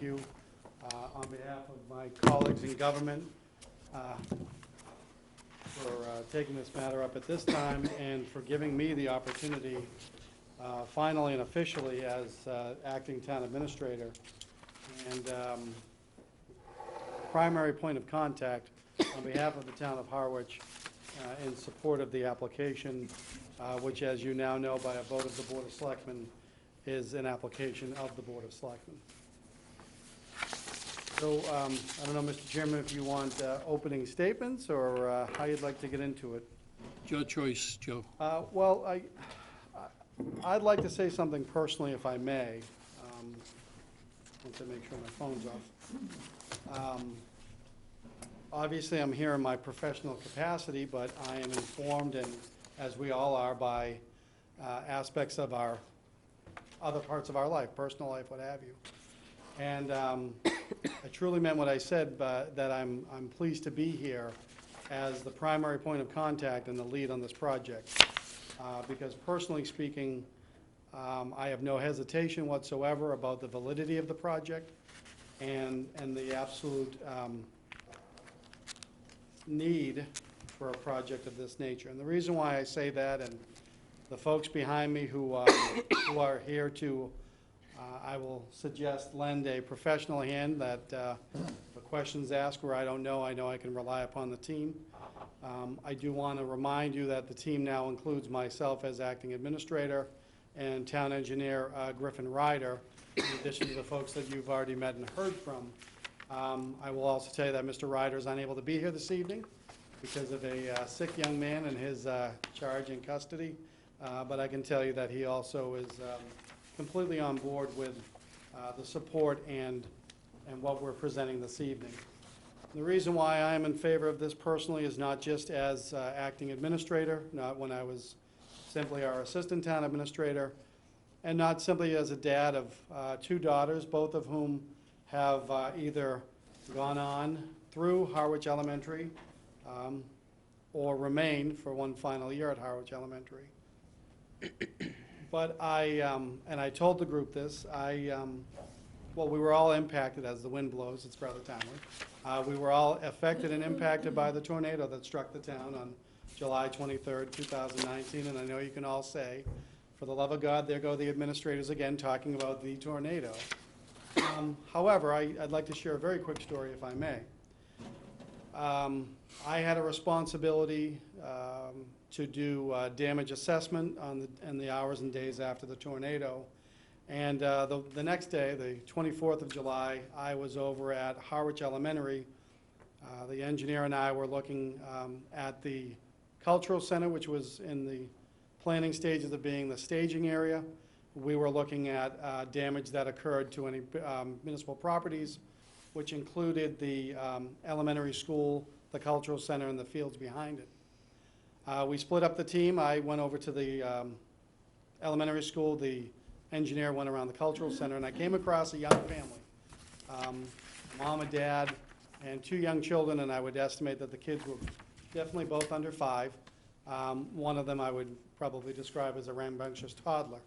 you on behalf of my colleagues in government for taking this matter up at this time and for giving me the opportunity finally and officially as acting town administrator and primary point of contact on behalf of the town of Harwich in support of the application, which, as you now know by a vote of the Board of Selectmen, is an application of the Board of Selectmen. So I don't know, Mr. Chairman, if you want opening statements or how you'd like to get into it. Your choice, Joe. Well, I'd like to say something personally, if I may. Once I make sure my phone's off. Obviously, I'm here in my professional capacity, but I am informed, and as we all are, by aspects of our other parts of our life, personal life, what have you. And I truly meant what I said, but that I'm pleased to be here as the primary point of contact and the lead on this project. Because personally speaking, I have no hesitation whatsoever about the validity of the project and the absolute need for a project of this nature. And the reason why I say that, and the folks behind me who are here to, I will suggest, lend a professional hand, that the questions asked where I don't know, I know I can rely upon the team. I do want to remind you that the team now includes myself as acting administrator and town engineer Griffin Ryder, in addition to the folks that you've already met and heard from. I will also tell you that Mr. Ryder is unable to be here this evening because of a sick young man in his charge and custody. But I can tell you that he also is completely on board with the support and what we're presenting this evening. The reason why I am in favor of this personally is not just as acting administrator, not when I was simply our assistant town administrator, and not simply as a dad of two daughters, both of whom have either gone on through Harwich Elementary or remain for one final year at Harwich Elementary. But and I told the group this, well, we were all impacted as the wind blows, it's rather timely. We were all affected and impacted by the tornado that struck the town on July 23rd, 2019, and I know you can all say, for the love of God, there go the administrators again talking about the tornado. However, I'd like to share a very quick story, if I may. I had a responsibility to do damage assessment in the hours and days after the tornado. And the next day, the 24th of July, I was over at Harwich Elementary. The engineer and I were looking at the cultural center, which was in the planning stages of being the staging area. We were looking at damage that occurred to any municipal properties, which included the elementary school, the cultural center, and the fields behind it. We split up the team. I went over to the elementary school. The engineer went around the cultural center, and I came across a young family, mom and dad, and two young children, and I would estimate that the kids were definitely both under 5. One of them I would probably describe as a rambunctious toddler.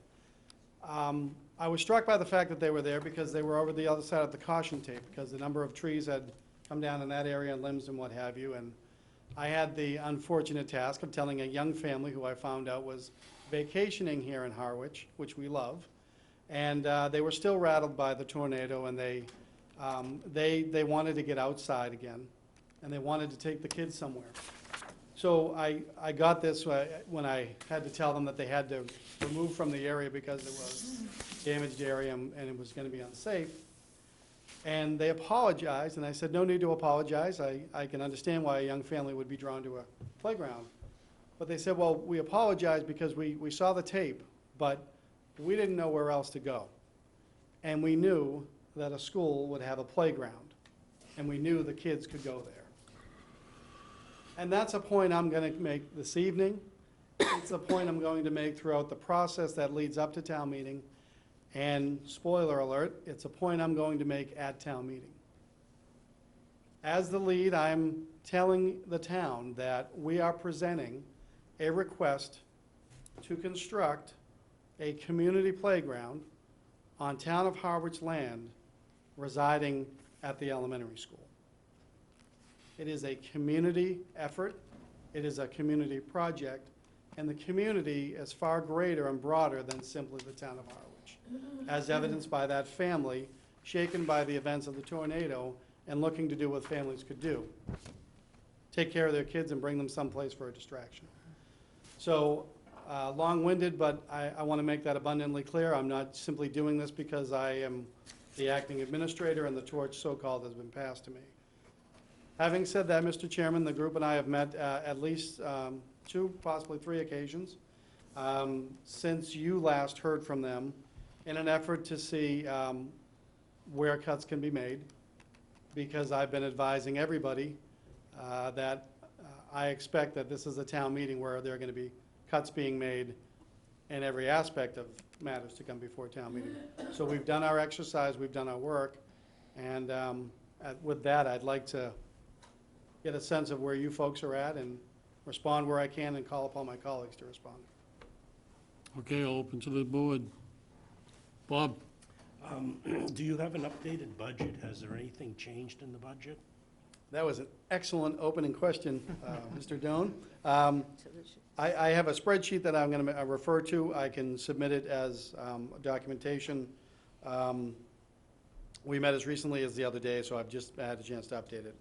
I was struck by the fact that they were there because they were over the other side of the caution tape, because the number of trees had come down in that area and limbs and what have you. And I had the unfortunate task of telling a young family who I found out was vacationing here in Harwich, which we love, and they were still rattled by the tornado, and they wanted to get outside again, and they wanted to take the kids somewhere. So I got this when I had to tell them that they had to remove from the area because it was a damaged area and it was going to be unsafe. And they apologized, and I said, no need to apologize. I can understand why a young family would be drawn to a playground. But they said, well, we apologize because we saw the tape, but we didn't know where else to go. And we knew that a school would have a playground, and we knew the kids could go there. And that's a point I'm going to make this evening. It's a point I'm going to make throughout the process that leads up to town meeting. And spoiler alert, it's a point I'm going to make at town meeting. As the lead, I'm telling the town that we are presenting a request to construct a community playground on town of Harwich land residing at the elementary school. It is a community effort. It is a community project. And the community is far greater and broader than simply the town of Harwich, as evidenced by that family shaken by the events of the tornado and looking to do what families could do. Take care of their kids and bring them someplace for a distraction. So, long-winded, but I want to make that abundantly clear. I'm not simply doing this because I am the acting administrator and the torch so-called has been passed to me. Having said that, Mr. Chairman, the group and I have met at least 2, possibly 3 occasions since you last heard from them in an effort to see where cuts can be made, because I've been advising everybody that I expect that this is a town meeting where there are going to be cuts being made in every aspect of matters to come before town meeting. So we've done our exercise, we've done our work, and with that, I'd like to get a sense of where you folks are at and respond where I can and call upon my colleagues to respond. Okay, I'll open to the board. Bob? Do you have an updated budget? Has there anything changed in the budget? That was an excellent opening question, Mr. Doan. I have a spreadsheet that I'm going to refer to. I can submit it as documentation. We met as recently as the other day, so I've just had a chance to update it.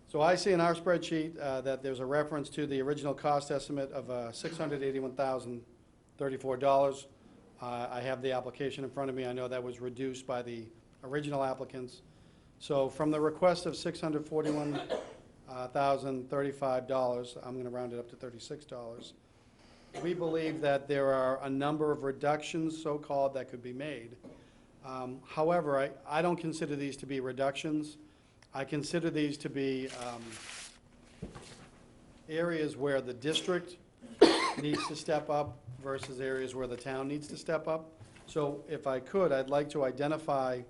So I see in our spreadsheet that there's a reference to the original cost estimate of $681,034. I have the application in front of me. I know that was reduced by the original applicants. So from the request of $641,035, I'm going to round it up to $36. We believe that there are a number of reductions, so-called, that could be made. However, I don't consider these to be reductions. I consider these to be areas where the district needs to step up versus areas where the town needs to step up. So if I could, I'd like to identify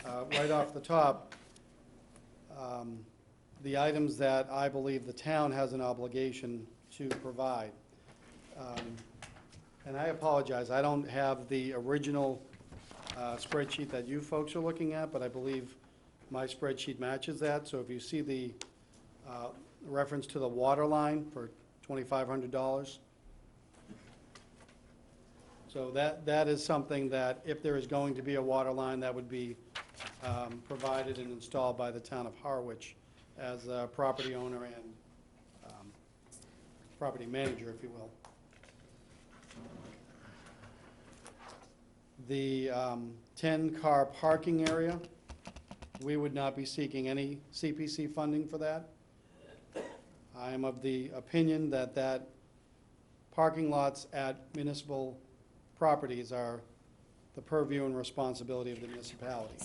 right off the top the items that I believe the town has an obligation to provide. And I apologize, I don't have the original spreadsheet that you folks are looking at, but I believe my spreadsheet matches that. So if you see the reference to the water line for $2,500, so that is something that if there is going to be a water line, that would be provided and installed by the town of Harwich as a property owner and property manager, if you will. The 10-car parking area, we would not be seeking any CPC funding for that. I am of the opinion that parking lots at municipal properties are the purview and responsibility of the municipality.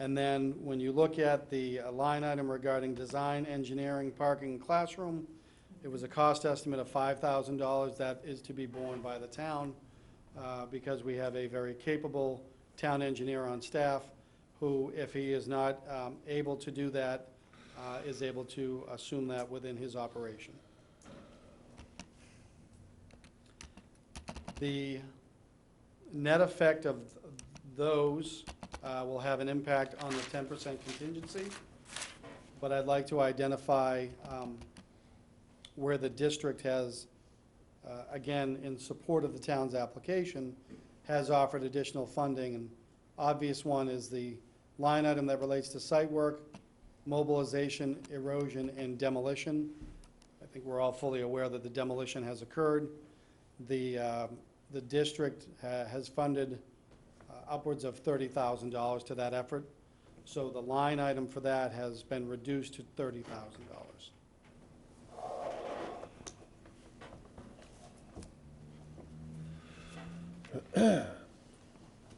And then when you look at the line item regarding design, engineering, parking, classroom, it was a cost estimate of $5,000 that is to be borne by the town because we have a very capable town engineer on staff who, if he is not able to do that, is able to assume that within his operation. The net effect of those will have an impact on the 10% contingency, but I'd like to identify where the district has, again, in support of the town's application, has offered additional funding. And obvious one is the line item that relates to site work, mobilization, erosion, and demolition. I think we're all fully aware that the demolition has occurred. The district has funded upwards of $30,000 to that effort. So the line item for that has been reduced to $30,000.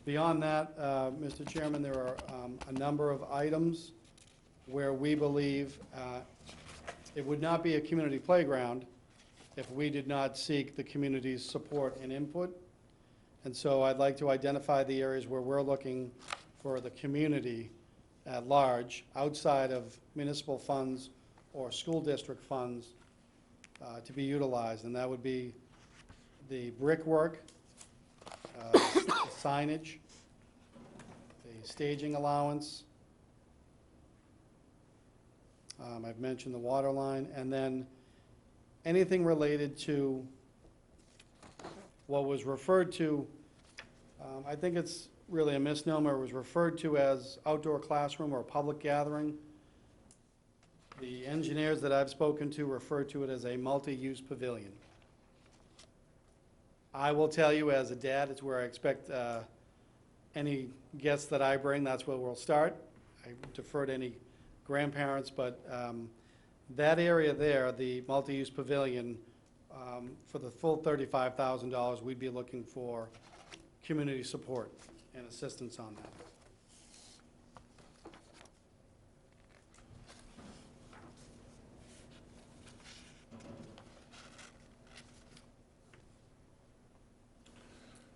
Beyond that, Mr. Chairman, there are a number of items where we believe it would not be a community playground if we did not seek the community's support and input. And so I'd like to identify the areas where we're looking for the community at large, outside of municipal funds or school district funds, to be utilized. And that would be the brickwork, the signage, staging allowance. I've mentioned the water line, and then anything related to what was referred to, I think it's really a misnomer, it was referred to as outdoor classroom or public gathering. The engineers that I've spoken to refer to it as a multi-use pavilion. I will tell you, as a dad, it's where I expect any guests that I bring, that's where we'll start. I defer to any grandparents, but that area there, the multi-use pavilion, for the full $35,000, we'd be looking for community support and assistance on that.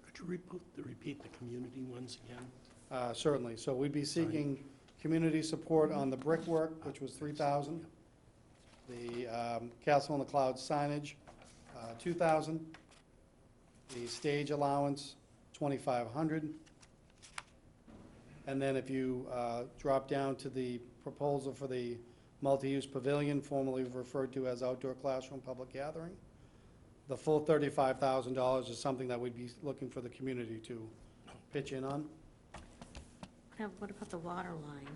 Could you repeat the community ones again? Certainly. So we'd be seeking community support on the brickwork, which was $3,000. The Castle on the Clouds signage, $2,000. The stage allowance, $2,500. And then if you drop down to the proposal for the multi-use pavilion, formerly referred to as outdoor classroom public gathering, the full $35,000 is something that we'd be looking for the community to pitch in on. Now, what about the water line?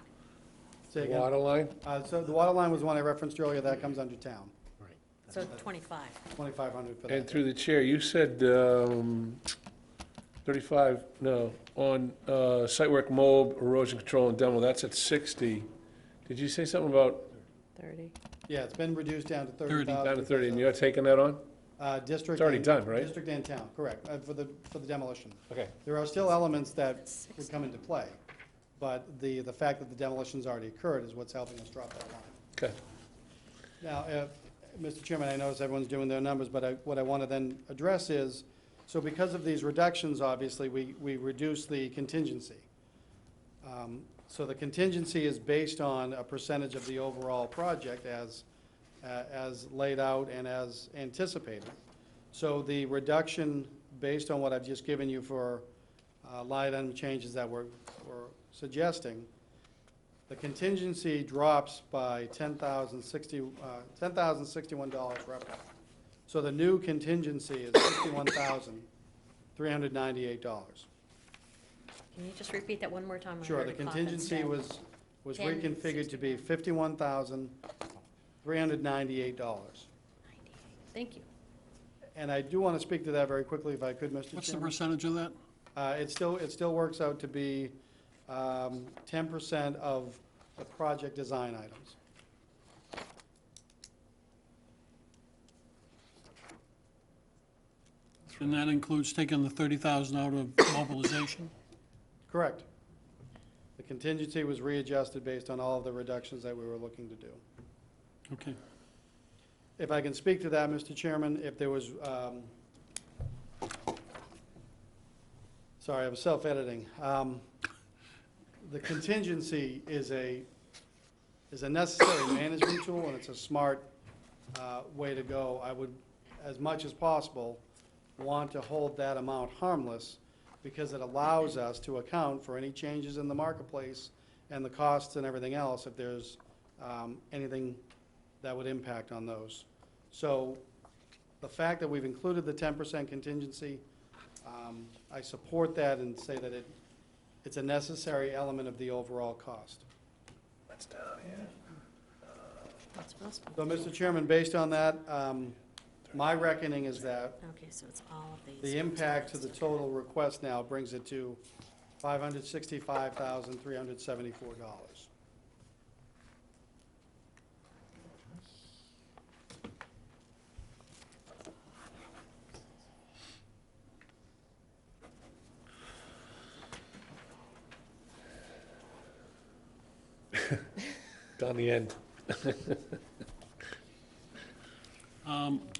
Say again? Water line? So the water line was the one I referenced earlier, that comes under town, Right. So 25. $2,500 for that. And through the chair, you said 35, no, on site work, mold, erosion control, and demo, that's at 60. Did you say something about 30. Yeah, it's been reduced down to 30. 30,000. down to 30, and you're taking that on? District. It's already and- done, right? District and town, correct, for the demolition. Okay. There are still elements that That's would come into play, but the fact that the demolition's already occurred is what's helping us drop that line. Okay. Now, Mr. Chairman, I notice everyone's doing their numbers, but what I want to then address is, so because of these reductions, obviously, we reduce the contingency. So the contingency is based on a percentage of the overall project as laid out and as anticipated. So the reduction, based on what I've just given you for line item changes that we're suggesting, the contingency drops by $10,061 roughly. So the new contingency is $61,398. Can you just repeat that one more time? I Sure, heard the a cough contingency instead. was 10, reconfigured to be 61. $51,398. Thank you. And I do want to speak to that very quickly, if I could, Mr. Chairman. What's the percentage of that? It still works out to be 10% of the project design items. And that includes taking the 30,000 out of mobilization? Correct. The contingency was readjusted based on all of the reductions that we were looking to do. Okay. If I can speak to that, Mr. Chairman, if there was, sorry, I was self-editing. The contingency is a necessary management tool, and it's a smart way to go. I would, as much as possible, want to hold that amount harmless, because it allows us to account for any changes in the marketplace and the costs and everything else, if there's anything that would impact on those. So the fact that we've included the 10% contingency, I support that and say that it's a necessary element of the overall cost. That's down here. What's supposed to So, Mr. Chairman, based on that, my reckoning is that Okay, so it's all of these. the impact to the total request now brings it to $565,374. Down the end.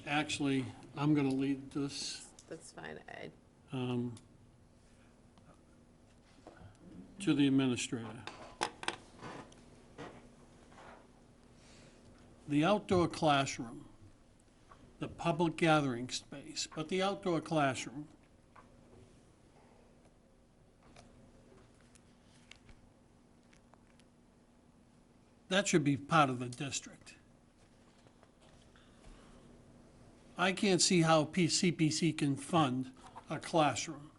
Actually, I'm going to lead this That's fine. to the administrator. The outdoor classroom, the public gathering space, but the outdoor classroom, that should be part of the district. I can't see how CPC can fund a classroom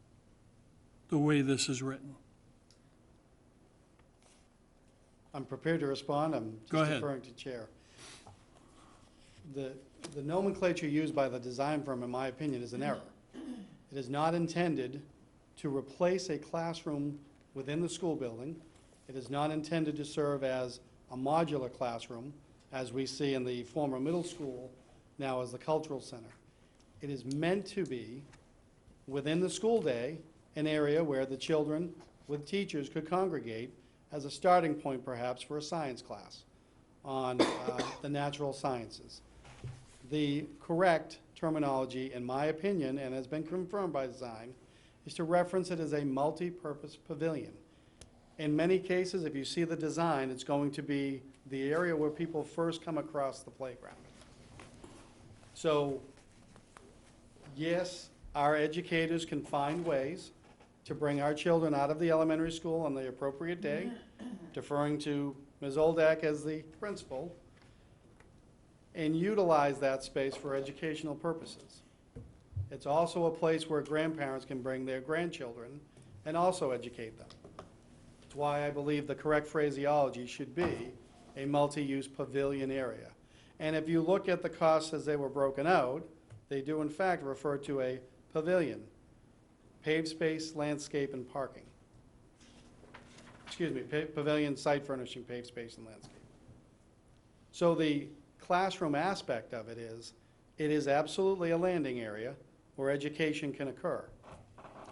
the way this is written. I'm prepared to respond, I'm Go just ahead. deferring to Chair. The nomenclature used by the design firm, in my opinion, is an error. It is not intended to replace a classroom within the school building. It is not intended to serve as a modular classroom, as we see in the former middle school, now as the cultural center. It is meant to be, within the school day, an area where the children with teachers could congregate as a starting point perhaps for a science class on the natural sciences. The correct terminology, in my opinion, and has been confirmed by design, is to reference it as a multi-purpose pavilion. In many cases, if you see the design, it's going to be the area where people first come across the playground. So, yes, our educators can find ways to bring our children out of the elementary school on the appropriate day, deferring to Ms. Oldak as the principal, and utilize that space for educational purposes. It's also a place where grandparents can bring their grandchildren and also educate them. That's why I believe the correct phraseology should be a multi-use pavilion area. And if you look at the costs as they were broken out, they do in fact refer to a pavilion, paved space, landscape, and parking. Excuse me, pavilion, site furnishing, paved space, and landscape. So the classroom aspect of it is absolutely a landing area where education can occur.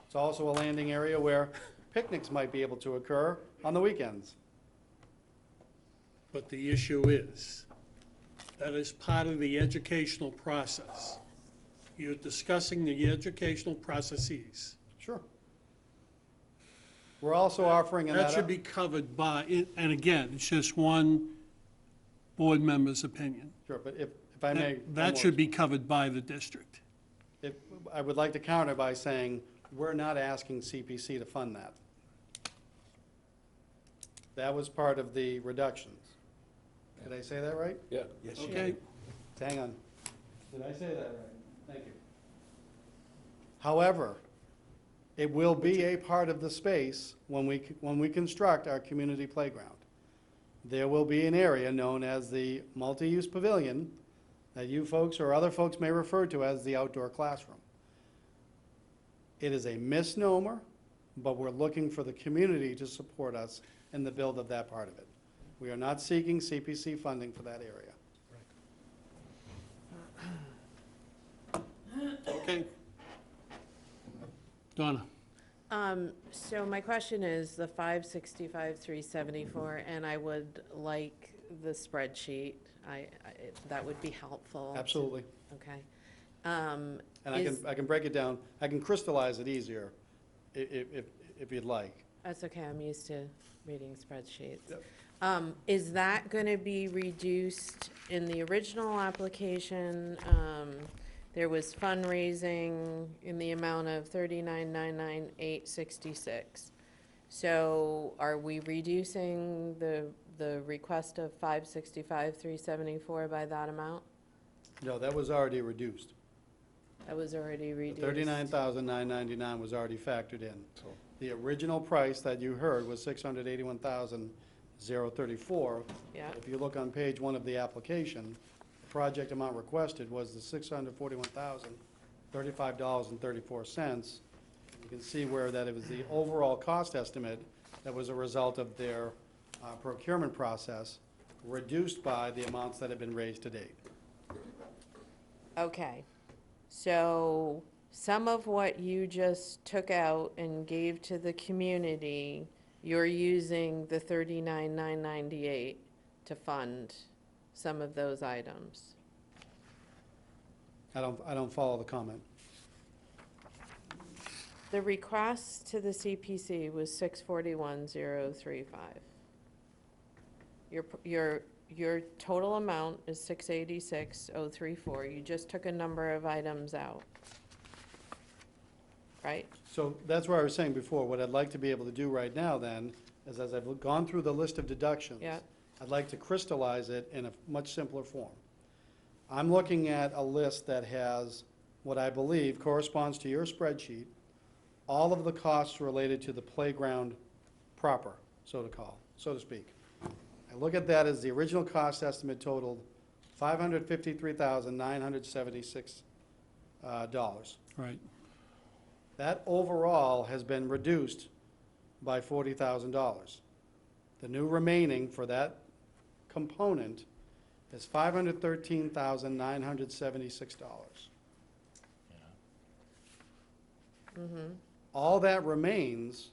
It's also a landing area where picnics might be able to occur on the weekends. But the issue is, that is part of the educational process. You're discussing the educational processes. Sure. We're also offering in That that. should be covered by, and again, it's just one board member's opinion. Sure, but if I may. That should be covered by the district. I would like to counter by saying, we're not asking CPC to fund that. That was part of the reductions. Did I say that right? Yeah. Yes, you Okay? Hang on. Did I say that right? Thank you. However, it will be a part of the space when we construct our community playground. There will be an area known as the multi-use pavilion that you folks or other folks may refer to as the outdoor classroom. It is a misnomer, but we're looking for the community to support us in the build of that part of it. We are not seeking CPC funding for that area. Okay. Donna? So my question is the 565, 374, and I would like the spreadsheet. That would be helpful. Absolutely. Okay. And Is- I can break it down, I can crystallize it easier if you'd like. That's okay, I'm used to reading spreadsheets. Yep. Is that gonna be reduced in the original application? There was fundraising in the amount of 39,998.66. So are we reducing the request of 565, 374 by that amount? No, that was already reduced. That was already reduced. 39,999 was already factored in. The original price that you heard was 681,034. Yeah. If you look on page 1 of the application, the project amount requested was the $641,035.34. You can see where that it was the overall cost estimate that was a result of their procurement process, reduced by the amounts that have been raised to date. Okay, so some of what you just took out and gave to the community, you're using the 39,998 to fund some of those items. I don't follow the comment. The request to the CPC was 641,035. Your total amount is 686,034. You just took a number of items out. Right? So that's where I was saying before, what I'd like to be able to do right now then, is as I've gone through the list of deductions. Yeah. I'd like to crystallize it in a much simpler form. I'm looking at a list that has what I believe corresponds to your spreadsheet, all of the costs related to the playground proper, so to speak. I look at that as the original cost estimate totaled $553,976. Right. That overall has been reduced by $40,000. The new remaining for that component is $513,976. All that remains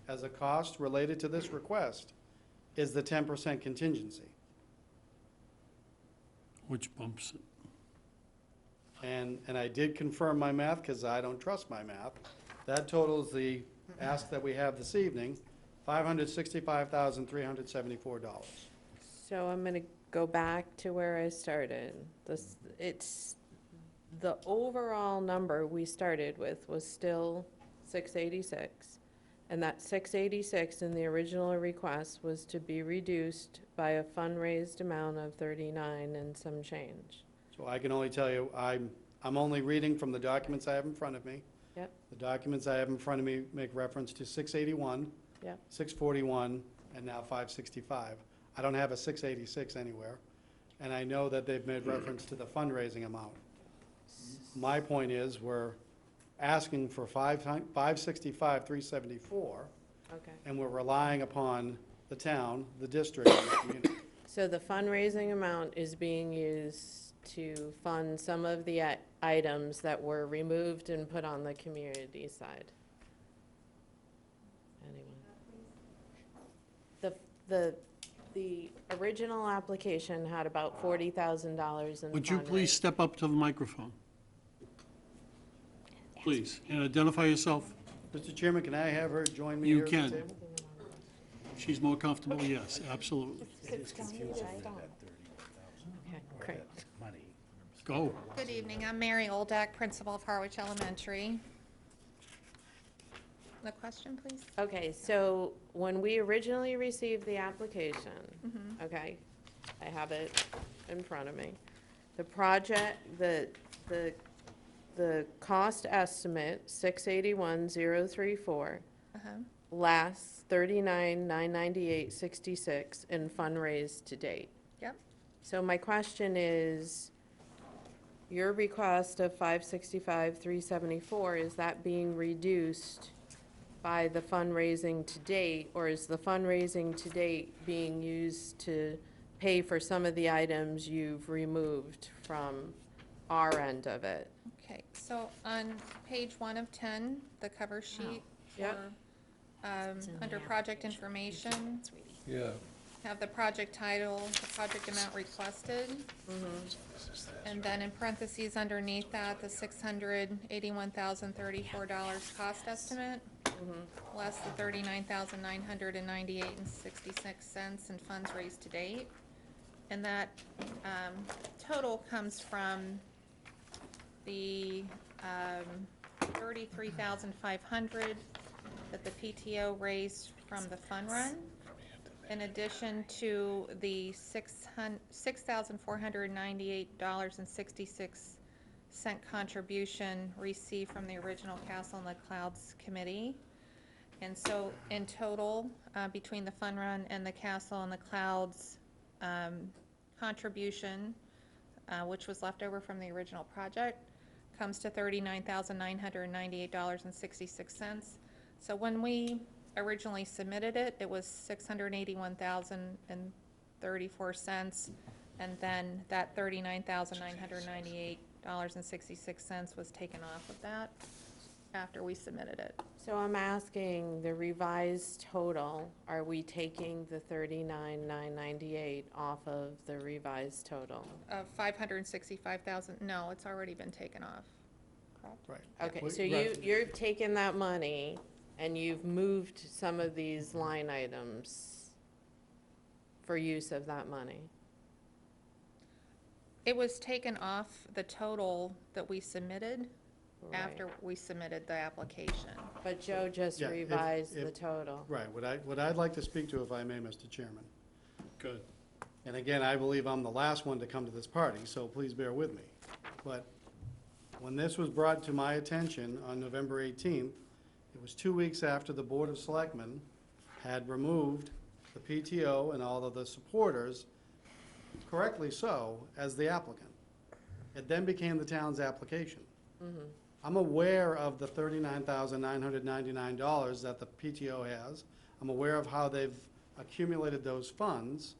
as a cost related to this request is the 10% contingency. Which bumps it. And I did confirm my math because I don't trust my math. That totals the ask that we have this evening, $565,374. So I'm gonna go back to where I started. The overall number we started with was still 686. And that 686 in the original request was to be reduced by a fundraised amount of 39 and some change. So I can only tell you, I'm only reading from the documents I have in front of me. Yep. The documents I have in front of me make reference to 681, Yep. 641, and now 565. I don't have a 686 anywhere, and I know that they've made reference to the fundraising amount. My point is, we're asking for 565,374, Okay. and we're relying upon the town, the district, and the community. So the fundraising amount is being used to fund some of the items that were removed and put on the community side. Anyone? The original application had about $40,000 in Would you please fundraising. step up to the microphone? Please, and identify yourself. Mr. Chairman, can I have her join me You here at can. the table? She's more comfortable, yes, absolutely. Okay, great. Go. Good evening, I'm Mary Oldak, principal of Harwich Elementary. The question, please? Okay, so when we originally received the application, okay, I have it in front of me. The project, the cost estimate, 681,034, lasts 39,998.66 in fundraised to date. Yep. So my question is, your request of 565,374, is that being reduced by the fundraising to date, or is the fundraising to date being used to pay for some of the items you've removed from our end of it? Okay, so on page 1 of 10, the cover sheet Yep. for, It's in the under project application. information, Sweetie. Yeah. have the project title, the project amount requested. And then in parentheses underneath that, the $681,034 cost estimate, less the $39,998.66 in funds raised to date. And that total comes from the $33,500 that the PTO raised from the fund run, in addition to the $6,498.66 contribution received from the original Castle in the Clouds Committee. And so in total, between the fund run and the Castle in the Clouds contribution, which was left over from the original project, comes to $39,998.66. So when we originally submitted it, it was $681,034, and then that $39,998.66 was taken off of that after we submitted it. So I'm asking the revised total, are we taking the 39,998 off of the revised total? Of 565,000, no, it's already been taken off. Correct? Right. Okay, Wait, so right. you've taken that money and you've moved some of these line items for use of that money. It was taken off the total that we submitted Right. after we submitted the application. But Joe just Yeah, if- revised the if- total. Right, what I'd like to speak to, if I may, Mr. Chairman, Good. And again, I believe I'm the last one to come to this party, so please bear with me. But when this was brought to my attention on November 18th, it was 2 weeks after the Board of Selectmen had removed the PTO and all of the supporters, correctly so, as the applicant. It then became the town's application. I'm aware of the $39,999 that the PTO has. I'm aware of how they've accumulated those funds.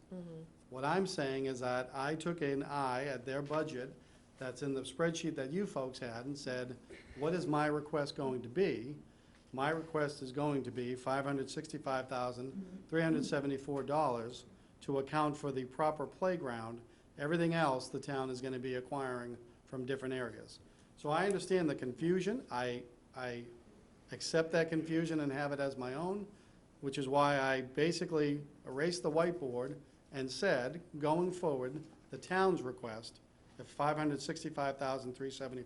What I'm saying is that I took an eye at their budget that's in the spreadsheet that you folks had and said, what is my request going to be? My request is going to be $565,374 to account for the proper playground. Everything else, the town is going to be acquiring from different areas. So I understand the confusion. I accept that confusion and have it as my own, which is why I basically erased the whiteboard and said, going forward, the town's request of $565,374.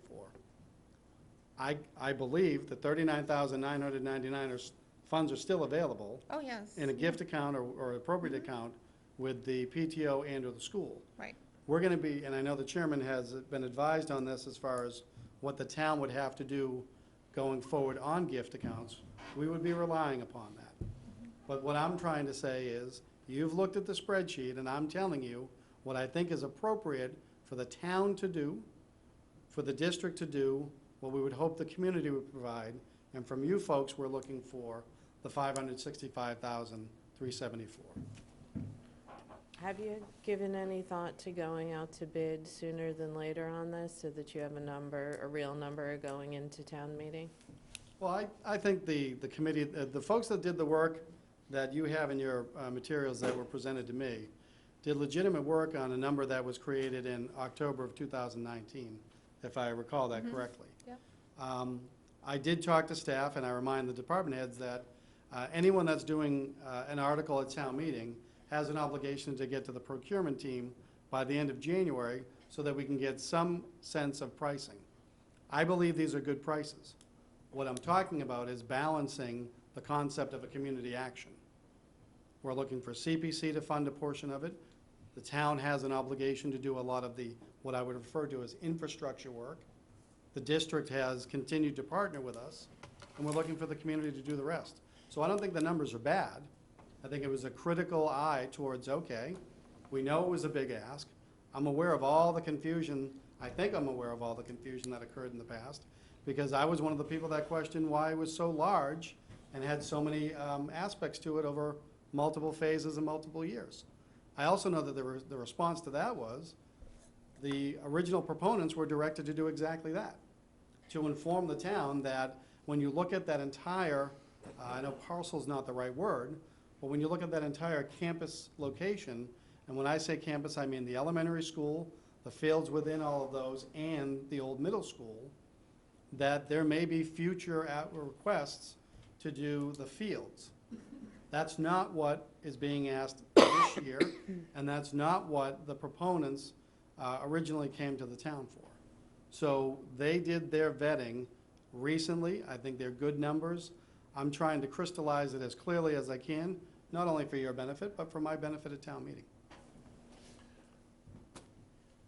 I believe the $39,999 funds are still available Oh, yes. in a gift account or appropriate account with the PTO and or the school. Right. We're going to be, and I know the chairman has been advised on this as far as what the town would have to do going forward on gift accounts. We would be relying upon that. But what I'm trying to say is, you've looked at the spreadsheet, and I'm telling you what I think is appropriate for the town to do, for the district to do, what we would hope the community would provide, and from you folks, we're looking for the $565,374. Have you given any thought to going out to bid sooner than later on this, so that you have a number, a real number going into town meeting? Well, I think the committee, the folks that did the work that you have in your materials that were presented to me, did legitimate work on a number that was created in October of 2019, if I recall that correctly. Yep. I did talk to staff, and I remind the department heads that anyone that's doing an article at town meeting has an obligation to get to the procurement team by the end of January so that we can get some sense of pricing. I believe these are good prices. What I'm talking about is balancing the concept of a community action. We're looking for CPC to fund a portion of it. The town has an obligation to do a lot of the, what I would refer to as infrastructure work. The district has continued to partner with us, and we're looking for the community to do the rest. So I don't think the numbers are bad. I think it was a critical eye towards, okay, we know it was a big ask. I'm aware of all the confusion. I think I'm aware of all the confusion that occurred in the past, because I was one of the people that questioned why it was so large and had so many aspects to it over multiple phases and multiple years. I also know that the response to that was the original proponents were directed to do exactly that, to inform the town that when you look at that entire, I know parcel's not the right word, but when you look at that entire campus location, and when I say campus, I mean the elementary school, the fields within all of those, and the old middle school, that there may be future requests to do the fields. That's not what is being asked this year, and that's not what the proponents originally came to the town for. So they did their vetting recently. I think they're good numbers. I'm trying to crystallize it as clearly as I can, not only for your benefit, but for my benefit at town meeting.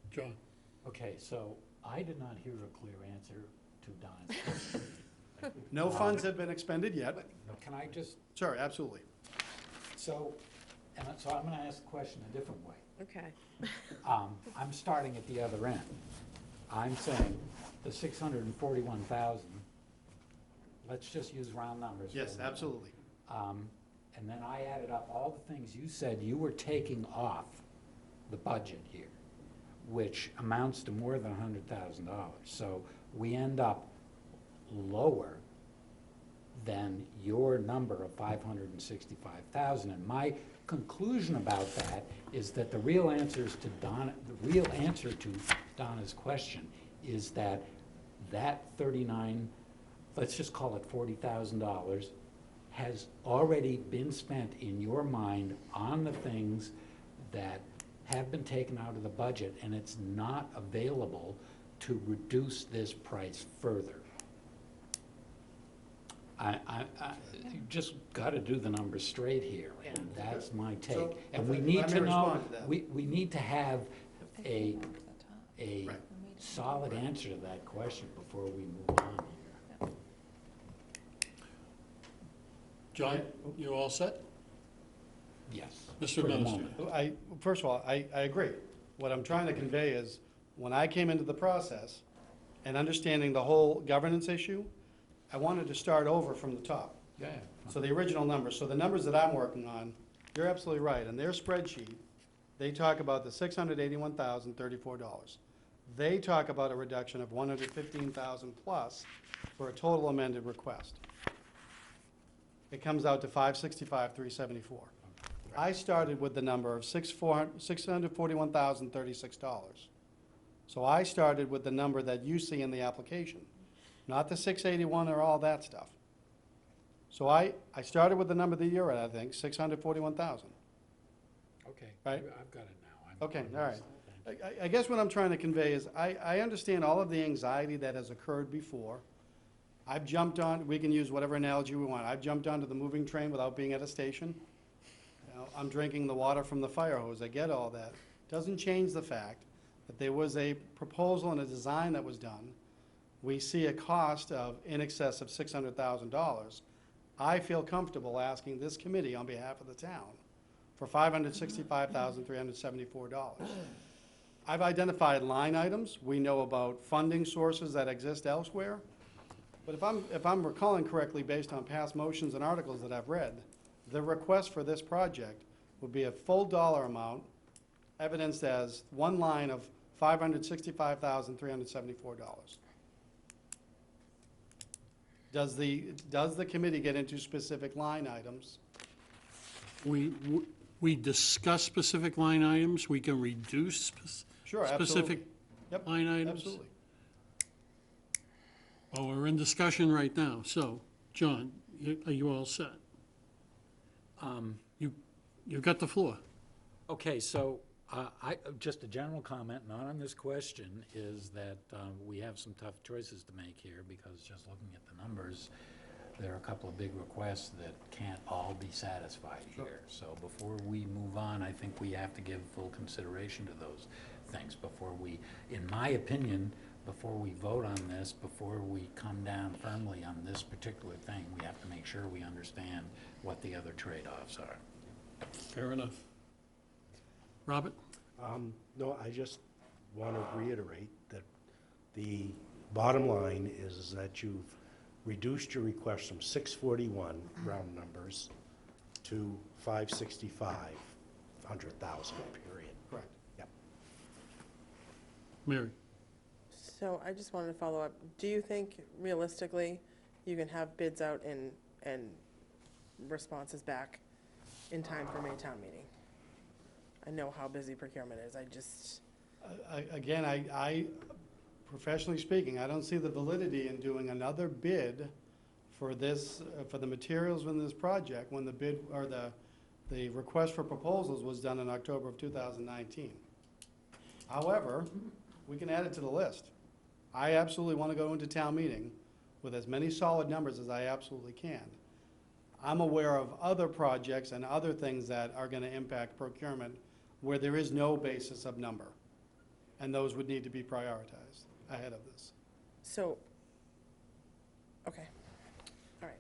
John? Okay, so I did not hear a clear answer to Don's question. No funds have been expended yet. Can I just, Sure, absolutely. so I'm gonna ask the question a different way. Okay. I'm starting at the other end. I'm saying the 641,000, let's just use round numbers. for a Yes, minute. absolutely. And then I added up all the things you said you were taking off the budget here, which amounts to more than $100,000. So we end up lower than your number of 565,000. And my conclusion about that is that the real answer to Donna's question is that 39, let's just call it $40,000, has already been spent in your mind on the things that have been taken out of the budget, and it's not available to reduce this price further. You just gotta do the numbers straight here, and that's my take. So, And we if I need may to know, respond to that. we need to have a Right. solid answer to that question before we move on here. John, you all set? Yes. Mr. for the Administrator. moment. First of all, I agree. What I'm trying to convey is, when I came into the process and understanding the whole governance issue, I wanted to start over from the top. Yeah. So the original numbers, so the numbers that I'm working on, you're absolutely right. In their spreadsheet, they talk about the $681,034. They talk about a reduction of $115,000 plus for a total amended request. It comes out to $565,374. I started with the number of $641,036. So I started with the number that you see in the application, not the 681 or all that stuff. So I started with the number that you're at, I think, 641,000. Okay. Right. I've got it now. Okay, all right. I guess what I'm trying to convey is, I understand all of the anxiety that has occurred before. I've jumped on, we can use whatever analogy we want. I've jumped onto the moving train without being at a station. You know, I'm drinking the water from the fire hose. I get all that. Doesn't change the fact that there was a proposal and a design that was done. We see a cost of in excess of $600,000. I feel comfortable asking this committee on behalf of the town for $565,374. I've identified line items. We know about funding sources that exist elsewhere. But if I'm recalling correctly, based on past motions and articles that I've read, the request for this project would be a full dollar amount, evidenced as one line of $565,374. Does the committee get into specific line items? We discuss specific line items, we can reduce Sure, specific absolutely. Yep, line items. absolutely. Well, we're in discussion right now, so, John, are you all set? You've got the floor. Okay, so just a general comment, not on this question, is that we have some tough choices to make here, because just looking at the numbers, there are a couple of big requests that can't all be satisfied here. So before we move on, I think we have to give full consideration to those things before we, in my opinion, before we vote on this, before we come down firmly on this particular thing, we have to make sure we understand what the other trade-offs are. Fair enough. Robert? No, I just want to reiterate that the bottom line is that you've reduced your request from 641, round numbers, to 565, 100,000, period. Correct. Yep. Mary? So I just wanted to follow up. Do you think realistically you can have bids out and responses back in time for May town meeting? I know how busy procurement is. Again, I, professionally speaking, I don't see the validity in doing another bid for this, for the materials in this project when the bid, or the request for proposals was done in October of 2019. However, we can add it to the list. I absolutely want to go into town meeting with as many solid numbers as I absolutely can. I'm aware of other projects and other things that are going to impact procurement where there is no basis of number, and those would need to be prioritized ahead of this. So, okay, all right.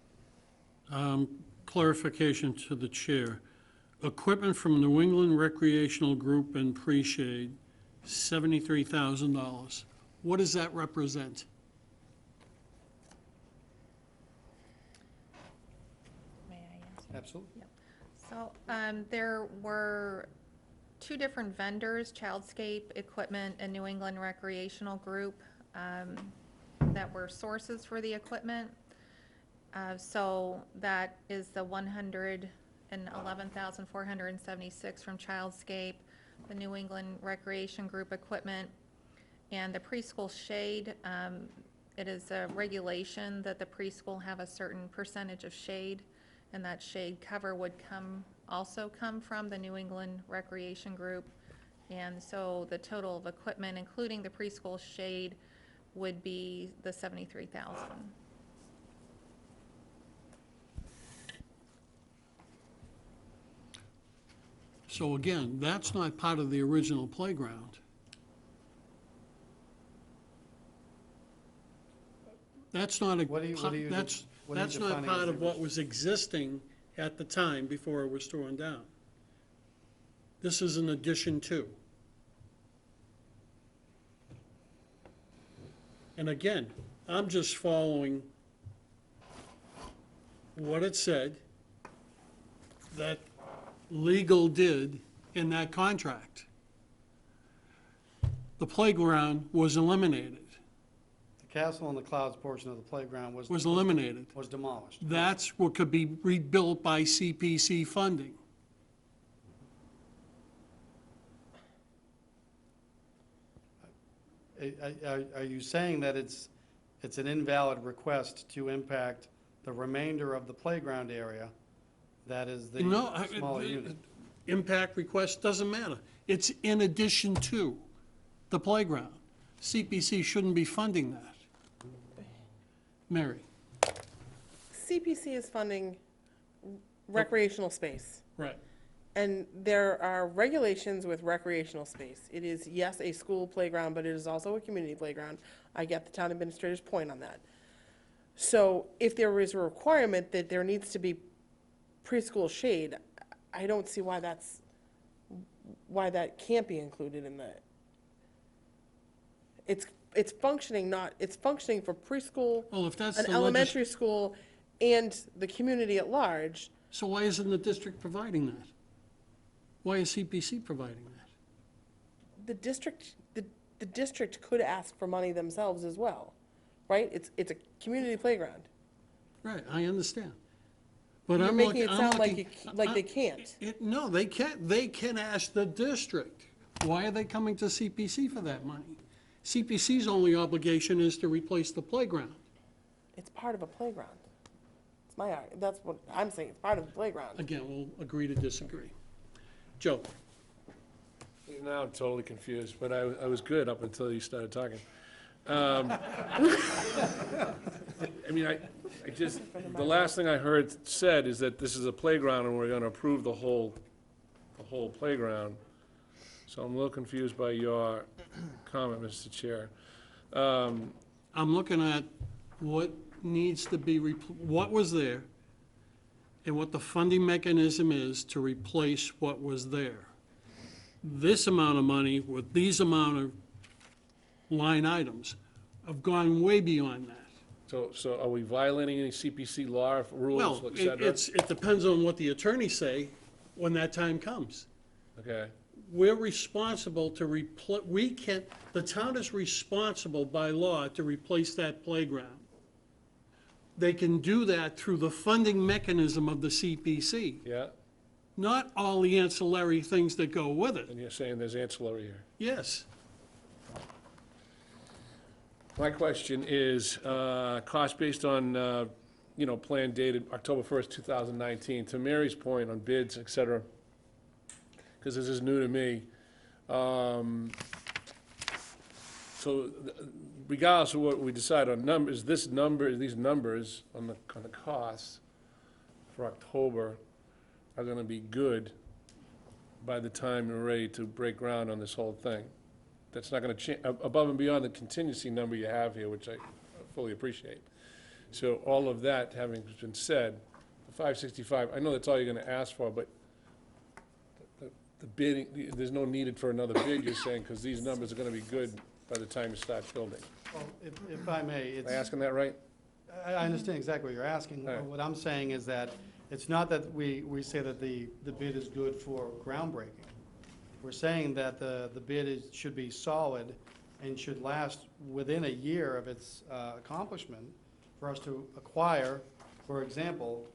Clarification to the chair. Equipment from New England Recreational Group and Pre-Shade, $73,000. What does that represent? May I answer? Absolutely. So there were two different vendors, Childscape Equipment and New England Recreational Group, that were sources for the equipment. So that is the $111,476 from Childscape, the New England Recreation Group equipment, and the preschool shade. It is a regulation that the preschool have a certain percentage of shade, and that shade cover would also come from the New England Recreation Group. And so the total of equipment, including the preschool shade, would be the $73,000. So again, that's not part of the original playground. That's not a, What do you- what do you- that's, what are you that's not defining part as of the what was existing at the time before it was torn down. This is an addition to. And again, I'm just following what it said that legal did in that contract. The playground was eliminated, The Castle on the Clouds portion of the playground was eliminated. was demolished. That's what could be rebuilt by CPC funding. Are you saying that it's an invalid request to impact the remainder of the playground area that is the No, smaller unit? impact request, doesn't matter. It's in addition to the playground. CPC shouldn't be funding that. Mary? CPC is funding recreational space. Right. And there are regulations with recreational space. It is, yes, a school playground, but it is also a community playground. I get the town administrator's point on that. So if there is a requirement that there needs to be preschool shade, I don't see why that can't be included in the, it's functioning for preschool, Well, if that's an the elementary school, and the community at large. So why isn't the district providing that? Why is CPC providing that? The district could ask for money themselves as well, right? It's a community playground. Right, I understand. But You're I'm making looking, it I'm sound looking. like they can't. No, they can't, they can ask the district. Why are they coming to CPC for that money? CPC's only obligation is to replace the playground. It's part of a playground. That's what I'm saying, it's part of the playground. Again, we'll agree to disagree. Joe? Now I'm totally confused, but I was good up until you started talking. I mean, I just, the last thing I heard said is that this is a playground and we're gonna approve the whole playground. So I'm a little confused by your comment, Mr. Chair. I'm looking at what needs to be, what was there, and what the funding mechanism is to replace what was there. This amount of money with these amount of line items have gone way beyond that. So are we violating any CPC law, rules, Well, et cetera? it depends on what the attorneys say when that time comes. Okay, We're responsible to the town is responsible by law to replace that playground. They can do that through the funding mechanism of the CPC, yeah, not all the ancillary things that go with it. and you're saying there's ancillary here. Yes, My question is, cost based on, plan dated October 1st, 2019. To Mary's point on bids, et cetera, because this is new to me. So regardless of what we decide on numbers, these numbers on the costs for October are gonna be good by the time we're ready to break ground on this whole thing. That's not gonna change, above and beyond the contingency number you have here, which I fully appreciate. So all of that having been said, the 565, I know that's all you're gonna ask for, but the bidding, there's no needed for another bid, you're saying, because these numbers are gonna be good by the time you start building. Well, if I may, Am I asking that right? I understand exactly what you're asking. All right. What I'm saying is that it's not that we say that the bid is good for groundbreaking. We're saying that the bid should be solid and should last within a year of its accomplishment for us to acquire, for example,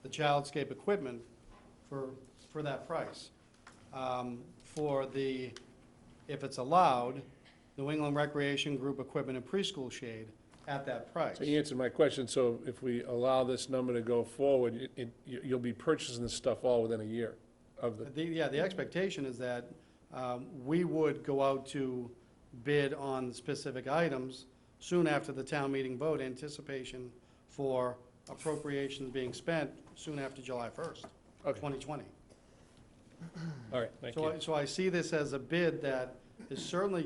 the childscape equipment for that price. If it's allowed, New England Recreation Group equipment and preschool shade at that price. So you answered my question, so if we allow this number to go forward, you'll be purchasing this stuff all within a year of the, The expectation is that we would go out to bid on specific items soon after the town meeting vote, anticipation for appropriations being spent soon after July 1st, Okay. 2020. All right, thank So you. so I see this as a bid that is certainly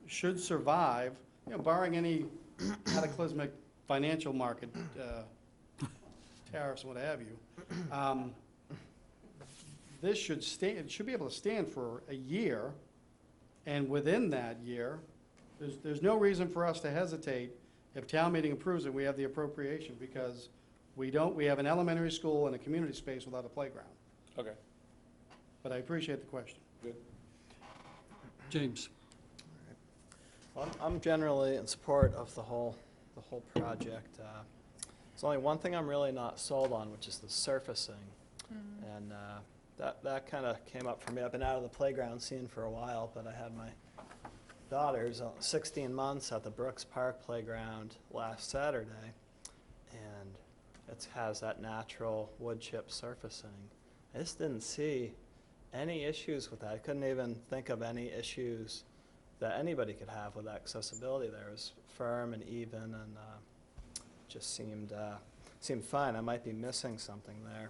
should survive, barring any cataclysmic financial market tariffs and what have you. This should stand, it should be able to stand for a year, and within that year, there's no reason for us to hesitate. If town meeting approves it, we have the appropriation, because we have an elementary school and a community space without a playground. Okay, But I appreciate the question. good. James? Well, I'm generally in support of the whole project. There's only one thing I'm really not sold on, which is the surfacing. And that kind of came up for me. I've been out of the playground scene for a while, but I had my daughters, 16 months, at the Brooks Park playground last Saturday, and it has that natural wood chip surfacing. I just didn't see any issues with that. I couldn't even think of any issues that anybody could have with accessibility there. It was firm and even, and just seemed fine. I might be missing something there.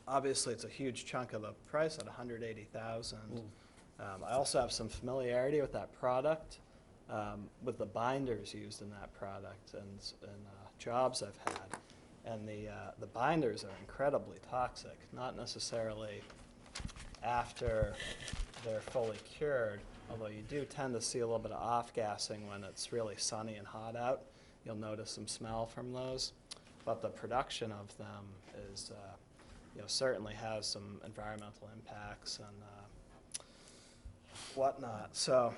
Obviously, it's a huge chunk of the price at $180,000. I also have some familiarity with that product, with the binders used in that product, and jobs I've had. And the binders are incredibly toxic, not necessarily after they're fully cured, although you do tend to see a little bit of off-gassing when it's really sunny and hot out. You'll notice some smell from those. But the production of them is, certainly has some environmental impacts and whatnot. So,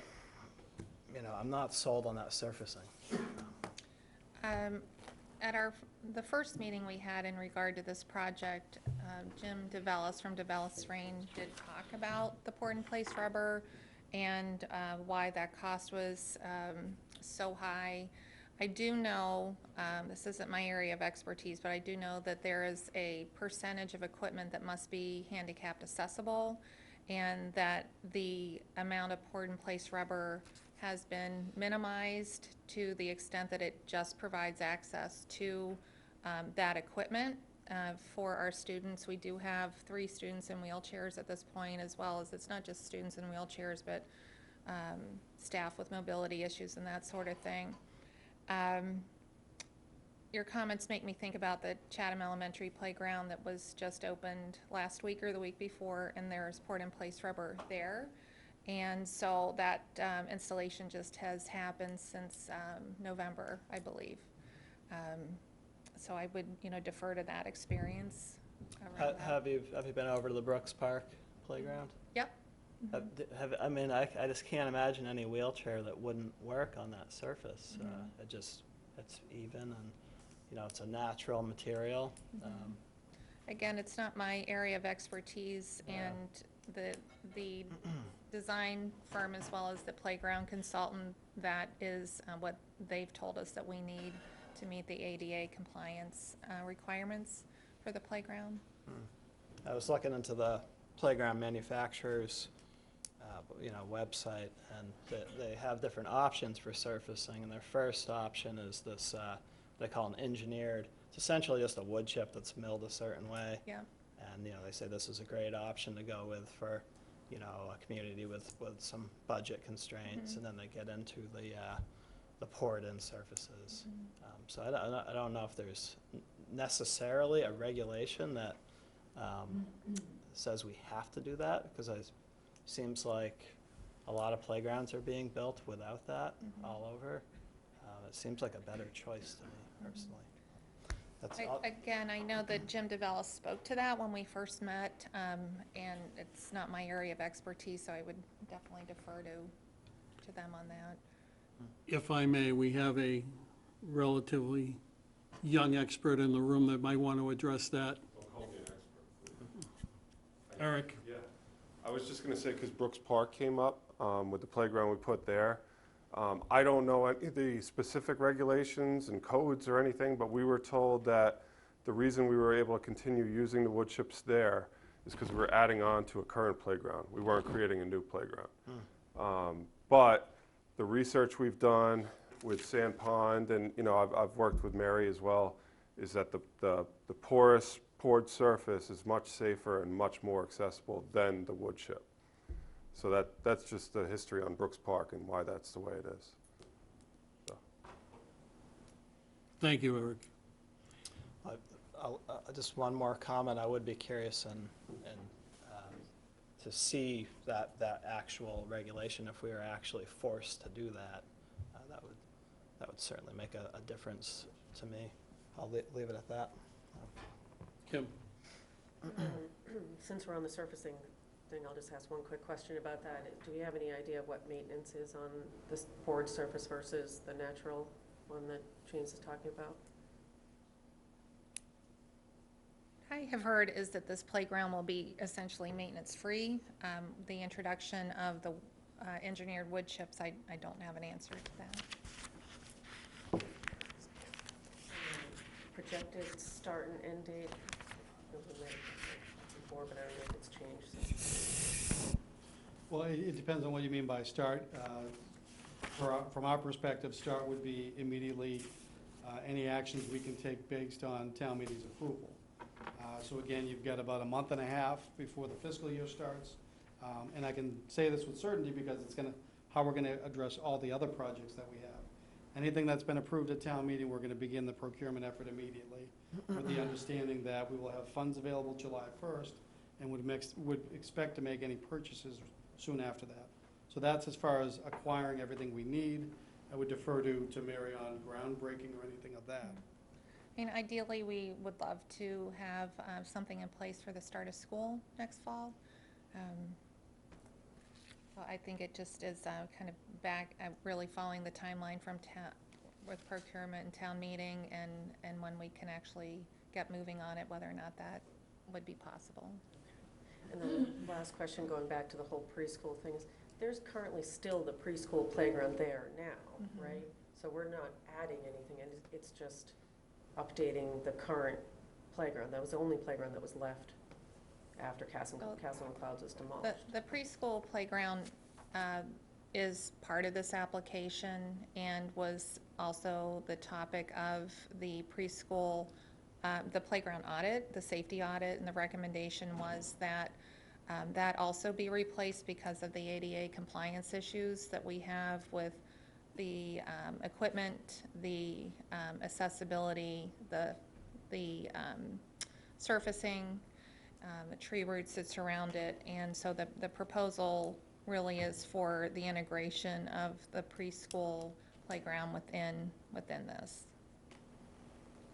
I'm not sold on that surfacing. At the first meeting we had in regard to this project, Jim DeVellis from DeVellis Rain did talk about the poured-in-place rubber and why that cost was so high. I do know, this isn't my area of expertise, but I do know that there is a percentage of equipment that must be handicapped accessible, and that the amount of poured-in-place rubber has been minimized to the extent that it just provides access to that equipment for our students. We do have 3 students in wheelchairs at this point, as well as it's not just students in wheelchairs, but staff with mobility issues and that sort of thing. Your comments make me think about the Chatham Elementary playground that was just opened last week or the week before, and there's poured-in-place rubber there. And so that installation just has happened since November, I believe. So I would, defer to that experience around that. Have you been over to the Brooks Park playground? Yep. I just can't imagine any wheelchair that wouldn't work on that surface. It's even, and it's a natural material. Again, it's not my area of expertise, and the design firm, as well as the playground consultant, that is what they've told us that we need to meet the ADA compliance requirements for the playground. I was looking into the playground manufacturers' website, and they have different options for surfacing, and their first option is this they call an engineered. It's essentially just a wood chip that's milled a certain way. Yeah. And they say this is a great option to go with for a community with some budget constraints, and then they get into the poured-in surfaces. So I don't know if there's necessarily a regulation that says we have to do that, because it seems like a lot of playgrounds are being built without that all over. It seems like a better choice to me, personally. Again, I know that Jim DeVellis spoke to that when we first met, and it's not my area of expertise, so I would definitely defer to them on that. If I may, we have a relatively young expert in the room that might want to address that. Don't call me an expert. Eric? Yeah, I was just gonna say, because Brooks Park came up with the playground we put there. I don't know any of the specific regulations and codes or anything, but we were told that the reason we were able to continue using the wood chips there is because we were adding on to a current playground. We weren't creating a new playground. But the research we've done with Sand Pond, and I've worked with Mary as well, is that the porous poured surface is much safer and much more accessible than the wood chip. So that's just the history on Brooks Park and why that's the way it is. Thank you, Eric. Just one more comment. I would be curious to see that actual regulation, if we were actually forced to do that. That would certainly make a difference to me. I'll leave it at that. Kim? Since we're on the surfacing thing, I'll just ask one quick question about that. Do we have any idea of what maintenance is on this poured surface versus the natural one that James is talking about? I have heard is that this playground will be essentially maintenance-free. The introduction of the engineered wood chips, I don't have an answer to that. Projected start and end date? Before, but I don't know if it's changed. Well, it depends on what you mean by start. From our perspective, start would be immediately any actions we can take based on town meeting's approval. So again, you've got about a month and a half before the fiscal year starts. And I can say this with certainty because it's how we're gonna address all the other projects that we have. Anything that's been approved at town meeting, we're gonna begin the procurement effort immediately with the understanding that we will have funds available July 1st and would expect to make any purchases soon after that. So that's as far as acquiring everything we need. I would defer to Mary on groundbreaking or anything of that. I mean, ideally, we would love to have something in place for the start of school next fall. Well, I think it just is kind of back, really following the timeline from with procurement and town meeting and when we can actually get moving on it, whether or not that would be possible. And then last question, going back to the whole preschool thing, is there's currently still the preschool playground there now, right? So we're not adding anything, and it's just updating the current playground. That was the only playground that was left after Castle and Clouds was demolished. The preschool playground is part of this application and was also the topic of the preschool, the playground audit, the safety audit, and the recommendation was that that also be replaced because of the ADA compliance issues that we have with the equipment, the accessibility, the surfacing, the tree roots that surround it, and so the proposal really is for the integration of the preschool playground within this.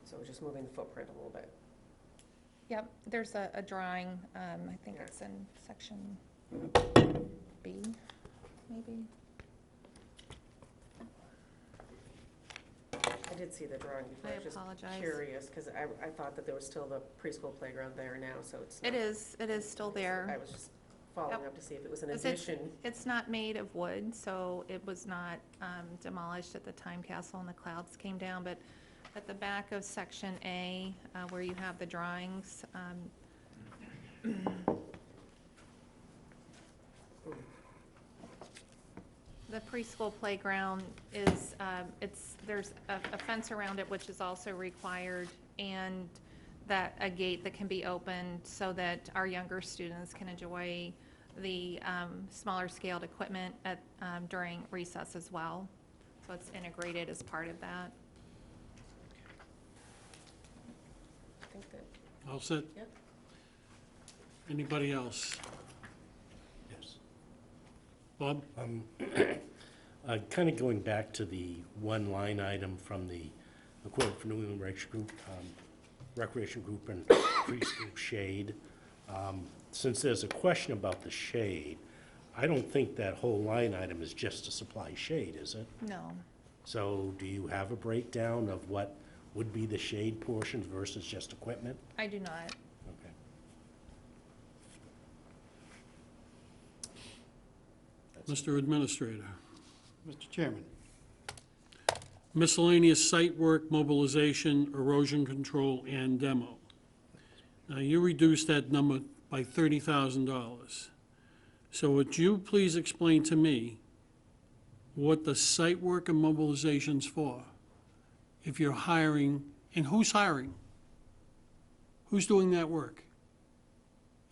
So we're just moving the footprint a little bit. Yep, there's a drawing, I think Yeah. it's in section B, maybe. I did see the drawing before. I was just apologize. curious, because I thought that there was still the preschool playground there now, so it's not. It is still there. I was just following Yep. up to see if it was an Is addition. It's not made of wood, so it was not demolished at the time Castle and the Clouds came down, but at the back of section A, where you have the drawings, the preschool playground is, there's a fence around it which is also required, and that a gate that can be opened so that our younger students can enjoy the smaller scaled equipment during recess as well. So it's integrated as part of that. I think that, All set? Yep. Anybody else? Yes. Bob? Kind of going back to the one line item from the quote for New England Recreation Group and preschool shade. Since there's a question about the shade, I don't think that whole line item is just to supply shade, is it? No. So do you have a breakdown of what would be the shade portions versus just equipment? I do not. Okay. Mr. Administrator. Mr. Chairman. Miscellaneous site work, mobilization, erosion control, and demo. Now, you reduced that number by $30,000. So would you please explain to me what the site work and mobilization's for? If you're hiring And who's hiring? Who's doing that work?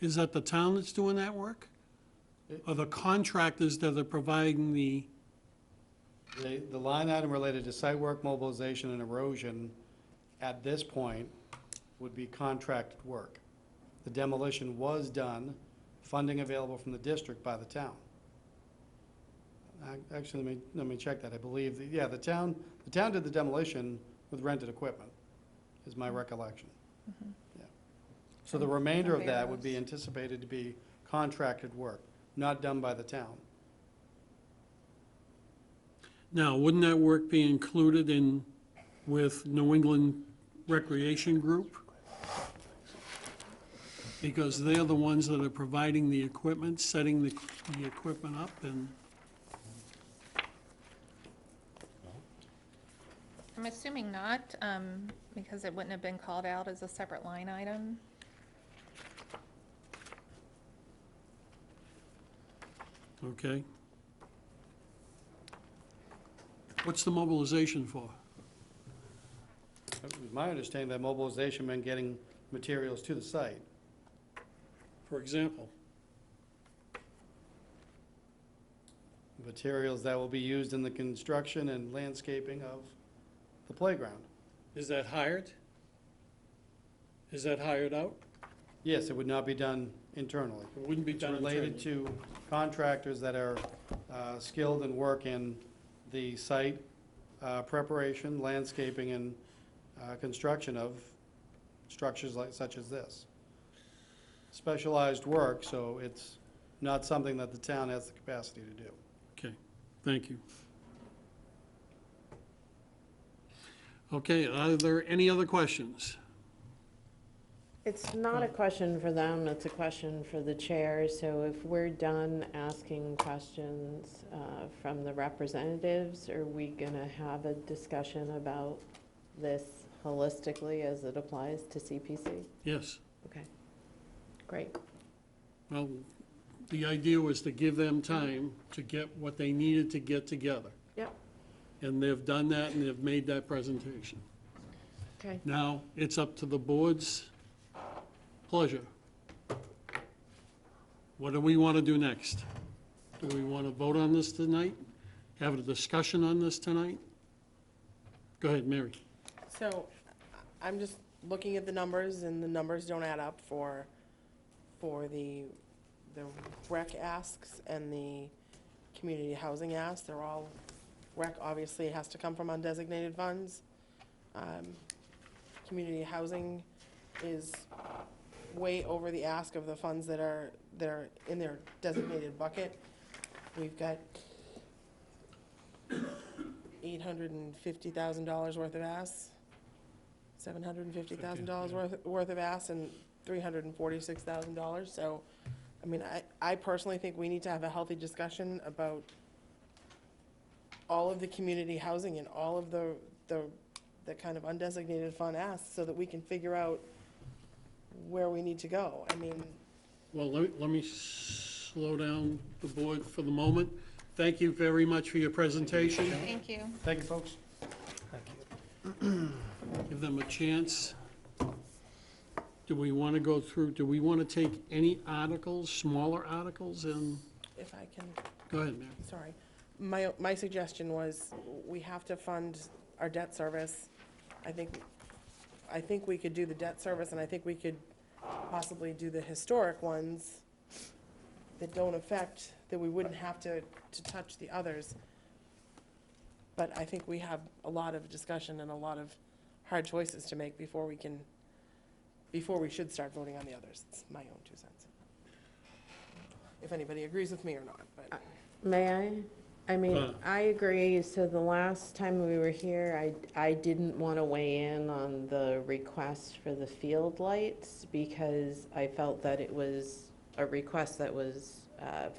Is that the town that's doing that work? Or the contractors that are providing the, The line item related to site work, mobilization, and erosion at this point would be contracted work. The demolition was done, funding available from the district by the town. Actually, let me check that. I believe, yeah, the town did the demolition with rented equipment, is my recollection. Yeah. So the remainder of that would be anticipated to be contracted work, not done by the town. now, wouldn't that work be included in, with New England Recreation Group? Because they're the ones that are providing the equipment, setting the equipment up, and, I'm assuming not, because it wouldn't have been called out as a separate line item. okay? What's the mobilization for? It was my understanding that mobilization meant getting materials to the site. For example? Materials that will be used in the construction and landscaping of the playground. Is that hired? Is that hired out? Yes, it would not be done internally. It wouldn't be It's done related internally. to contractors that are skilled and work in the site preparation, landscaping, and construction of structures such as this. Specialized work, so it's not something that the town has the capacity to do. Okay, thank you. Okay, are there any other questions? It's not a question for them, it's a question for the chair. So if we're done asking questions from the representatives, are we gonna have a discussion about this holistically as it applies to CPC? Yes. Okay, great. Well, the idea was to give them time to get what they needed to get together. Yep. And they've done that, and they've made that presentation. Okay. Now, it's up to the board's pleasure. What do we want to do next? Do we want to vote on this tonight? Have a discussion on this tonight? Go ahead, Mary. So I'm just looking at the numbers, and the numbers don't add up for the rec asks and the community housing asks. They're all, rec obviously has to come from undesignated funds. Community housing is way over the ask of the funds that are in their designated bucket. We've got $850,000 worth of asks, $750,000 worth of asks, and $346,000. So, I mean, I personally think we need to have a healthy discussion about all of the community housing and all of the kind of undesignated fund asks, so that we can figure out where we need to go. I mean, Well, let me slow down the board for the moment. Thank you very much for your presentation. Thank you. Thank you, folks. Give them a chance. Do we want to go through, do we want to take any articles, smaller articles, and, if I can, go ahead, Mary. sorry. My suggestion was, we have to fund our debt service. I think we could do the debt service, and I think we could possibly do the historic ones that don't affect, that we wouldn't have to touch the others. But I think we have a lot of discussion and a lot of hard choices to make before we should start voting on the others. It's my own 2 cents. If anybody agrees with me or not, but. May I? I mean, I agree. So the last time we were here, I didn't want to weigh in on the request for the field lights, because I felt that it was a request that was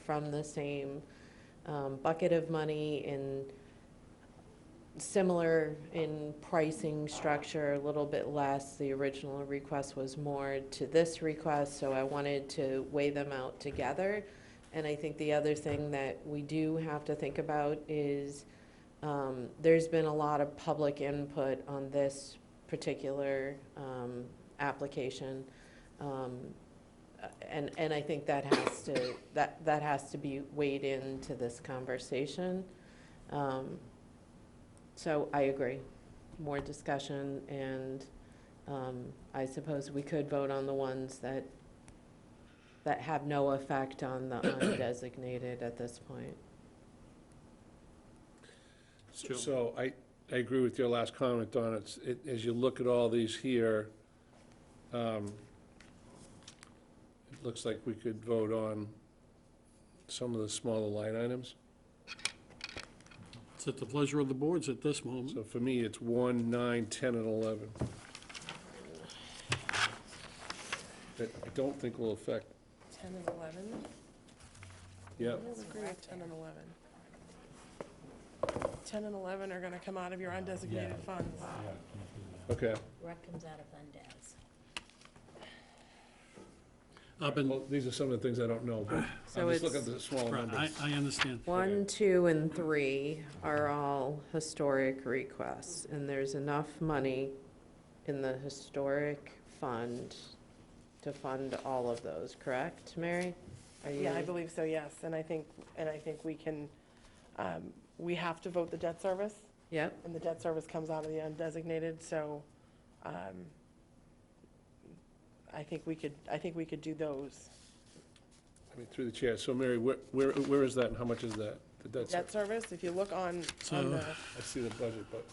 from the same bucket of money, and similar in pricing structure, a little bit less. The original request was more to this request, so I wanted to weigh them out together. And I think the other thing that we do have to think about is there's been a lot of public input on this particular application. And I think that has to, that has to be weighed into this conversation. So I agree, more discussion, and I suppose we could vote on the ones that have no effect on the undesignated at this point. So I agree with your last comment on it. As you look at all these here, it looks like we could vote on some of the smaller line items. It's at the pleasure of the boards at this moment. So for me, it's 1, 9, 10, and 11. That I don't think will affect, 10 and 11? yeah. I agree with 10 and 11. 10 and 11 are gonna come out of your undesignated funds. Okay. Rec comes out of Fundaz. I've been, Well, these are some of the things I don't know, but So I'm just it's- looking at the smaller right, numbers. I understand. 1, 2, and 3 are all historic requests, and there's enough money in the historic fund to fund all of those, correct, Mary? Are you? Yeah, I believe so, yes, and I think we can, we have to vote the debt service, Yep, and the debt service comes out of the undesignated, so, I think we could do those. I mean, through the chair. So Mary, where is that and how much is that? The debt Debt service, if you look on So- the, I see the budget, but,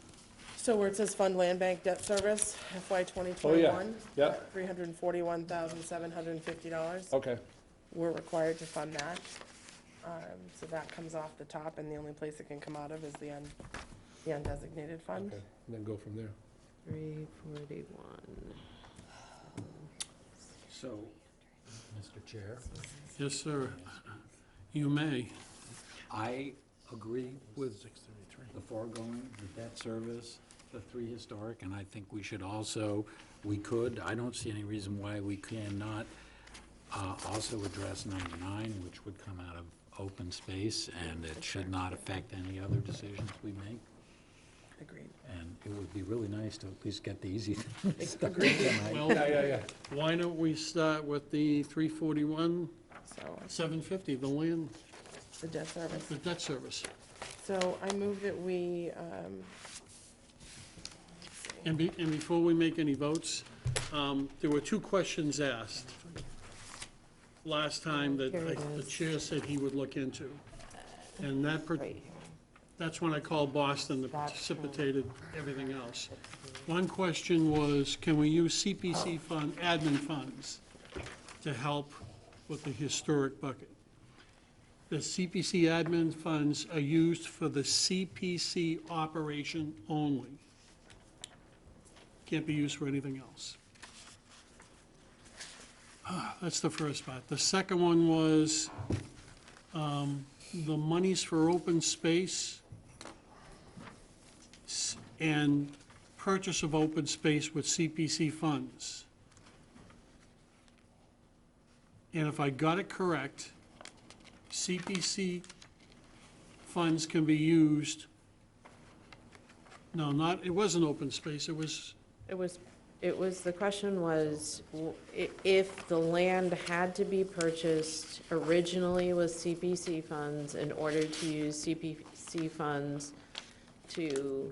so where it says Fund Land Bank Debt Service, FY 2021. yeah. $341,750. Okay. We're required to fund that. So that comes off the top, and the only place it can come out of is the undesignated fund. Okay, and then go from there. 341. So, Mr. Chair, Yes, sir. You may. I agree with the foregoing, the debt service, the 3 historic, and I think we should also, I don't see any reason why we cannot also address number 9, which would come out of open space, and it should not affect any other decisions we make. Agreed. And it would be really nice to at least get the easy things done Agreed. tonight. Well, Yeah. why don't we start with the 341, So, 750, the land, the debt service. the debt service. So I move that we, And before we make any votes, there were 2 questions asked last time that Here it the is. chair said he would look into. And Right here. that's when I called Boston that That's precipitated everything else. One question was, can we use CPC fund, admin funds, to help with the historic bucket? The CPC admin funds are used for the CPC operation only. Can't be used for anything else. That's the first part. The second one was, the monies for open space and purchase of open space with CPC funds. And if I got it correct, CPC funds can be used, no, it wasn't open space, it was, The question was, if the land had to be purchased originally with CPC funds in order to use CPC funds to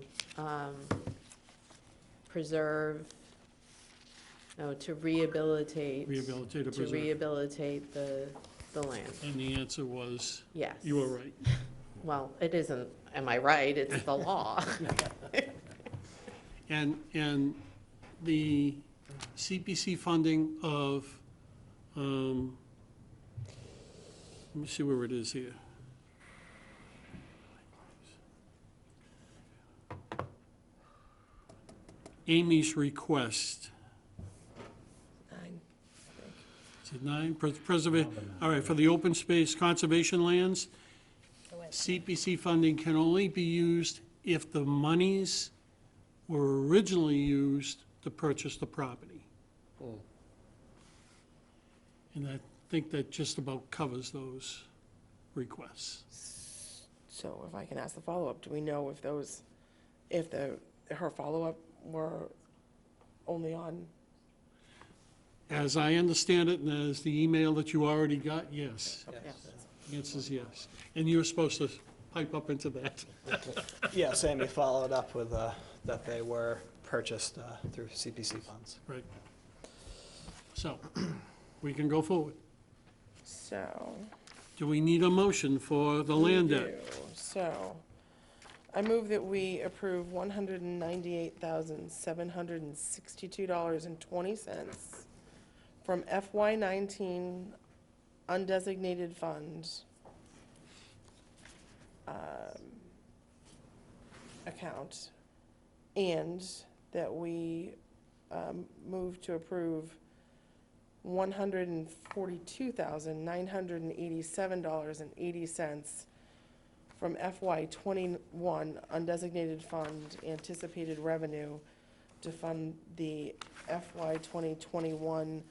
preserve, no, to rehabilitate. Rehabilitate or To preserve. rehabilitate the land, And the answer was, yes. you were right. Well, it isn't, am I right? It's the law. And the CPC funding of, let me see where it is here. Amy's request, Nine. is it 9? Preserve, all right, for the open space conservation lands, Go ahead. CPC funding can only be used if the monies were originally used to purchase the property. Hmm. And I think that just about covers those requests. So if I can ask the follow-up, do we know if her follow-up were only on, As I understand it, and as the email that you already got, yes. Yes. The answer is yes. And you were supposed to pipe up into that. Yes, Amy followed up with, that they were purchased through CPC funds. Right. So, we can go forward. so. Do we need a motion for the land We debt? do. So, I move that we approve $198,762.20 from FY19 undesignated fund account, and that we move to approve $142,987.80 from FY21 undesignated fund anticipated revenue to fund the FY 2021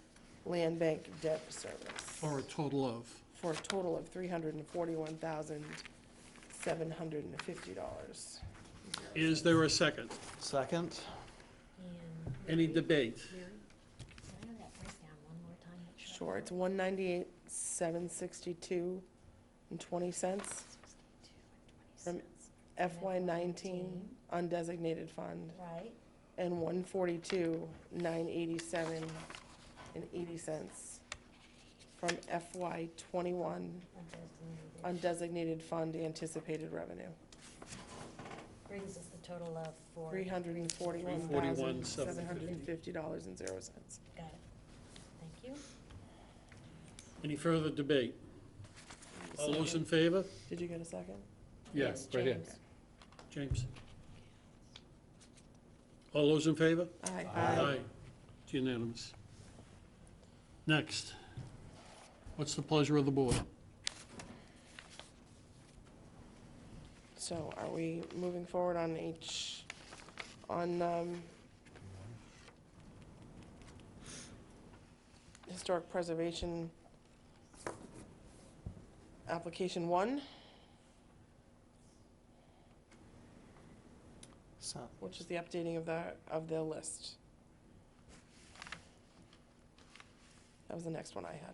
land bank debt service For a total of? for a total of $341,750. Is there a second? Second? And Any debate? Mary, can I have that breakdown one more time? Make I Sure, it's got $198,762.20 from it. FY19 undesignated fund, Right, and $142,987.80 from FY21 undesignated. undesignated fund anticipated revenue. Brings us the total of four. $341,750.00. Got it. Thank you. Any further debate? All those in favor? Did you get a second? Yes, right here. James. James? All those in favor? Aye. It's unanimous. Next. What's the pleasure of the board? So are we moving forward on historic preservation application 1, So, which is the updating of the list? That was the next one I had.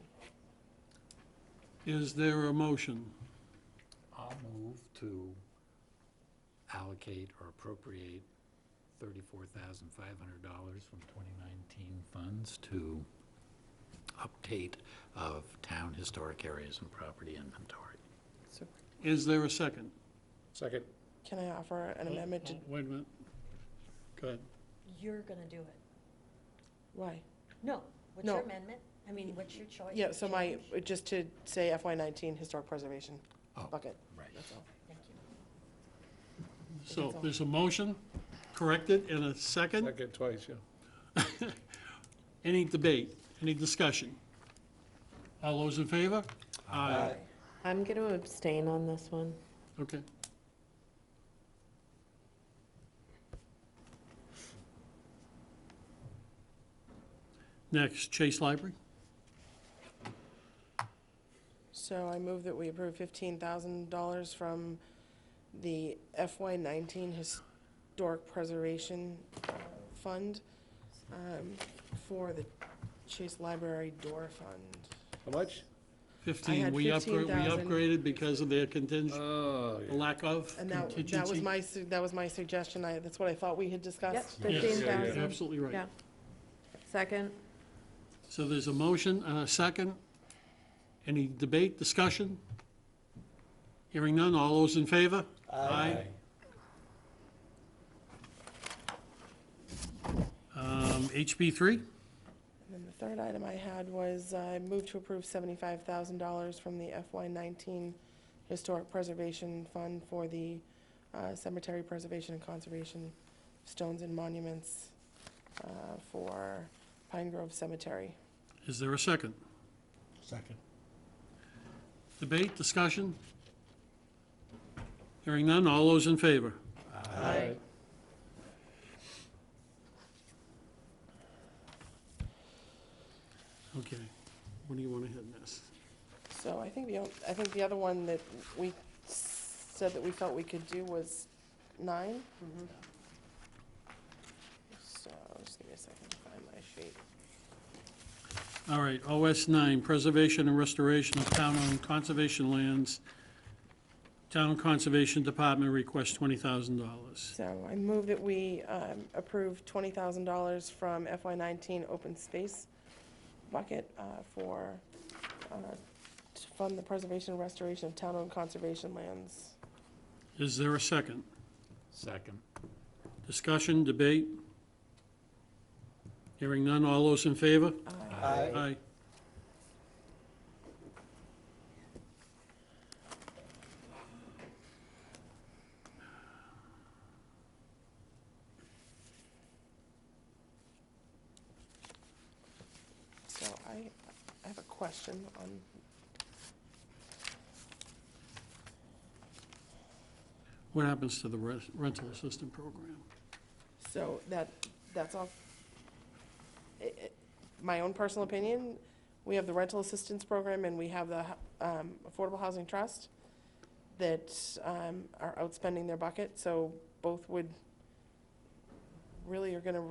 Is there a motion? I'll move to allocate or appropriate $34,500 from 2019 funds to update of town historic areas and property inventory. So Is there a second? Second. can I offer an amendment to, Wait a minute. Go ahead. You're gonna do it. why? No, what's No. your amendment? I mean, what's your choice? Yeah, so Change? just to say FY19 historic preservation Oh, bucket, right. that's all. Thank you. So there's a motion, corrected, and a second. Second twice, yeah. Any debate? Any discussion? All those in favor? I'm going to abstain on this one. Okay. Next, Chase Library. So I move that we approve $15,000 from the FY19 Historic Preservation Fund for the Chase Library Door Fund. How much? 15, had we 15,000. upgraded because of their contingent, Oh, the lack of And that was contingency. that was my suggestion, that's what I thought we had discussed. Yes, 15,000. you're absolutely right. Yeah. Second? So there's a motion and a second. Any debate, discussion? Hearing none, all those in favor? Aye. HB 3? And then the third item I had was I moved to approve $75,000 from the FY19 Historic Preservation Fund for the cemetery preservation and conservation, stones and monuments for Pine Grove Cemetery. Is there a second? Second. Debate, discussion? Hearing none, all those in favor? Aye. Okay, what do you want to hit next? So I think the other one that we said that we felt we could do was 9. So, just give me a second. All right, OS 9, preservation and restoration of town-owned conservation lands. Town Conservation Department requests $20,000. So I move that we approve $20,000 from FY19 open space bucket to fund the preservation and restoration of town-owned conservation lands. Is there a second? Second. Discussion, debate? Hearing none, all those in favor? Aye. Aye. So I have a question on, What happens to the rental assistant program? so that's all. My own personal opinion, we have the rental assistance program and we have the Affordable Housing Trust that are outspending their bucket, so both would, really are gonna,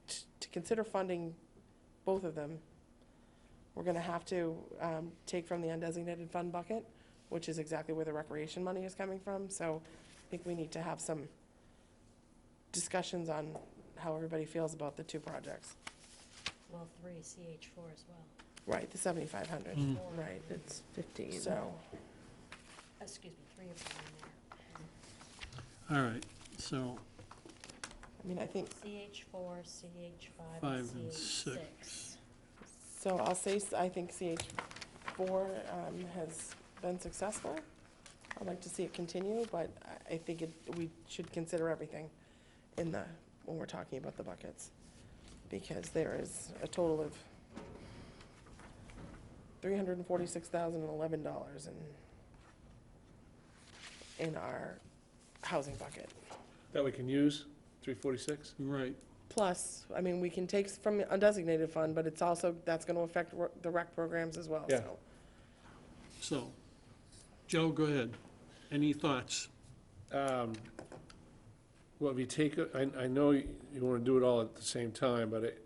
to consider funding both of them, we're gonna have to take from the undesignated fund bucket, which is exactly where the recreation money is coming from, so I think we need to have some discussions on how everybody feels about the two projects. Well, 3, CH4 as well. Right, the 7,500, Mm. right, It's 15. so, Excuse me, 3 of them in All right, so I mean, I think, there. CH4, CH5, 5 and and CH6. 6. so I'll say, I think CH4 has been successful. I'd like to see it continue, but I think we should consider everything when we're talking about the buckets. Because there is a total of $346,011 in our housing bucket. That we can use, 346? Right. Plus, I mean, we can take from the undesignated fund, but it's also, that's gonna affect the rec programs as well, Yeah. so. So, Joe, go ahead. Any thoughts? Well, if you take, I know you want to do it all at the same time, but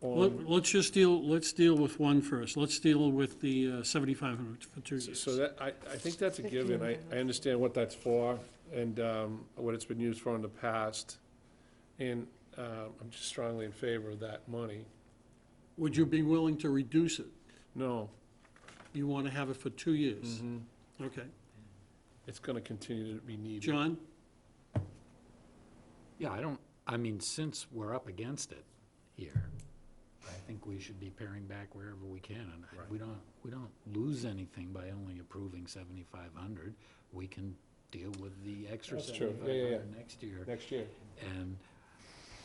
Let's just deal with one first. Let's deal with the 7,500 for 2 years. so that, I think that's a given. I understand what that's for and what it's been used for in the past. And I'm just strongly in favor of that money. Would you be willing to reduce it? No. You want to have it for 2 years? Mhm. Okay. It's going to continue to be needed. John? Yeah, I mean, since we're up against it here, I think we should be paring back wherever we can. And Right. we don't lose anything by only approving 7,500. We can deal with the extra That's true. Yeah, 7,500 yeah. next year. Next year. And,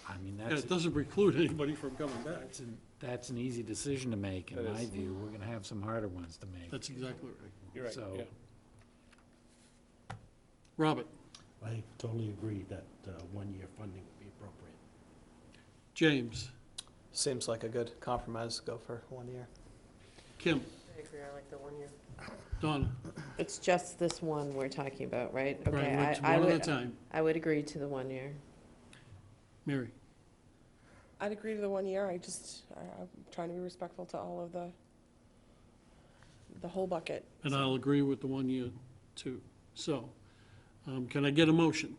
I mean, Yeah, that's, it doesn't preclude anybody from coming back. that's an easy decision to make, in That my is. view. We're gonna have some harder ones to make. That's exactly right. You're right, So- yeah. Robert? I totally agree that one-year funding would be appropriate. James? Seems like a good compromise to go for 1 year. Kim? I agree, I like the 1 year. Donna? It's just this one we're talking about, right? Right, Okay, let's I one at a would, time. I would agree to the 1 year. Mary? I'd agree to the 1 year, I'm trying to be respectful to all of the whole bucket. And I'll agree with the 1 year, too. So, can I get a motion?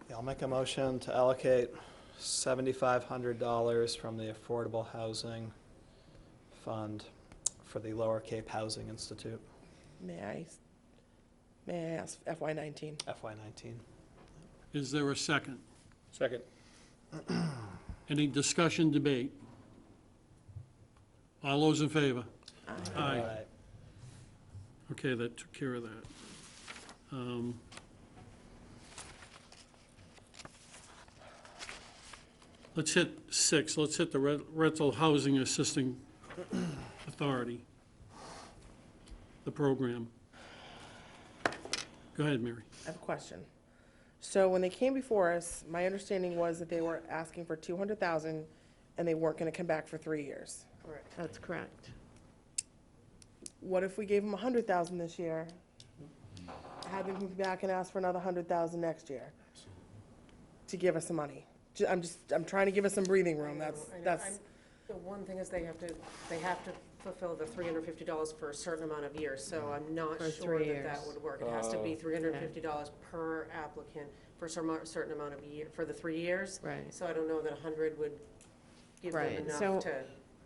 Yeah, I'll make a motion to allocate $7,500 from the Affordable Housing Fund for the Lower Cape Housing Institute, May I ask FY19? FY19. Is there a second? Second. Any discussion, debate? All those in favor? Aye. Okay, that took care of that. Let's hit 6, let's hit the Rental Housing Assisting Authority, the program. Go ahead, Mary. I have a question. So when they came before us, my understanding was that they were asking for 200,000 and they weren't gonna come back for 3 years. Correct. That's correct. What if we gave them 100,000 this year? Had them come back and ask for another 100,000 next year? To give us the money? I'm trying to give us some breathing I room, know, that's, I know. that's, The one thing is they have to fulfill the $350 for a certain amount of years, so I'm not For sure 3 that that years. would work. It has to be $350 per applicant for certain amount of year, for the 3 years. Right. So I don't know that 100 would give them Right, so- enough to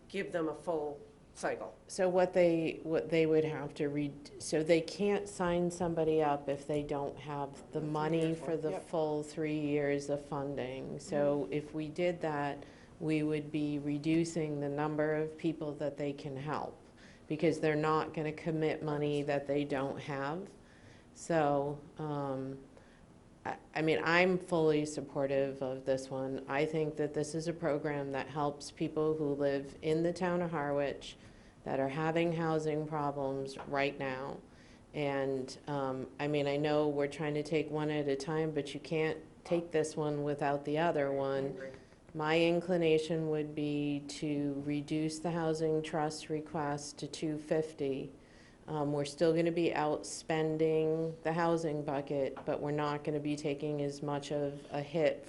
give them a full cycle. So what they would have to read, so they can't sign somebody up if they don't have the money for the Yep. full 3 years of funding. So if we did that, we would be reducing the number of people that they can help, because they're not gonna commit money that they don't have. So, I mean, I'm fully supportive of this one. I think that this is a program that helps people who live in the town of Harwich that are having housing problems right now. And, I mean, I know we're trying to take one at a time, but you can't take this one without the other one. My inclination would be to reduce the housing trust request to 250. We're still gonna be outspending the housing bucket, but we're not gonna be taking as much of a hit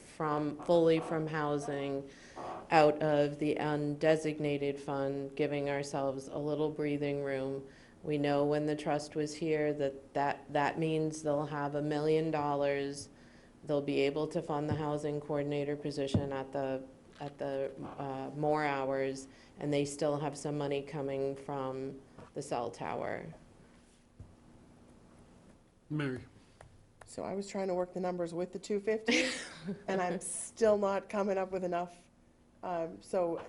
fully from housing out of the undesignated fund, giving ourselves a little breathing room. We know when the trust was here that means they'll have $1 million. They'll be able to fund the housing coordinator position at the more hours, and they still have some money coming from the cell tower. Mary? so I was trying to work the numbers with the 250, and I'm still not coming up with enough. So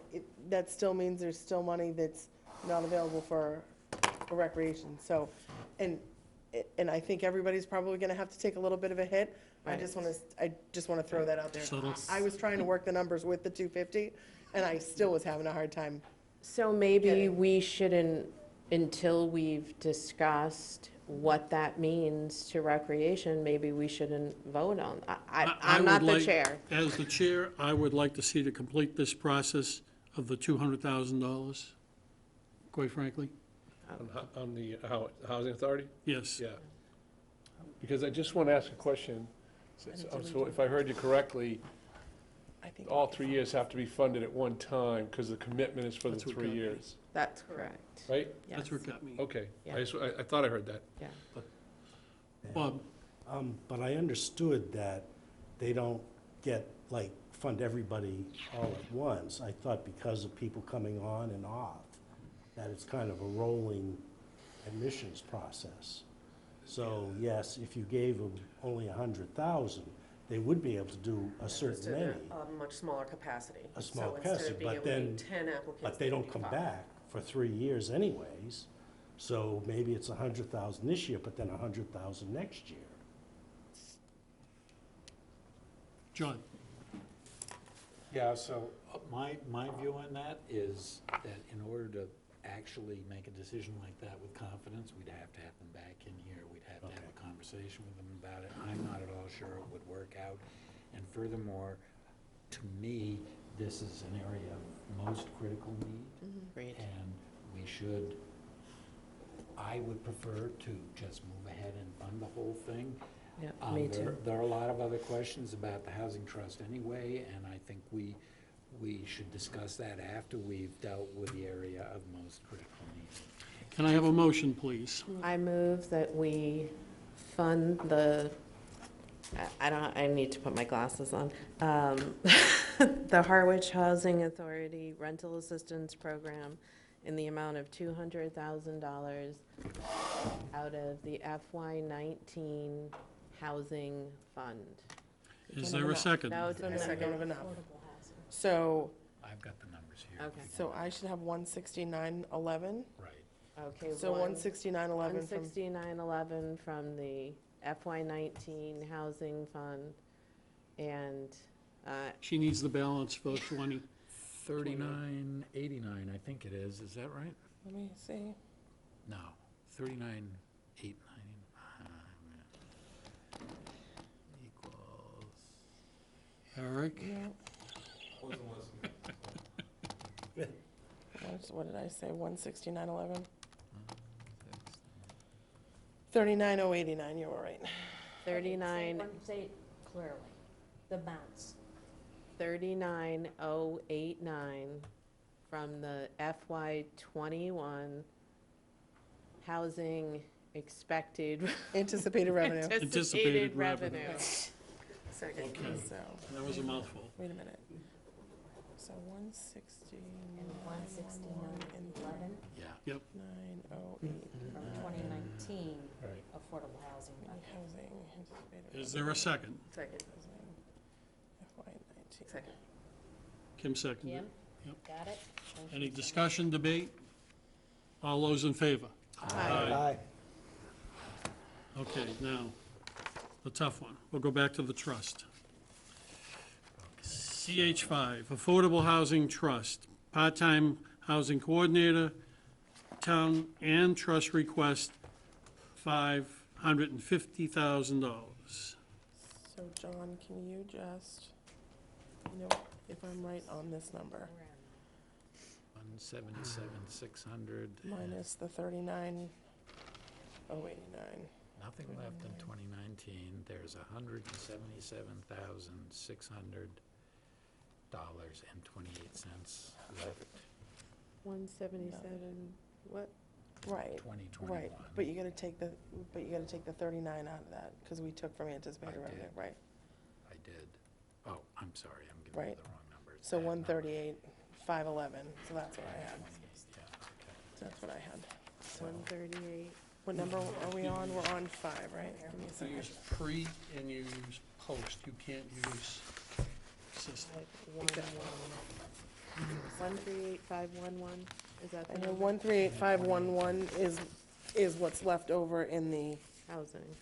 that still means there's still money that's not available for recreation, so, and I think everybody's probably gonna have to take a little bit of a hit. I Right. just wanna throw that out there. Subtle. I was trying to work the numbers with the 250, and I still was having a hard time. So maybe Getting- we shouldn't, until we've discussed what that means to recreation, maybe we shouldn't vote on. I'm not would the like- chair. As the chair, I would like to see to complete this process of the $200,000, quite frankly. On the Housing Authority? Yes. Yeah. Because I just want to ask a question. So if I heard you correctly, I think all 3 years have to be funded at one time because the commitment is for the That's what 3 got me. years, That's correct. right? That's Yes. what got me. Okay. Yeah. I thought I heard that. Yeah. Bob? But I understood that they don't fund everybody all at once. I thought because of people coming on and off, that it's kind of a rolling admissions process. So, yes, if you gave them only 100,000, they would be able to do a certain Just in many, a much smaller capacity. a small So instead capacity, of being but able to then, meet 10 applicants. but they don't do come 5. back for 3 years anyways. So maybe it's 100,000 this year, but then 100,000 next year. John? Yeah, so my view on that is that in order to actually make a decision like that with confidence, we'd have to have them back in here. We'd have to have a conversation with them about it. I'm not at all sure it would work out. And furthermore, to me, this is an area of most critical need. Agreed. And we should, I would prefer to just move ahead and fund the whole thing. Yeah, me too. There are a lot of other questions about the housing trust anyway, and I think we should discuss that after we've dealt with the area of most critical need. Can I have a motion, please? I move that we fund I need to put my glasses on. The Harwich Housing Authority Rental Assistance Program in the amount of $200,000 out of the FY19 Housing Fund. Is there a second? No, So I don't have enough. Affordable housing. So, I've got the numbers here. Okay. so I should have 169.11. Right. Okay. So 169.11 from, 169.11 from the FY19 Housing Fund, and, She needs the balance for 20. 3989, I think it is that right? let me see. No, 39,899 equals. Eric? What did I say, 169.11? 39,089, you were right. 39, Say it clearly, the amounts. 39,089 from the FY '21 housing expected. Anticipated revenue. Anticipated revenue. Second. Okay, So, that was a mouthful. wait a minute. So 160. And 169.11 Yeah. Yep, 908. from 2019 Right. affordable housing budget. Housing, anticipated is there a second? Second. housing, FY19. Second. Kim seconded. Kim? Yep. Got it? Thank Any you. discussion, debate? All those in favor? Aye. Okay, now, the tough one. We'll go back to the trust. CH5, Affordable Housing Trust, part-time housing coordinator, town and trust request, $550,000. So John, can you just, if I'm right on this number, 177,600. minus the 39,089. Nothing left in 2019. There's $177,600.28 left 177, what? Right, 2021. right. But you gotta take the 39 out of that, because we took from anticipated I revenue, did. right? I did. Oh, I'm sorry, I'm giving you Right. the wrong numbers. So That number. 138,511, so that's what I had. Yeah, okay. That's what I had. So 138. what number are we on? We're on 5, right? Give me a You second. use pre and you use post. You can't use system. Like 138,511, is that I the know number? 138,511 is what's left over in the Housing.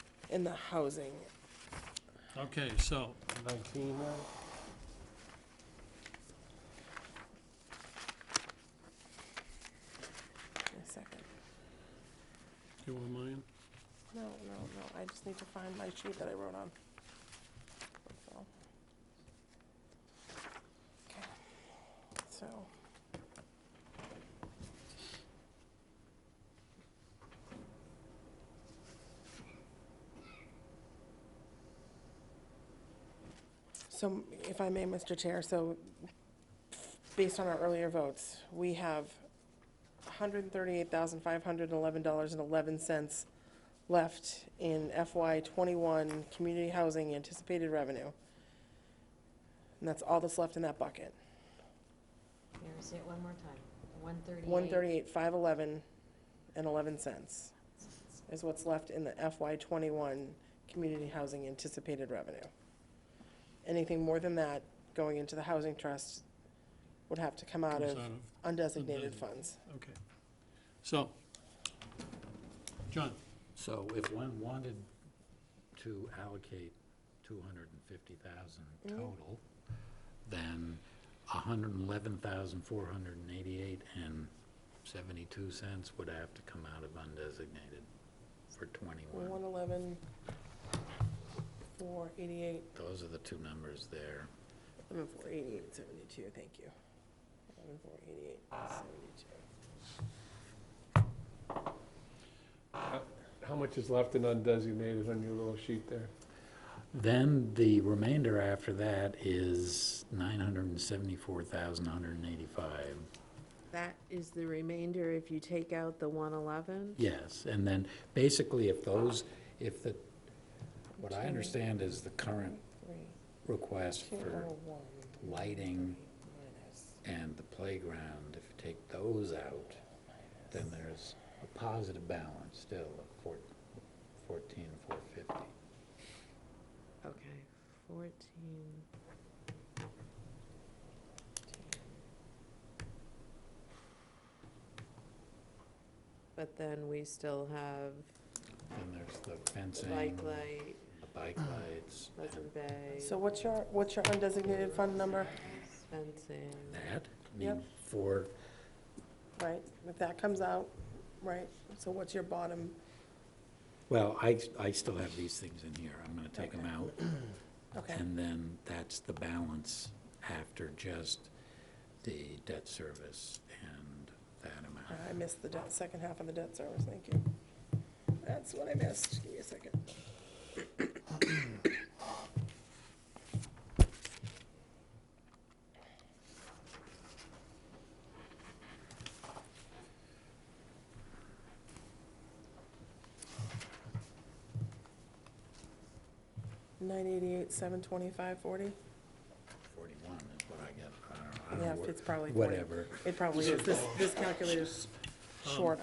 housing. Okay, so, 19 now? Give me a second. you want mine? No, I just need to find my sheet that I wrote on. That's all. Okay, so. So if I may, Mr. Chair, so based on our earlier votes, we have $138,511.11 left in FY '21 community housing anticipated revenue. And that's all that's left in that bucket. Here, say it one more time. 138. 138,511 and 11 cents is what's left in the FY '21 community housing anticipated revenue. Anything more than that going into the housing trust would have to come out Comes of out undesignated undesignated. funds. Okay. So, John, So if one wanted to allocate 250,000 total, then 111,488 and 72 cents would have to come out of undesignated for 21. 111, 488, Those are the two numbers there. 488, 72, thank you. 488, 72. How much is left in undesignated on your little sheet there? Then the remainder after that is 974,185. That is the remainder if you take out the 111? Yes, and then basically if what I understand is the current request for 201 lighting minus and the playground, if you take those out, then there's a positive balance still of 14,450. Okay, 14. But then we still have Then there's the fencing, bike light, the bike lights, Pleasant Bay, So what's your undesignated fund number, I fencing. mean, Yep. for, right? If that comes out, right? So what's your bottom? well, I still have these things in here. I'm gonna take them out. Okay, And then that's the balance after just the debt service and that amount. I missed the second half of the debt service, thank you. That's what I missed, give me a second. 988, 725, 40? 41 is what I get. I don't Yeah, know, it's probably 40. whatever. It probably is. This calculator's short,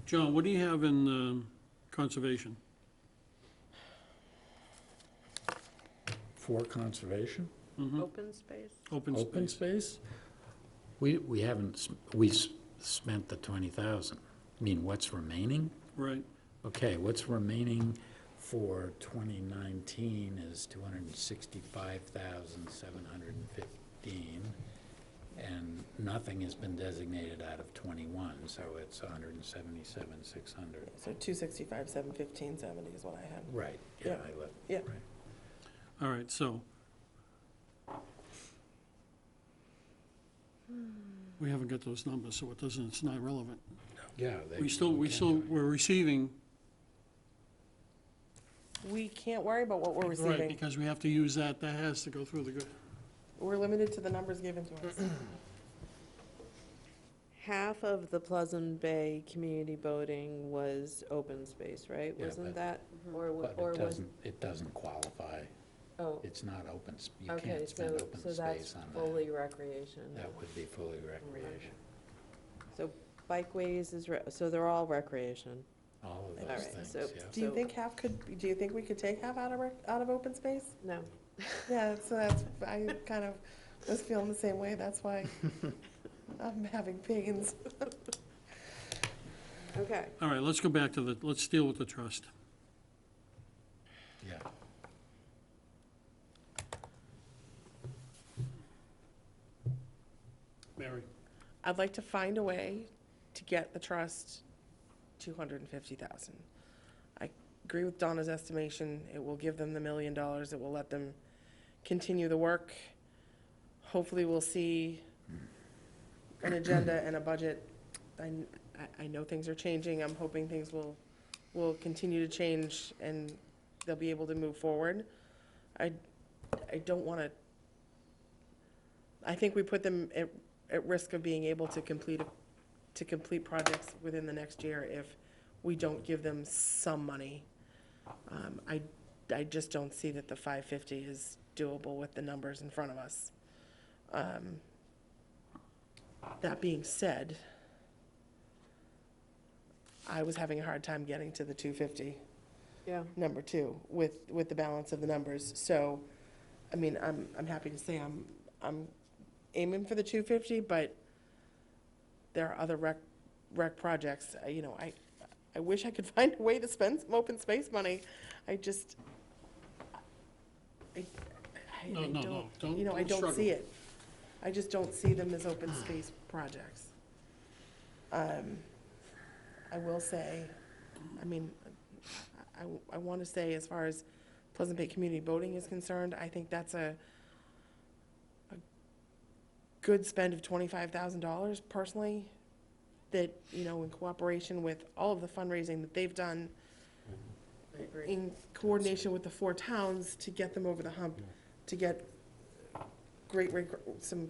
John, what do you have in conservation? For conservation, Open space? Open open space? space, we haven't, spent the 20,000. I mean, what's remaining? Right. Okay, what's remaining for 2019 is 265,715, and nothing has been designated out of 21, so it's 177,600. so 265, 715, 70 is what I had. Right, Yeah, yeah, I left, yeah. right. All right, so. We haven't got those numbers, so it's not relevant. Yeah. We're receiving. We can't worry about what we're Right, receiving. because we have to use that has to go through the good. We're limited to the numbers given to us. Half of the Pleasant Bay community boating was open space, right? Yeah, Wasn't but- that, But or it was, doesn't qualify. oh, It's not open, you okay, can't spend so, open so that's space on that. fully recreation. That would be fully recreation. So bikeways is, so they're all recreation. All of All those right, things, so- yeah. Do you think do you think we could take half out of open space? No. Yeah, so I kind of was feeling the same way, that's why I'm having pains. Okay. All right, let's go back to let's deal with the trust. Yeah. Mary? I'd like to find a way to get the trust 250,000. I agree with Donna's estimation. It will give them the $1 million. It will let them continue the work. Hopefully, we'll see an agenda and a budget. I know things are changing. I'm hoping things will continue to change and they'll be able to move forward. I don't want to, I think we put them at risk of being able to complete projects within the next year if we don't give them some money. I just don't see that the 550 is doable with the numbers in front of us. That being said, I was having a hard time getting to the 250, Yeah. number two, with the balance of the numbers. So, I mean, I'm happy to say I'm aiming for the 250, but there are other rec projects. I wish I could find a way to spend some open space money. I just, I No, don't I don't struggle. see it. I just don't see them as open space projects. I will say, I mean, I want to say, as far as Pleasant Bay Community Boating is concerned, I think that's a good spend of $25,000 personally, that, in cooperation with all of the fundraising that they've done, in coordination with the 4 towns to get them over the hump, to get some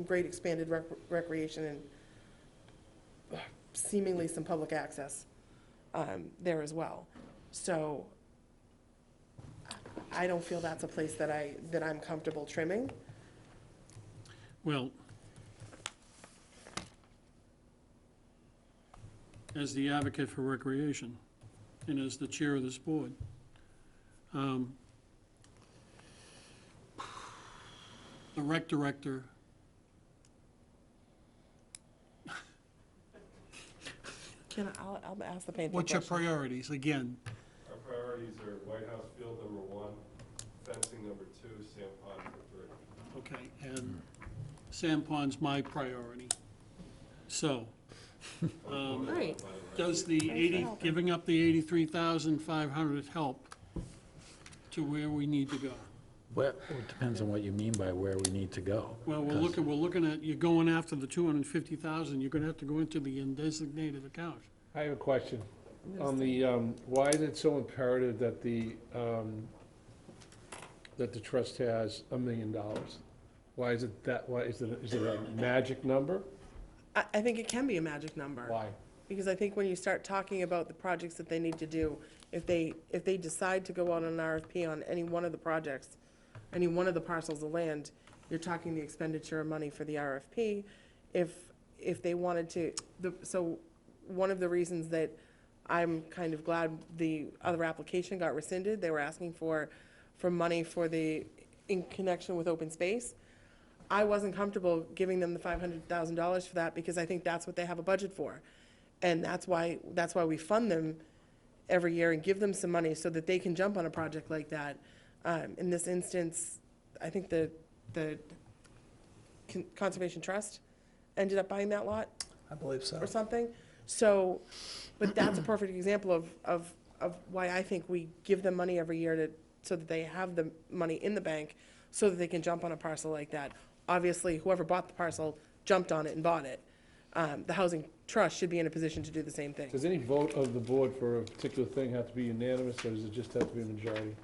great expanded recreation and seemingly some public access there as well. So I don't feel that's a place that I'm comfortable trimming. Well, as the advocate for recreation and as the chair of this board, the rec director, I'll ask the painful what's your question. priorities? Again, Our priorities are White House Field #1, fencing #2, Sand Pond #3. okay, and Sam Pond's my priority. So, Right. does the 80, giving up the 83,500 help to where we need to go? Well, it depends on what you mean by where we need to go. Well, we're 'cause- looking at, you're going after the 250,000, you're gonna have to go into the undesignated account. I have a question. On the, why is it so imperative that the trust has $1 million? Why is it a magic number? I think it can be a magic number. Why? Because I think when you start talking about the projects that they need to do, if they decide to go out on an RFP on any one of the projects, any one of the parcels of land, you're talking the expenditure of money for the RFP. If they wanted to, so one of the reasons that I'm kind of glad the other application got rescinded, they were asking for money in connection with open space. I wasn't comfortable giving them the $500,000 for that because I think that's what they have a budget for. And that's why we fund them every year and give them some money so that they can jump on a project like that. In this instance, I think the Conservation Trust ended up buying that lot I believe so. or something. So, but that's a perfect example of why I think we give them money every year so that they have the money in the bank so that they can jump on a parcel like that. Obviously, whoever bought the parcel jumped on it and bought it. The Housing Trust should be in a position to do the same thing. Does any vote of the board for a particular thing have to be unanimous, or does it just have to be a majority?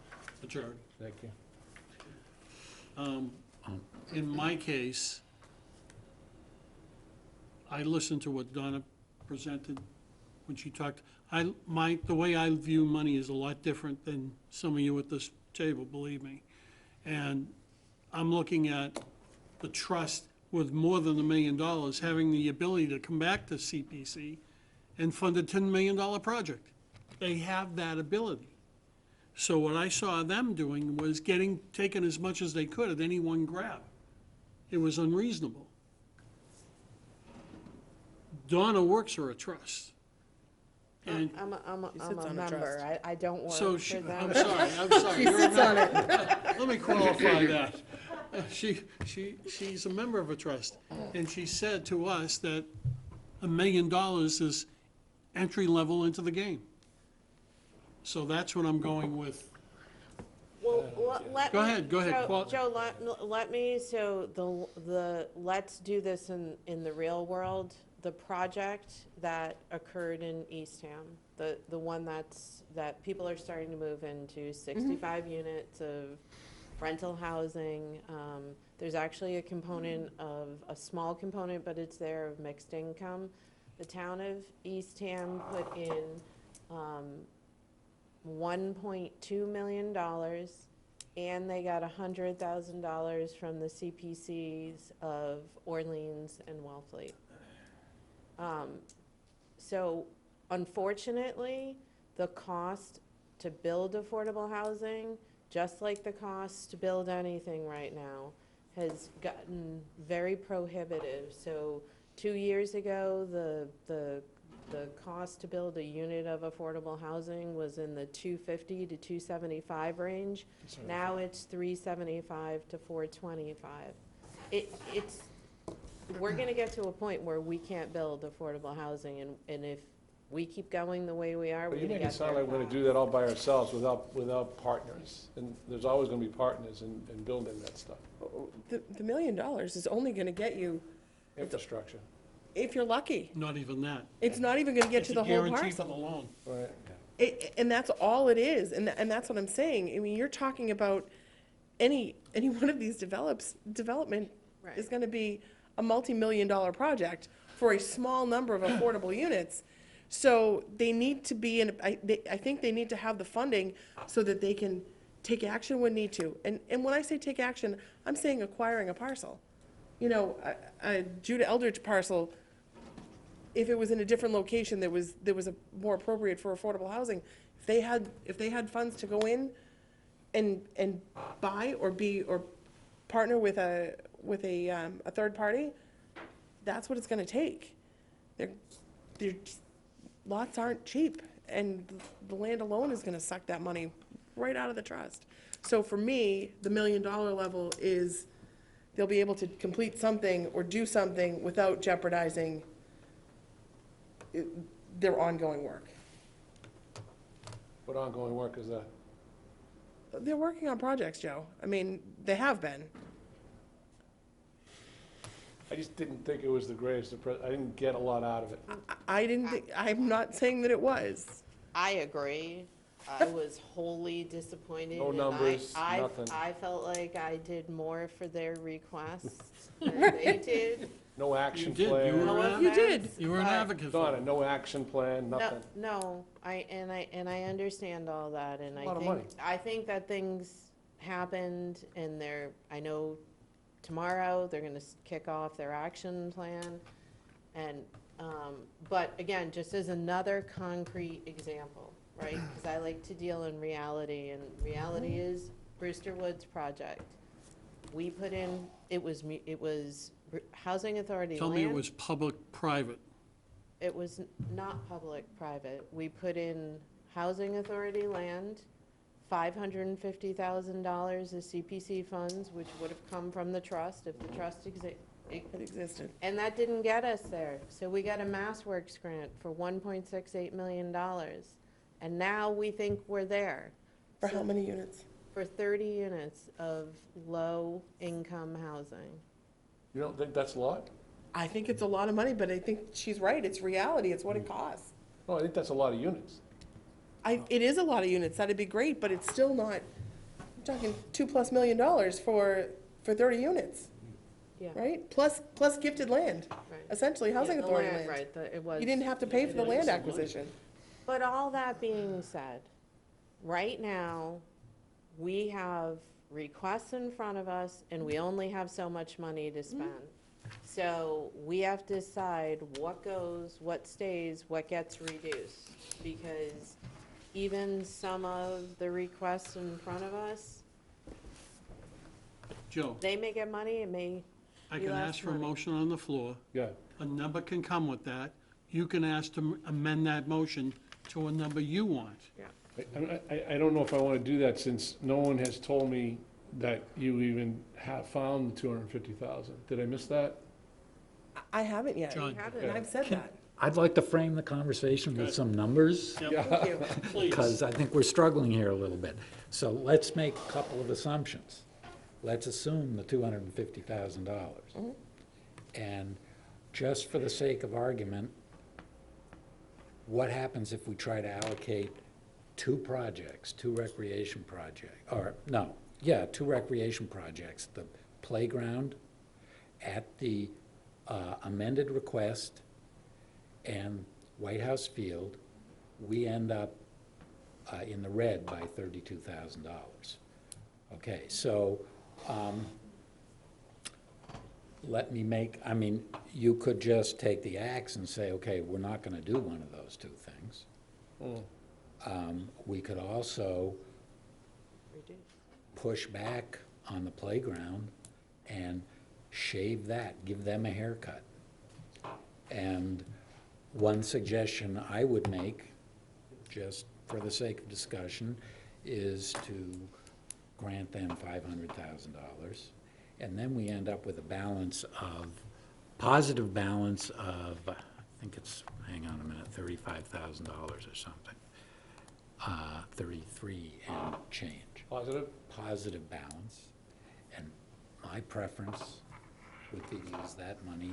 Majority. Thank you. In my case, I listened to what Donna presented when she talked. The way I view money is a lot different than some of you at this table, believe me. And I'm looking at the trust with more than $1 million, having the ability to come back to CPC and fund a $10 million project. They have that ability. So what I saw them doing was taking as much as they could at any one grab. It was unreasonable. Donna works for a trust. And I'm sits a on a member. trust. I don't work so for them. I'm sorry. She You're a sits on member. it. Let me qualify that. She's a member of a trust, and she said to us that $1 million is entry level into the game. So that's what I'm going with. Well, let Go me- ahead, Joe, let me, so let's do this in the real world. The project that occurred in Eastham, the one that people are starting to move into, 65 units of rental housing. There's actually a component a small component, but it's there, of mixed income. The town of Eastham put in $1.2 million, and they got $100,000 from the CPCs of Orleans and Wellfleet. So unfortunately, the cost to build affordable housing, just like the cost to build anything right now, has gotten very prohibitive. So 2 years ago, the cost to build a unit of affordable housing was in the $250 to $275 range. Now it's $375 to $425. We're gonna get to a point where we can't build affordable housing, and if we keep going the way we are, we're But you gonna make it get there. sound like we're gonna do that all by ourselves without partners. And there's always gonna be partners in building that stuff, The $1 million is only gonna get you, infrastructure. if you're lucky. Not even that. It's not even gonna get to the whole It's a guarantee for parcel. the loan. Right. And that's all it is, and that's what I'm saying. I mean, you're talking about any one of these development Right. is gonna be a multi-million-dollar project for a small number of affordable units. So they need to be I think they need to have the funding so that they can take action when need to. And when I say take action, I'm saying acquiring a parcel. You know, a Judah Eldridge parcel, if it was in a different location that was a more appropriate for affordable housing, if they had funds to go in and buy or partner with a third party, that's what it's gonna take. Lots aren't cheap, and the land alone is gonna suck that money right out of the trust. So for me, the $1 million level is, they'll be able to complete something or do something without jeopardizing their ongoing work. What ongoing work is that? They're working on projects, Joe. I mean, they have been. I just didn't think it was the greatest, I didn't get a lot out of it. I didn't think, I'm not saying that it was. I agree. I was wholly disappointed. No and numbers, I nothing. felt like I did more for their requests than they did. No action You did. plan? You were No, an you ad- did. You were an But- advocate for Donna, it. no action plan, nothing? No, I understand all that, and A I lot of think, money. I think that things happened, and I know tomorrow, they're gonna kick off their action plan, and, but again, just as another concrete example, right? Because I like to deal in reality, and reality is Brewster Woods project. We put in, it was Housing Authority Tell me it land. was public-private. It was not public-private. We put in Housing Authority land, $550,000 as CPC funds, which would have come from the trust if the trust It existed. and that didn't get us there. So we got a MassWorks grant for $1.68 million. And now we think we're there. For how many units? For 30 units of low-income housing. You don't think that's a lot? I think it's a lot of money, but I think she's right. It's reality. It's what it costs. No, I think that's a lot of units. It is a lot of units. That'd be great, but it's still not, I'm talking $2+ million for 30 units, Yeah. right? Plus gifted land, Right. essentially housing Yeah, the authority land, land. right, it was. You didn't have to pay for the land acquisition. But all that being said, right now, we have requests in front of us, and we only have so much money to spend. So we have to decide what goes, what stays, what gets reduced. Because even some of the requests in front of us, Joe, they may get money, it may I be can less ask for a money. motion on the floor. Yeah. A number can come with that. You can ask to amend that motion to a number you want. I don't know if I want to do that since no one has told me that you even have found the 250,000. Did I miss that? I haven't yet, John. and I've said that. I'd like to frame the conversation with some numbers, Thank you. Please. because I think we're struggling here a little bit. So let's make a couple of assumptions. Let's assume the $250,000. And just for the sake of argument, what happens if we try to allocate two projects, two recreation projects, the playground at the amended request and White House Field, we end up in the red by $32,000. Okay, so let me you could just take the axe and say, okay, we're not gonna do one of those two things. We could also push back on the playground and shave that, give them a haircut. And one suggestion I would make, just for the sake of discussion, is to grant them $500,000. And then we end up with a positive balance of, I think it's, hang on a minute, $35,000 or something. 33 and change. Positive? Positive balance. And my preference would be to use that money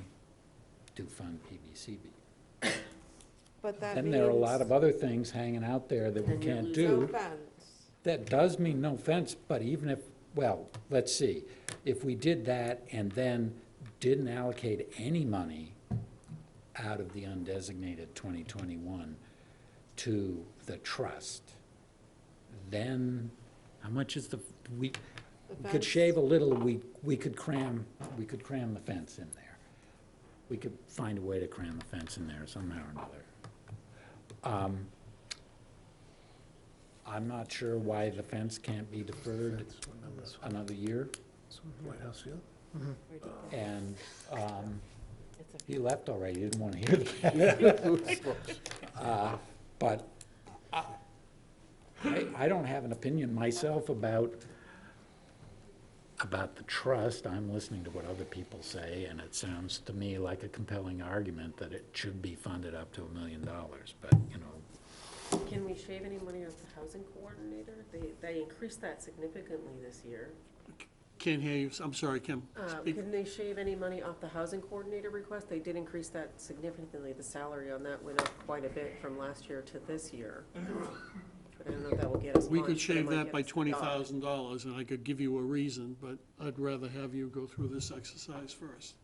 to fund PBCB. But that Then there are a lot means of other things hanging out there that we can't no do. fence. That does mean no fence, but even if, well, let's see, if we did that and then didn't allocate any money out of the undesignated 2021 to the trust, then how much is we could fence? shave a little, we could cram the fence in there. We could find a way to cram the fence in there somehow or another. I'm not sure why the fence can't be deferred another year. White House Field? And It's a- he left already, he didn't want to hear that. But I don't have an opinion myself about the trust. I'm listening to what other people say, and it sounds to me like a compelling argument that it should be funded up to $1 million, but, Can we shave any money off the housing coordinator? They increased that significantly this year. Can't hear you. I'm sorry, Kim. Speak. Can they shave any money off the housing coordinator request? They did increase that significantly. The salary on that went up quite a bit from last year to this year. But I don't know if that will get us We much, could but it shave might that get by us $1. $20,000, and I could give you a reason, but I'd rather have you go through this exercise first.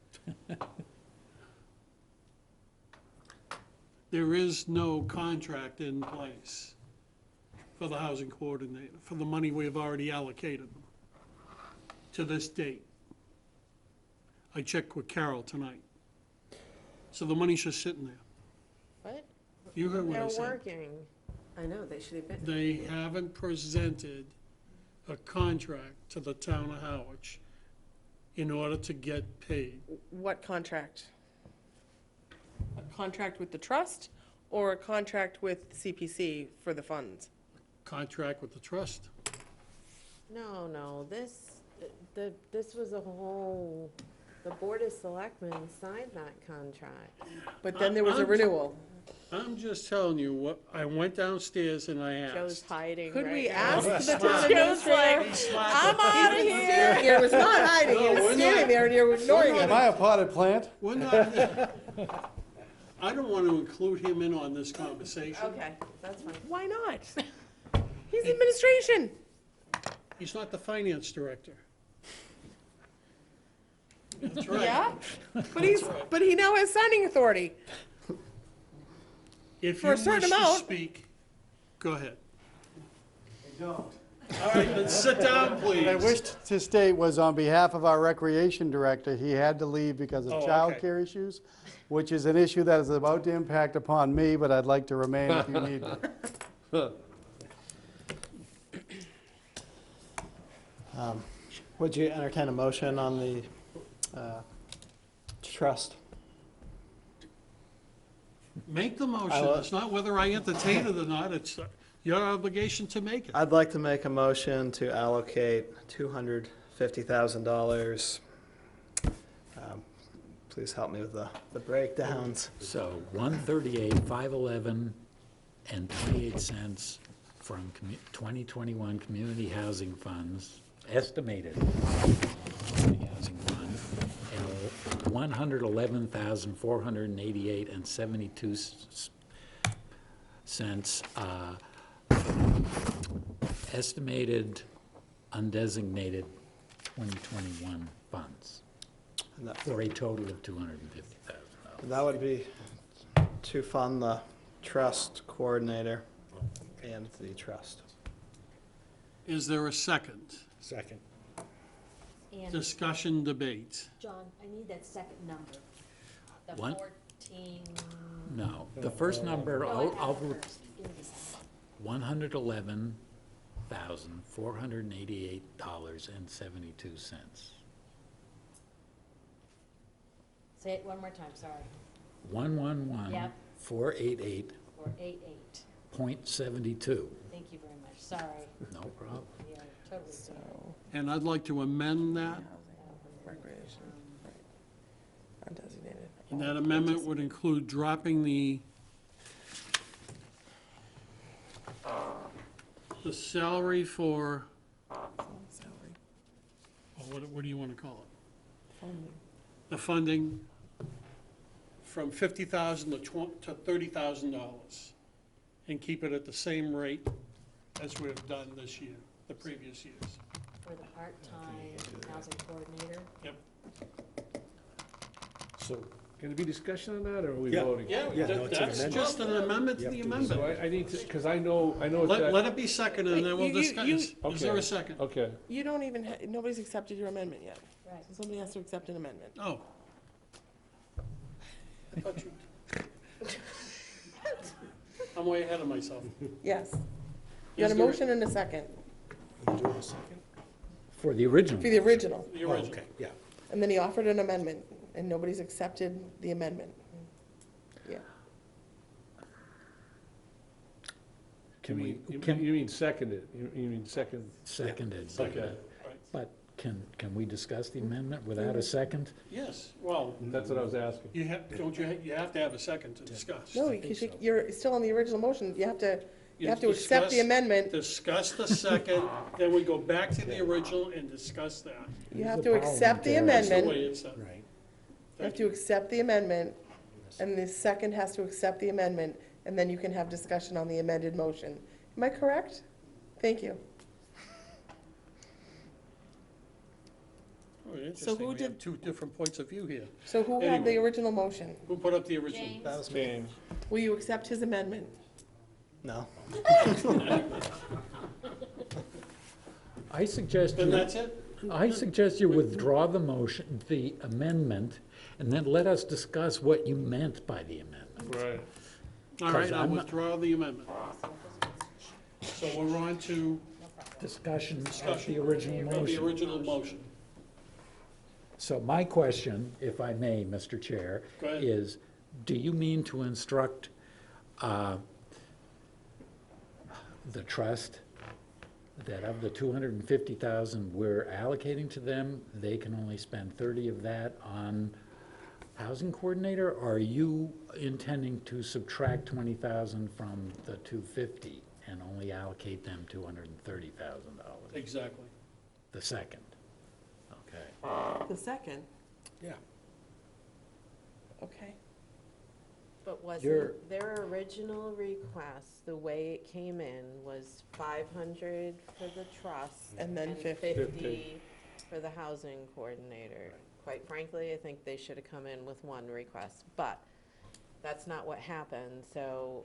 there is no contract in place for the housing coordinator, for the money we have already allocated them to this date. I checked with Carol tonight. So the money's just sitting there. What? You heard what I They're said. working. I know, they should have been. They haven't presented a contract to the town of Howard in order to get paid. What contract? A contract with the trust or a contract with CPC for the funds? Contract with the trust. No, this was a whole, the Board of Selectmen signed that contract. But then there was a I'm- renewal. I'm just telling you what, I went downstairs and I Joe's asked. hiding Could right we now. ask the Smart. town Joe's like, administrator? I'm out of here. It was not hiding, No, it we're was standing not. there and you're ignoring Am it. I a potted plant? We're not, I don't want to include him in on this conversation. Okay, that's fine. Why not? He's administration. He's not the finance director. That's right. Yeah? But he now has signing authority. If For you a certain wish to amount. speak, go ahead. I don't. All right, then sit down, please. What I wished to state was on behalf of our recreation director, he had to leave because of Oh, okay. childcare issues, which is an issue that is about to impact upon me, but I'd like to remain if you need me. Would you entertain a motion on the trust? Make the I motion. will- It's not whether I entertain it or not. It's your obligation to make it. I'd like to make a motion to allocate $250,000. Please help me with the breakdowns. So 138, 511, and 28 cents from 2021 community housing funds, estimated community housing fund, and 111,488 and 72 cents estimated undesignated 2021 funds, And that- for a total of $250,000. and that would be to fund the trust coordinator and the trust. Is there a second? Second. And, Discussion, debate. John, I need that second number, the One- 14. No, the first number, No, I I'll, have it first. Give me the second. $111,488.72. Say it one more time, sorry. 111,488.72. 488. Thank you very much, sorry. No problem. Yeah, totally. So, And I'd like to amend that. recreation, right. Undesignated. And that amendment would include dropping the salary for, Salary. what do you want to call it? Funding. The funding from $50,000 to $30,000 and keep it at the same rate as we've done this year, the previous years. For the part-time housing coordinator. Yep. So, can there be discussion on that, or are we Yeah. voting? Yeah, no, it's an That's amendment. just an amendment to the Yep. amendment. So I need to, because I know it's Let that, it be seconded and then we'll You- discuss. Is there Okay. a second? okay. You don't even, nobody's accepted your amendment yet. Right. So somebody has to accept an amendment. Oh. I thought you- I'm way ahead of myself. Yes. You Is got a there- motion and a second Are you doing a second? For the original. for the original. The Oh, original. okay, yeah. And then he offered an amendment, and nobody's accepted the amendment. Yeah. Can we, you can- mean seconded, you mean second? Seconded. Okay, But can we discuss the amendment without a second? Yes, well, that's what I was asking. you have, you have to have a second to discuss. No, because you're still on the original motion. You have to accept the discuss- amendment. Discuss the second, then we go back to the original and discuss that. You have the to accept the parliamentarian. That's the amendment. way it's done. Right. You have to accept the amendment, and the second has to accept the amendment, and then you can have discussion on the amended motion. Am I correct? Thank you. Interesting, who we have did- two different points of view here. So who had the Anyway. original motion? Who put up the original? James? That was me. Will you accept his amendment? No. I suggest Then you, that's it? I suggest you withdraw the motion, the amendment, and then let us discuss what you meant by the amendment. Right. All right, I'll I'm not- withdraw the amendment. So we're on to Discussion of discussion the original of the motion. original motion. So my question, if I may, Mr. Chair, Go ahead. is, do you mean to instruct the trust that of the 250,000 we're allocating to them, they can only spend 30 of that on housing coordinator? Or are you intending to subtract 20,000 from the 250 and only allocate them $230,000? Exactly. The second? Okay. The second? Yeah. Okay. But You're- wasn't their original request, the way it came in, was 500 for the trust? And then 50. 50 for the housing coordinator. Quite frankly, I think they should have come in with one request, but that's not what happened. So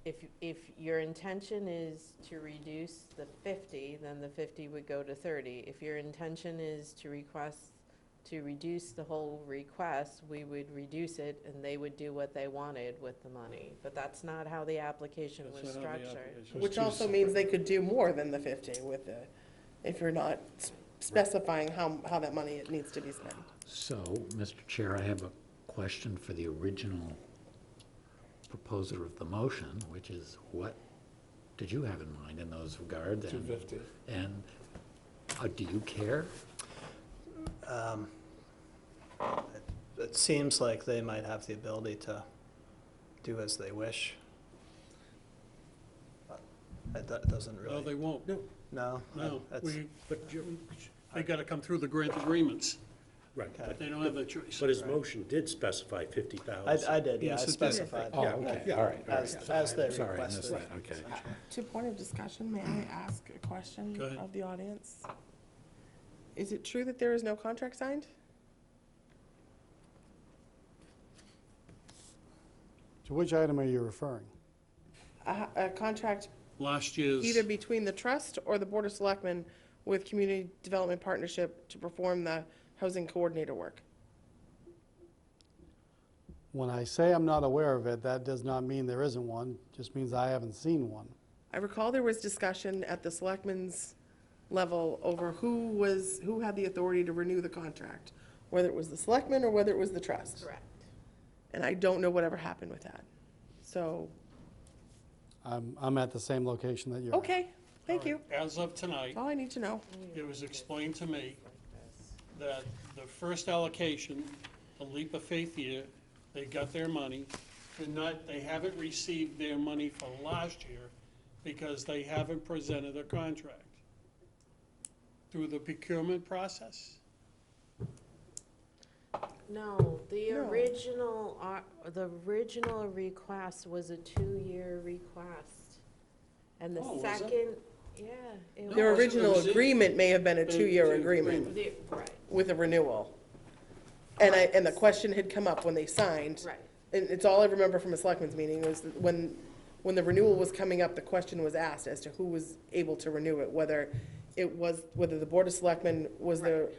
if your intention is to reduce the 50, then the 50 would go to 30. If your intention is to reduce the whole request, we would reduce it and they would do what they wanted with the money. But that's not how the application was That's not how the structured. application was Which also means they could do more than the 50 with the, if you're not specifying how that money needs to be spent. So, Mr. Chair, I have a question for the original proposer of the motion, which is what did you have in mind in those regards? And- 250. And do you care? It seems like they might have the ability to do as they wish. But that doesn't No, really, they won't. no. No, that's- they gotta come through the grant agreements, Right. but they don't have that choice. But his motion did specify 50,000. I did, yeah, I Yes, it did. specified. Oh, okay, all right. As they Sorry, I missed requested. that, okay. To point of discussion, may I ask a question Go ahead. of the audience? Is it true that there is no contract signed? To which item are you referring? A contract Last year's. either between the trust or the Board of Selectmen with Community Development Partnership to perform the housing coordinator work? When I say I'm not aware of it, that does not mean there isn't one, just means I haven't seen one. I recall there was discussion at the selectmen's level over who had the authority to renew the contract, whether it was the selectmen or whether it was the trust. Correct. And I don't know whatever happened with that. So, I'm at the same location that you're at. okay, thank you. As of tonight, That's all I need to know. it was explained to me that the first allocation, the leap of faith year, they got their money. They haven't received their money for last year because they haven't presented a contract through the procurement process. No, the No. original request was a 2-year request. And the Oh, was it? second, yeah. it No, Their it original was- agreement may have been a Been two-year two agreement Right, with a renewal. And the question had come up when they signed. right. And it's all I remember from a selectmen's meeting was that when the renewal was coming up, the question was asked as to who was able to renew it, whether the Board of Selectmen was Who the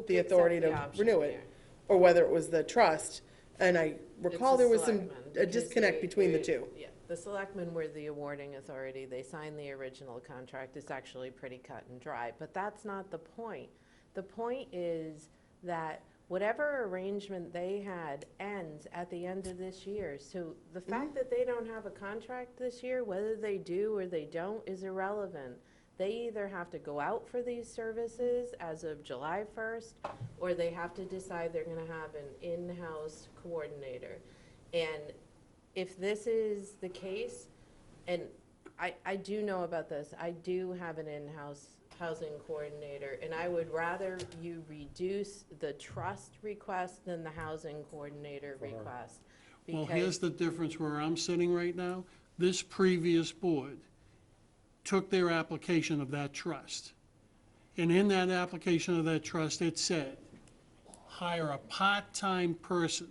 picks up authority the to option renew it, there? or whether it was the trust. And I recall It's the there was selectmen, a because disconnect between the two. Yeah, the selectmen were the awarding authority. They signed the original contract. It's actually pretty cut and dry. But that's not the point. The point is that whatever arrangement they had ends at the end of this year. So the fact that they don't have a contract this year, whether they do or they don't, is irrelevant. They either have to go out for these services as of July 1st, or they have to decide they're gonna have an in-house coordinator. And if this is the case, and I do know about this, I do have an in-house housing coordinator, and I would rather you reduce the trust request than the housing coordinator request. Well, because- here's the difference where I'm sitting right now. This previous board took their application of that trust. And in that application of that trust, it said, hire a part-time person.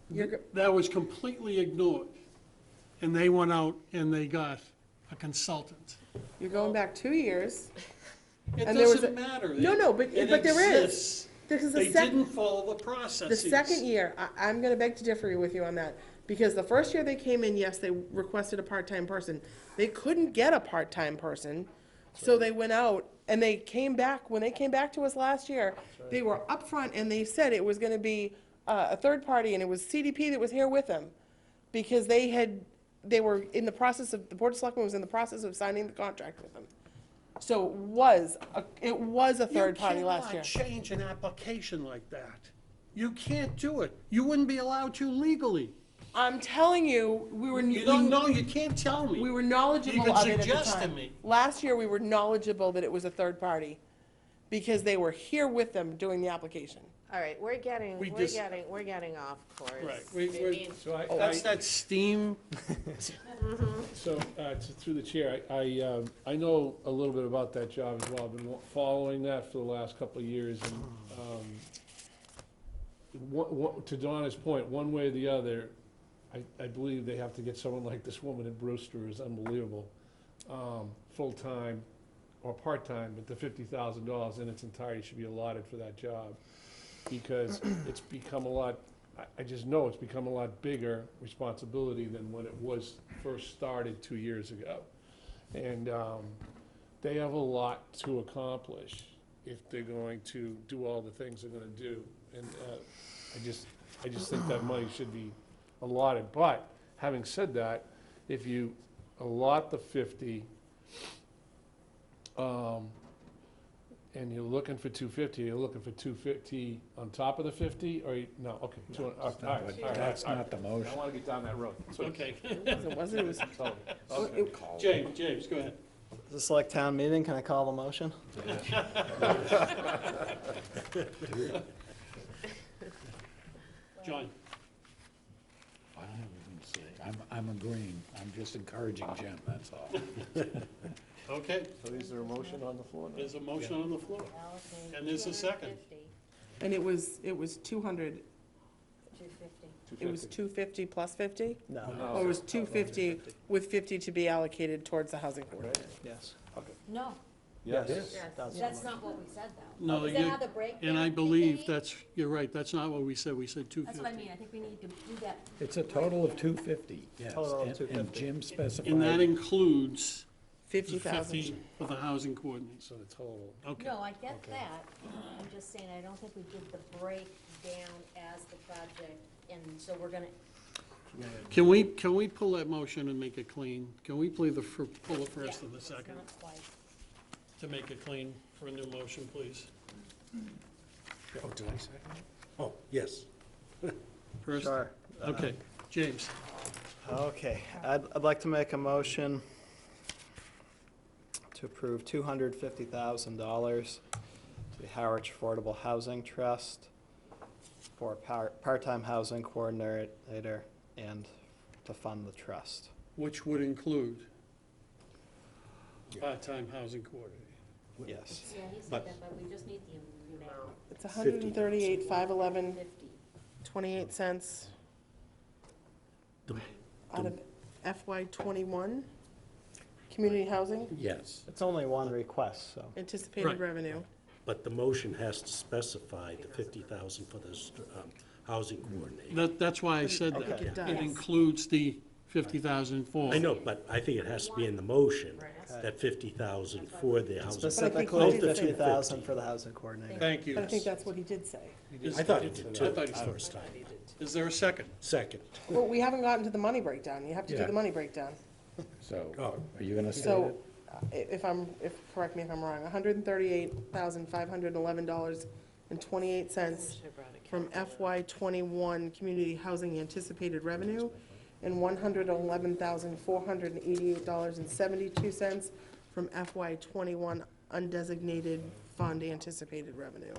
You're go- That was completely ignored. And they went out and they got a consultant. You're going back 2 years. It And there was doesn't a- matter. No, no, but It there is. exists. This is the They second. didn't follow the processes. The second year, I'm gonna beg to differ with you on that, because the first year they came in, yes, they requested a part-time person. They couldn't get a part-time person, so they went out, and they came back, when they came back to us last year, they were upfront, and they said it was gonna be, a third party, and it was CDP that was here with them. Because they were in the process of, the Board of Selectmen was in the process of signing the contract with them. So it was a third party last year. You cannot change an application like that. You can't do it. You wouldn't be allowed to legally. I'm telling you, we were. You don't know, you can't tell me. We were knowledgeable You can of it at the suggest to time. me. Last year, we were knowledgeable that it was a third party, because they were here with them doing the application. All right, we're getting off course. Right, I mean, So That's that steam. So, through the chair, I know a little bit about that job as well. I've been following that for the last couple of years, and, to Donna's point, one way or the other, I believe they have to get someone like this woman at Brewster, is unbelievable, full-time or part-time, but the $50,000 in its entirety should be allotted for that job, because it's become a lot, I just know it's become a lot bigger responsibility than when it was first started 2 years ago. And they have a lot to accomplish if they're going to do all the things they're gonna do. And I just think that money should be allotted. But having said that, if you allot the 50, and you're looking for 250, you're looking for 250 on top of the 50, or, no, okay. That's not the motion. I wanna get down that road. So- Okay. It wasn't, it was. James, go ahead. Is this like town meeting? Can I call the motion? John? I don't have anything to say. I'm agreeing. I'm just encouraging Jim, that's all. Okay, So is there a motion on the floor now? there's a motion on the floor. allocate And there's a second. 250, And it was 200, 250. it was 250 plus 50? No. Or it was 250 with 50 to be allocated towards the housing coordinator? Yes. No, Yes. that's not what we said, though. No, Is that you- how the breakdown? And I that they believe need? that's, you're right, that's not what we said. We said That's what I 250. mean, I think we need to do that. It's a total of 250, yes. Total of And 250. Jim specified. And that includes the 50,000. 50 for the housing coordinator. So the total. Okay. No, I get that. I'm just saying, I don't think we did the breakdown as the project, and so we're gonna, Can we pull that motion and make it clean? Can we pull the first and the it's second not quite. to make it clean for a new motion, please? Oh, did I second it? Oh, yes. First? Sure. Okay, James. Okay, I'd like to make a motion to approve $250,000 to the Howard Affordable Housing Trust for a part-time housing coordinator and to fund the trust. Which would include part-time housing coordinator. Yes. Yeah, he said But- that, but we just need the amount. It's 138, 511, 50. 28 cents out of FY '21, community housing, Yes, It's only one request, so. anticipated Right. revenue. but the motion has to specify the 50,000 for this housing coordinator. That's why I said I think that. it does. It includes the 50,000 for. I know, but I think it has to be in the motion, that 50,000 for the housing. Specifically, he did say that. 50,000 for the housing coordinator. Thank you. But I think that's what he did say. I thought it did too, I thought he said- first time. Is there a second? Second. Well, we haven't gotten to the money breakdown. You have to do Yeah. the money breakdown. So, Oh. are you gonna say So, that? correct me if I'm wrong, $138,511.28 from FY '21 community housing anticipated revenue, and $111,488.72 from FY '21 undesignated fund anticipated revenue.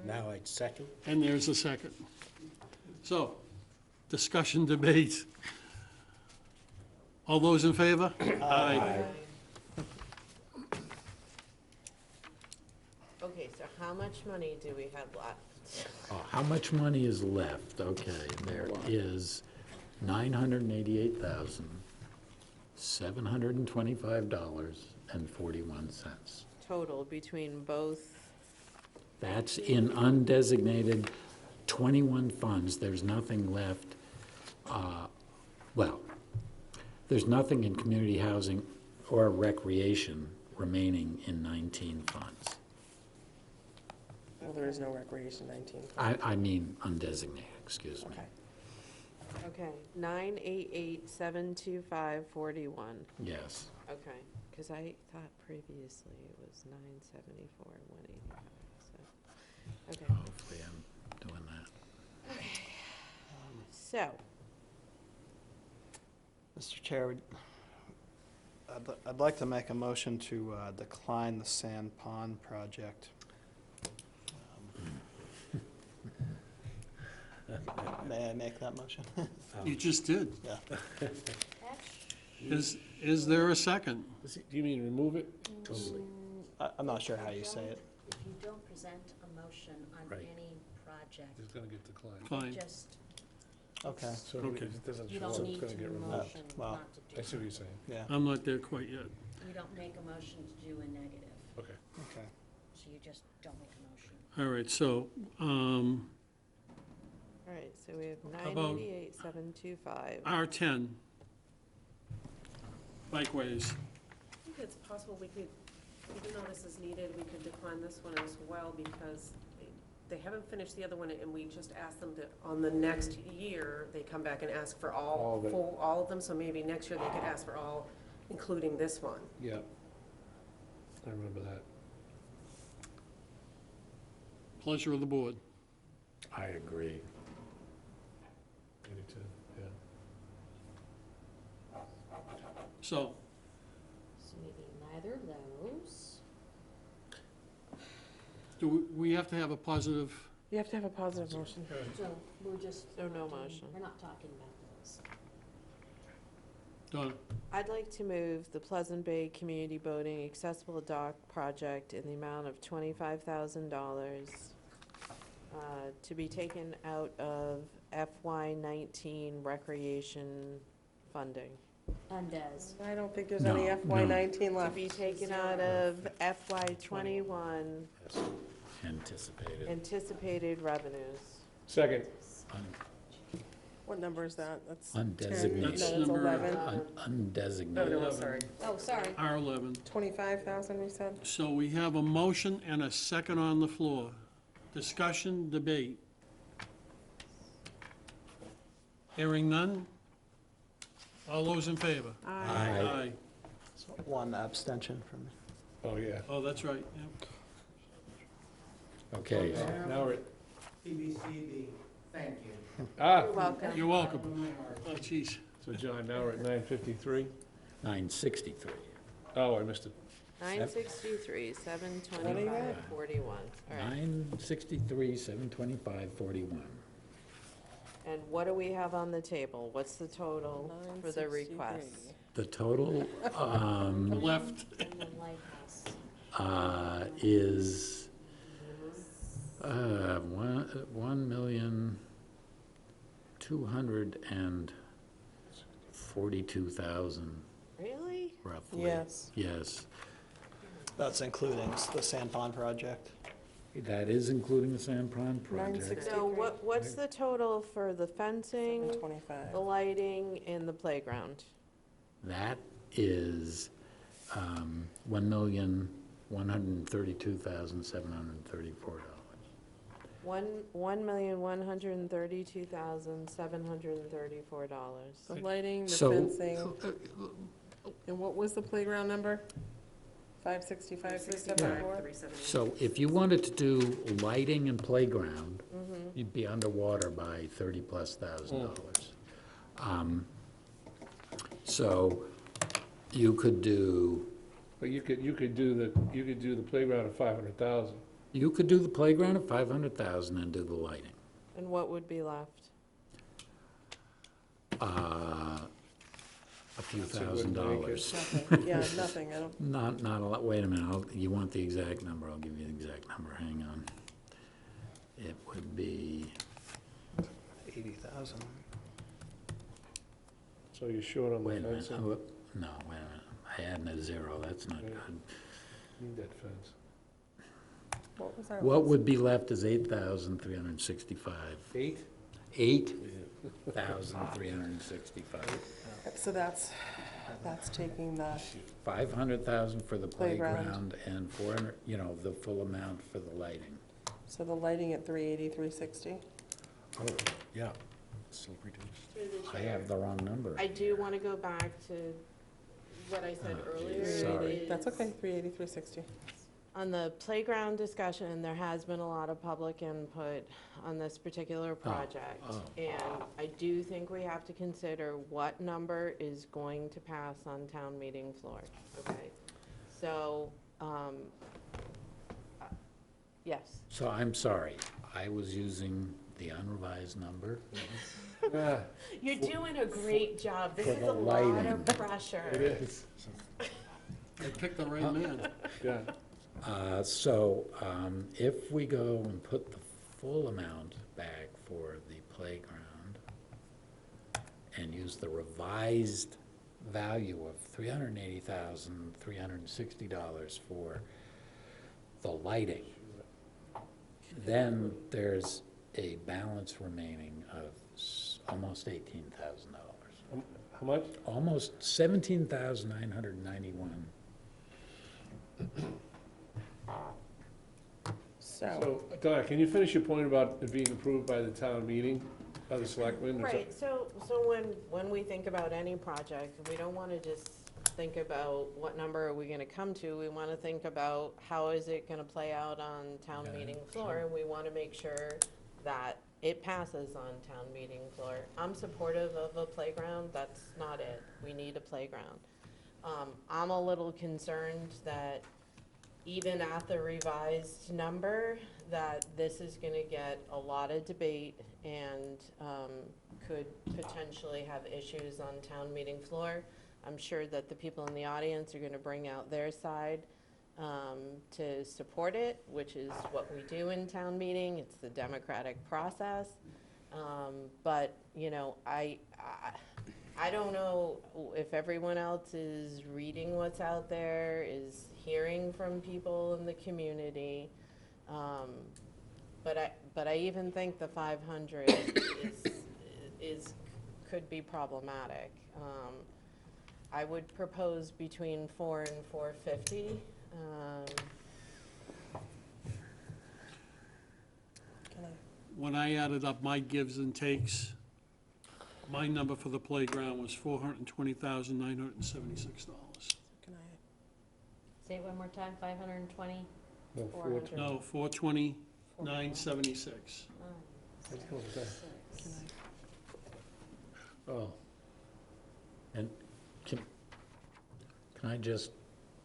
Now I'd second. And there's a second. So, discussion, debate. All those in favor? Aye. how much money do we have left? Oh, how much money is left? Okay, there is $988,725.41. Total between both, That's in undesignated 21 funds. There's nothing left, well, there's nothing in community housing or recreation remaining in 19 funds. Well, there is no recreation 19. I mean undesignated, excuse me. Okay. okay, 988,725.41. Yes. Okay, because I thought previously it was 974,185, so, okay. Hopefully I'm doing that. So, Mr. Chair, I'd like to make a motion to decline the Sand Pond project. May I make that motion? You just did. Yeah. Is there a second? Do you mean remove it? Totally. I'm not sure how you say it. If you don't present a motion on Right. any project, It's gonna get declined. Fine. just, Okay, So if Okay. it doesn't you show up, don't it's need gonna to get removed. motion well, not to I do. see what you're saying. yeah, I'm not there quite yet. You don't make a motion to do a negative, Okay. okay. so you just don't make a motion. All right, so, all right, so we have about- 988,725. R10, bikeways. I think it's possible we could, even though this is needed, we could decline this one as well because they haven't finished the other one and we just asked them to, on the next year, they come back and ask for All of it. all of them, so maybe next year they could ask for all, including this one. Yeah. I remember that. Pleasure of the board. I agree. 82, yeah. So, So maybe neither of those. do we have to have a positive, You have to have a positive motion. So we're just. So no not doing- motion. We're not talking about those. Donna? I'd like to move the Pleasant Bay Community Boating Accessible Dock Project in the amount of $25,000 to be taken out of FY19 recreation funding. Undez. I don't think there's No, any FY19 To left. be taken out of FY21 Anticipated. anticipated revenues. Second. What number is that? That's Undesignated. 10? That's No, that's number- 11. Undesignated. No, sorry. Oh, sorry. R11. 25,000, we said? So we have a motion and a second on the floor. Discussion, debate. Hearing none? All those in favor? Aye. So one abstention from me. Oh, yeah. Oh, that's right, yeah. Okay, Now we're at, CBCD, thank you. You're welcome. You're welcome. Oh, jeez. so John, now we're at 9:53. 963. Oh, I missed it. 963, 725, 41. All right. 963, 725.41. And what do we have on the table? What's the total for the 963. request? The total Left. And the lighthouse. is 1,242,000 Really? roughly. Yes. Yes. That's including the Sand Pond project. That is including the Sand Pond project. 960. So what's the total for the fencing, 725. the lighting, and the playground? That is $1,132,734. $1,132,734. The lighting, the So- fencing, and what was the playground number? 565, 374? 378. So if you wanted to do lighting and playground, you'd be underwater by $30,000+ thousand. So you could do, But you could do the playground at 500,000. you could do the playground at 500,000 and do the lighting. And what would be left? a few That's a good thousand make it. dollars. Nothing, yeah, nothing, I don't, Not a lot, wait a minute, you want the exact number, I'll give you the exact number, hang on. It would be, 80,000. So you're short on the wait a minute, fencing? no, wait a minute, I added a zero, that's not Yeah. good. Need that fence. what was our? What would be left is 8,365. 8? 8,365. So that's taking the, 500,000 for the Playground. playground and 400, the full amount for the lighting. so the lighting at 380, 360? Oh, yeah, still reduced. I have the wrong number. I do want to go back to what I said Oh, earlier. geez, sorry. is That's okay, 380, 360. On the playground discussion, there has been a lot of public input on this particular project. oh. And I do think we have to consider what number is going to pass on town meeting floor, okay? So, yes. So I'm sorry, I was using the unrevised number. Ah, You're doing a great job. This For is the a lot lighting. of pressure. it is, I picked the right man. yeah. If we go and put the full amount back for the playground and use the revised value of $380,360 for the lighting, then there's a balance remaining of almost $18,000. How much? Almost 17,991. So, So, Donna, can you finish your point about it being approved by the town meeting, by the selectmen? Right, so when we think about any project, we don't want to just think about what number are we going to come to. We want to think about how is it going to play out on town Yeah, meeting floor, and we want to make sure that it passes on town meeting floor. I'm supportive of a playground, that's not it. We need a playground. I'm a little concerned that even at the revised number, that this is gonna get a lot of debate and could potentially have issues on town meeting floor. I'm sure that the people in the audience are gonna bring out their side to support it, which is what we do in town meeting. It's the democratic process. But, I don't know if everyone else is reading what's out there, is hearing from people in the community. But I even think the 500 could be problematic. I would propose between 4 and 450. can I, When I added up my gives and takes, my number for the playground was $420,976. can I, Say it one more time, 520? No, 400. No, 420,976. Let's go with that. can I? Oh. And can I just,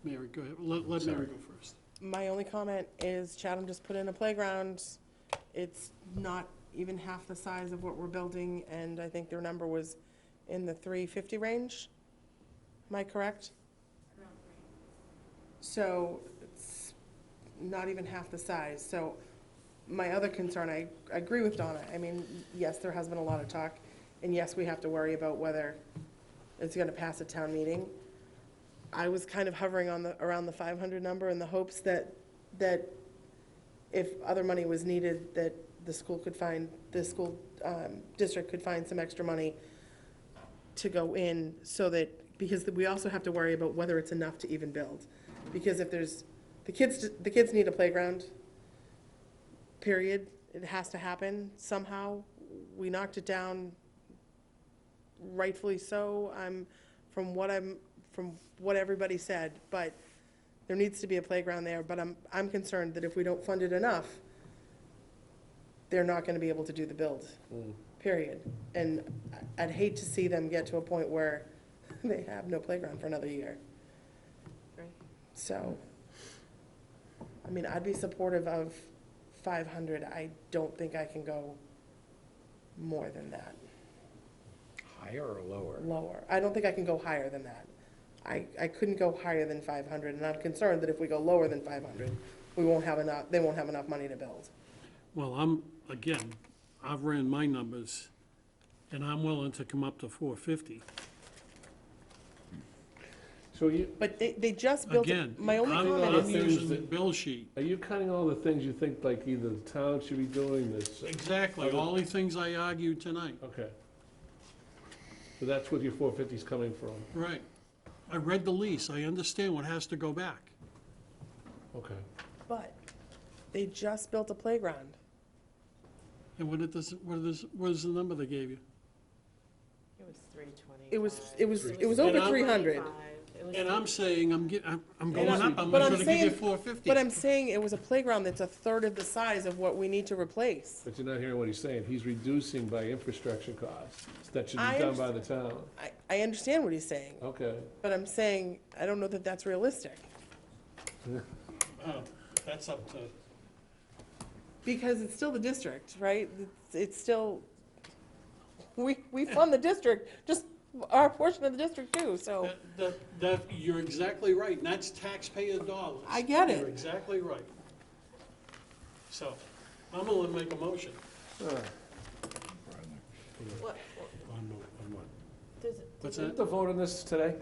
Mary, go ahead. Let Mary Sorry. go first. My only comment is Chatham just put in a playground. It's not even half the size of what we're building, and I think their number was in the 350 range. Am I correct? So it's not even half the size. So my other concern, I agree with Donna. I mean, yes, there has been a lot of talk, and yes, we have to worry about whether it's gonna pass a town meeting. I was kind of hovering on around the 500 number in the hopes that if other money was needed, that the school district could find some extra money to go in, so that, because we also have to worry about whether it's enough to even build. Because if there's, the kids need a playground, period. It has to happen somehow. We knocked it down, rightfully so, from what everybody said, but there needs to be a playground there. But I'm concerned that if we don't fund it enough, they're not gonna be able to do the build, period. And I'd hate to see them get to a point where they have no playground for another year. Right. So, I mean, I'd be supportive of 500. I don't think I can go more than that. Higher or lower? Lower. I don't think I can go higher than that. I couldn't go higher than 500, and I'm concerned that if we go lower than 500, we won't have enough, they won't have enough money to build. Well, again, I've ran my numbers, and I'm willing to come up to 450. So you, But they just built, Again, my only I'm comment I'm is, using the bill sheet. are you cutting all the things you think like either the town should be doing this? Exactly, all the things I argued tonight. Okay. So that's what your 450 is coming from? Right. I read the lease, I understand what has to go back. Okay. but they just built a playground. And what is the number they gave you? It was 320. It was over And I'm- 300. And I'm saying, I'm going up, I'm But not I'm gonna give you saying- 450. But I'm saying it was a playground that's a third of the size of what we need to replace. But you're not hearing what he's saying. He's reducing by infrastructure costs. That should I be done by the town. I understand what he's saying, Okay. but I'm saying, I don't know that that's realistic. Oh, that's up to, Because it's still the district, right? It's still, we fund the district, just our portion of the district too, so. you're exactly right, and that's taxpayer dollars. I get it. You're exactly right. So, I'm gonna make a motion. What, On what? What's Did that? the vote on this today?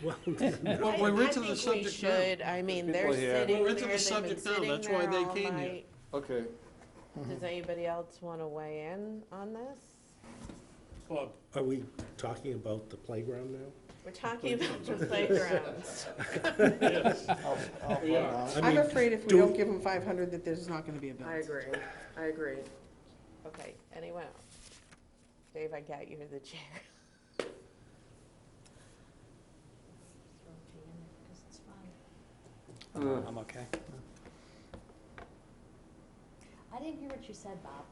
Well, we're into the I think we subject now. should, I mean, they're People here. sitting We're there, into the they've been subject now, sitting that's why there they all came here. night. Okay. Does anybody else want to weigh in on this? Bob, Are we talking about the playground now? We're talking about the playgrounds. yes, we are. I I'm mean, afraid if we do- don't give them 500, that there's not gonna be a bill. I agree. Okay, anyone else? Dave, I got you the chair. throw it to you, because it's fun. I'm okay. I didn't hear what you said, Bob.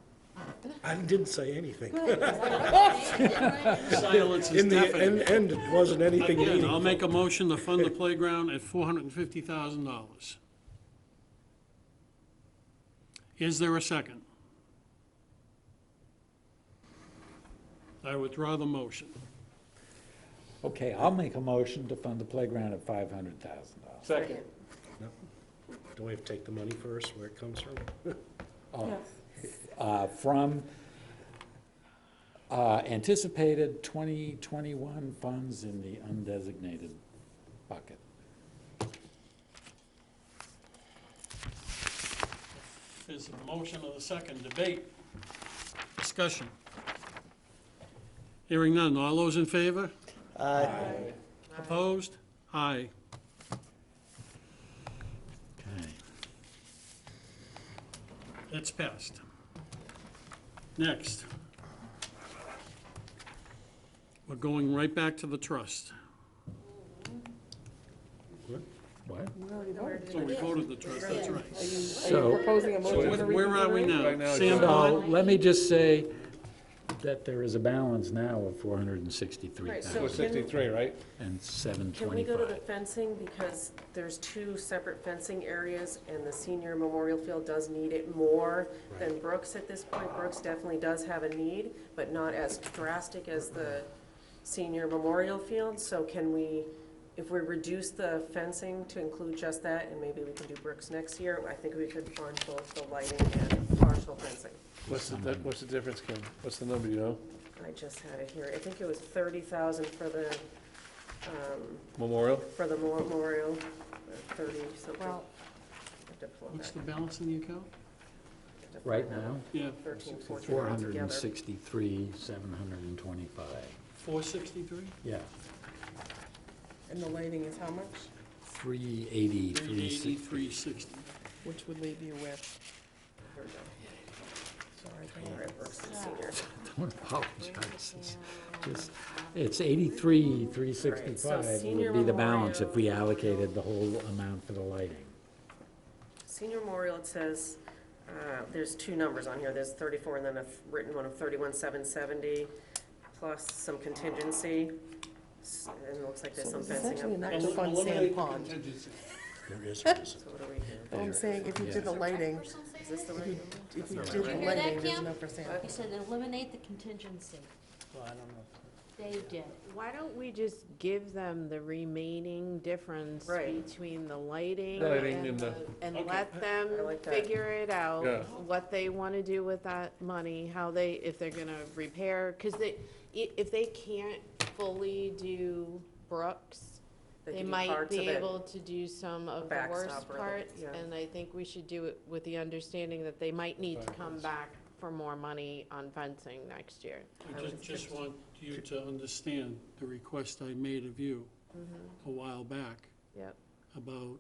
I didn't say anything. Good, 'cause I wrote Silence is In the deafening. end, it wasn't anything Again, meaningful. I'll make a motion to fund the playground at $450,000. Is there a second? I withdraw the motion. Okay, I'll make a motion to fund the playground at $500,000. Second. Do we have to take the money first, where it comes from? From anticipated 2021 funds in the undesignated bucket. There's a motion and a second. Debate. Discussion. Hearing none. All those in favor? Aye. Opposed? Aye. Okay. It's passed. Next. We're going right back to the trust. What? We already voted. So we voted the trust, that's right. Are you So- proposing a motion to Where are we reconsider? now? Right now it's- Sam So, Bond? let me just say that there is a balance now of Right, so 463,000 463, right? and Can we go to the 725. fencing, because there's two separate fencing areas, and the senior memorial field does need it more than Brooks at this point. Brooks definitely does have a need, but not as drastic as the senior memorial field. So can we, if we reduce the fencing to include just that, and maybe we can do Brooks next year, I think we could fund both the lighting and partial fencing. What's the difference, Kim? What's the number, you know? I just had it here. I think it was 30,000 for the, Memorial? memorial, 30 something. Well, I have to pull it What's back. the balance in the account? I have to Right find that. now, 13, 14 altogether. 463, 725. 463? Yeah, And the lighting is how much? 380, 380, 360. 360. Which would leave you with, Here we go. sorry, All right, Brooks and senior. Don't apologize. It's 83, 365 senior would be the balance if we memorial. allocated the whole amount for the lighting. Senior memorial, it says, there's two numbers on here. There's 34 and then a written one of 31,770 plus some contingency. And it looks like there's So some it's fencing essentially up not there. to fund Eliminate Sand the Pond. contingency. There is. So what do we do? I'm saying if you did the lighting, Is this the right number? if you That's did not the right. Hear that, lighting, there's Kim? enough for Sand You Pond. said eliminate the contingency. Well, I don't know. Dave did. Why don't we just give them the remaining difference Right. between the lighting Lighting and and the- and Okay. let them I like that. figure it out, Yeah. what they want to do with that money, how they, if they're gonna repair, because if they can't fully do Brooks, They they can do might parts be of it. able to do some of the Backstop worst or the- parts, yeah. and I think we should do it with the understanding that they might need to come back for more money on fencing next year. I just want you to understand the request I made of you a while back Yep, about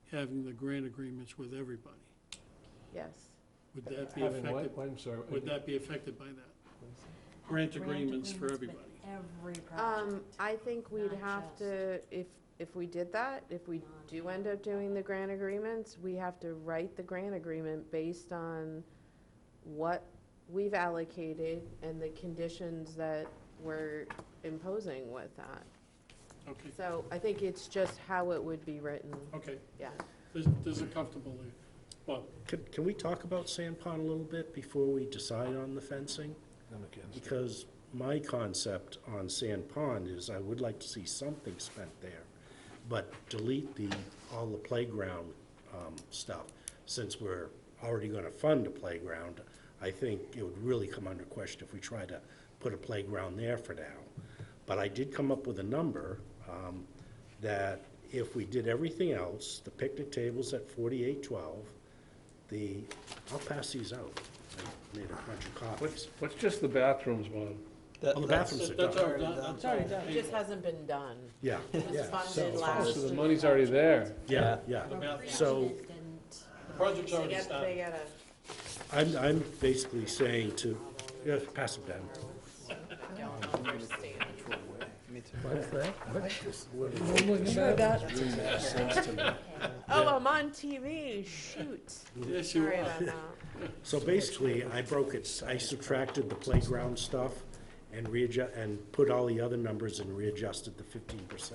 having the grant agreements with everybody. yes. Would that be Having what? affected, I'm sorry. would that be affected by that? Grant agreements for everybody. Every project. I think we'd Not have just- to, if we did that, if we do end up doing the grant agreements, we have to write the grant agreement based on what we've allocated and the conditions that we're imposing with that. Okay, So I think it's just how it would be written, okay. yeah. There's a comfortable there. Well, Can we talk about Sand Pond a little bit before we decide on the fencing? I'm against it. Because my concept on Sand Pond is I would like to see something spent there, but delete all the playground stuff. Since we're already gonna fund a playground, I think it would really come under question if we try to put a playground there for now. But I did come up with a number that if we did everything else, the picnic tables at 4812, I'll pass these out. I made a bunch of copies. What's just the bathrooms one? Well, the bathrooms are that's done. already done. It's already done. It just hasn't been done. Yeah, It was yeah. funded So- last. So the money's already there. Yeah, yeah. The bathroom. So Didn't. The project's They already gotta, started. they gotta, I'm basically saying to, yeah, pass it down. don't understand. Me too. Sure that, Oh, I'm on TV, shoot. Yes, you Sorry are. about that. So basically, I subtracted the playground stuff and and put all the other numbers and readjusted the 15%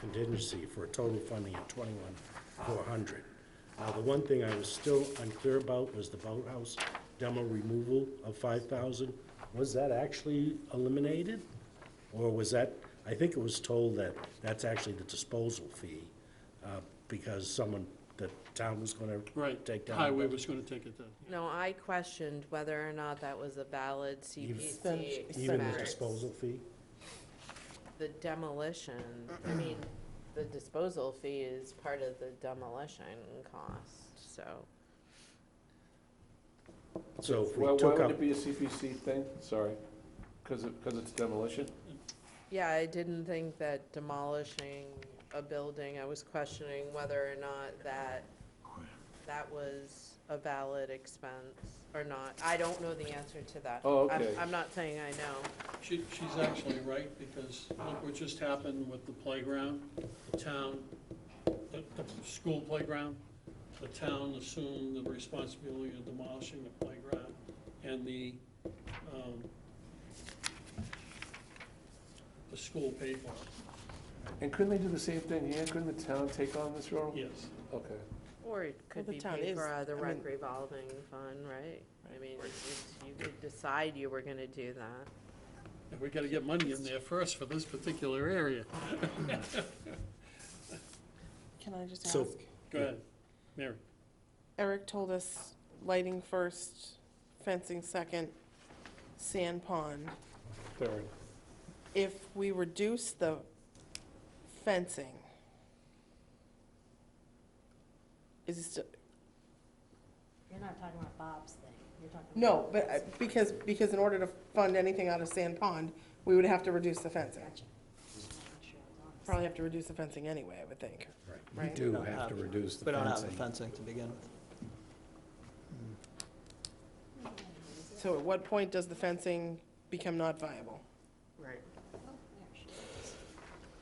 contingency for a total funding of 21,400. Now, the one thing I was still unclear about was the boathouse demo removal of 5,000. Was that actually eliminated? Or was that, I think it was told that that's actually the disposal fee, because the town was gonna Right, take down. highway was gonna take it down. No, I questioned whether or not that was a valid CPC Even the expense. disposal fee? The demolition, I mean, the disposal fee is part of the demolition cost, so. So if Why we took would up, it be a CPC thing? Sorry. Because it's demolition? Yeah, I didn't think that demolishing a building, I was questioning whether or not that was a valid expense or not. I don't know the answer to that. Oh, okay. I'm not saying I know. She's actually right, because look what just happened with the playground, the town, the school playground. The town assumed the responsibility of demolishing the playground, and the school paid for it. And couldn't they do the same thing here? Couldn't the town take on this role? Yes. Okay. Or it could the be town paid is- for out of the I mean- rec revolving fund, right? I mean, you could decide you were gonna do that. And we gotta get money in there first for this particular area. can I just So- ask? Go ahead, Mary. Eric told us lighting first, fencing second, sand pond. Third. If we reduce the fencing, is it still, You're not talking about Bob's thing, you're talking. no, but because in order to fund anything out of sand pond, we would have to reduce the fencing. Gotcha. Just wanna make sure I was on. Probably have to reduce the fencing anyway, I would think. right. Right. Do don't have to have- reduce the We don't have the fencing. fencing to begin with. So at what point does the fencing become not viable? Right.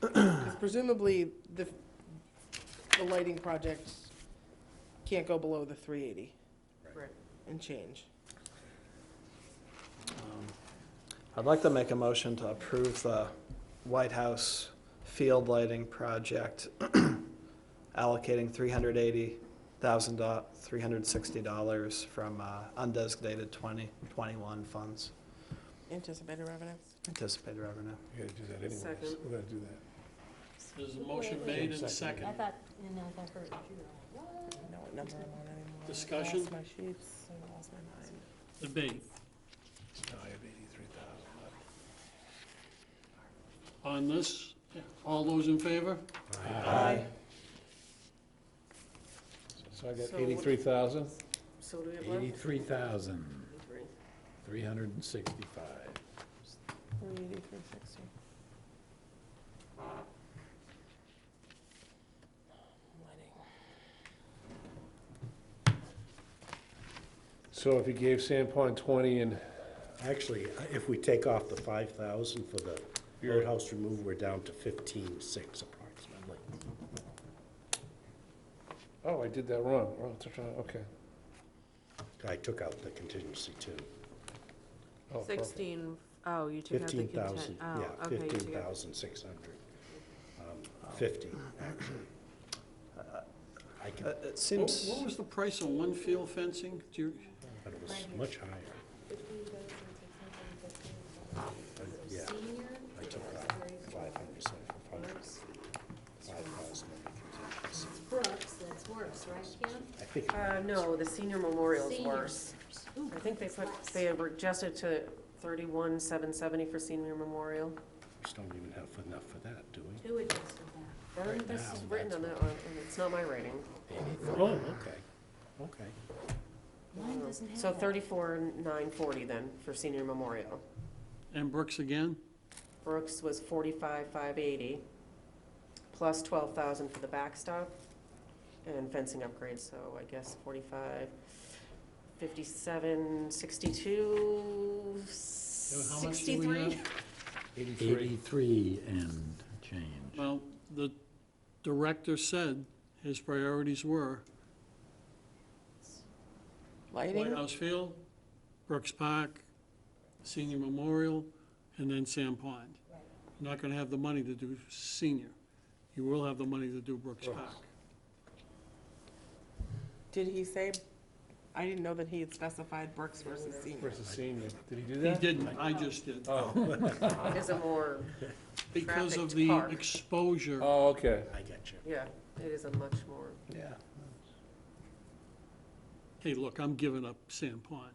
Because presumably, the lighting project can't go below the 380 Right. and change. I'd like to make a motion to approve the White House field lighting project, allocating $360 from undesignated 2021 funds. Anticipated revenue. Anticipated revenue. We gotta do that anyways. Second. We're gonna do that. There's a motion Wait, wait. made and second. I thought, I heard you. What? I know what number I'm on anymore. Discussion? I lost my sheets, I lost my mind. Debate. No, I have 83,000 left. On this, all those in favor? Aye. So I got So what- 83,000? So do we have left? 83,365. 380, 360. So if you gave Sandpond 20 and, Actually, if we take off the 5,000 for the roadhouse removal, we're down to 15,600 approximately. oh, I did that wrong. Oh, that's right, okay. I took out the contingency too. Oh, perfect. 16, oh, you took out the 15,000, content, yeah, oh, okay. you took out- 15,600. 50, actually. I can, It What seems, what was the price on one field fencing? Do you, but it was much higher. Yeah, I took out 500, so for 5,000 on the contingency. It's Brooks, that's worse, right, Kim? I think. No, the senior memorial's Seniors. worse. Ooh, I think they put, that's they less. were adjusted to 31,770 for senior memorial. We just don't even have enough for that, do we? Who adjusted that? This now, is written on that's that one, and it's not my writing. Oh, okay, okay. Mine doesn't have So that. 34,940 then for senior memorial. and Brooks again? Brooks was 45,580, plus 12,000 for the backstop and fencing upgrades, so I guess 45, 57, 62, How much do we 63? have? 83 and change. Well, the director said his priorities were White Lighting, House Field, Brooks Park, Senior Memorial, and then Sam Pond. You're not gonna have the money to do senior. You will have the money to do Brooks Park. did he say, I didn't know that he had specified Brooks versus senior. Versus senior. Did he do He that? didn't, I just did. Oh, It is a more, Because of trafficked the park. exposure. oh, okay. I get you. yeah, it is a much more, yeah. Hey, look, I'm giving up Sam Pond,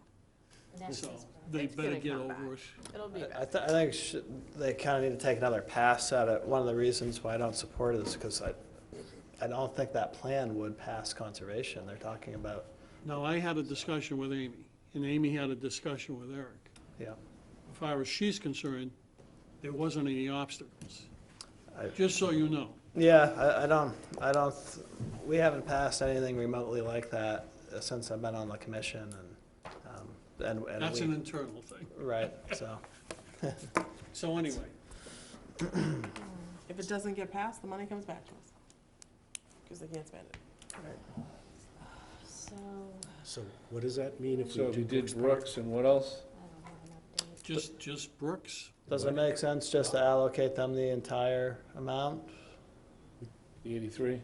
And that's so his problem. they It's better gonna get come over back. it. It'll be I back. think they kind of need to take another pass at it. One of the reasons why I don't support it is because I don't think that plan would pass conservation. They're talking about, Now, I had a discussion with Amy, and Amy had a discussion with Eric. yeah. As far as she's concerned, there wasn't any obstacles, I- just so you know. Yeah, I don't, we haven't passed anything remotely like that since I've been on the commission and That's we- an internal thing. Right, so, So anyway, If it doesn't get passed, the money comes back to us. Because they can't spend it. So, So what does that mean if So we if do you did Brooks Park? Brooks and what else? I don't have an update. just Brooks, does it make sense just to allocate them the entire amount? The 83?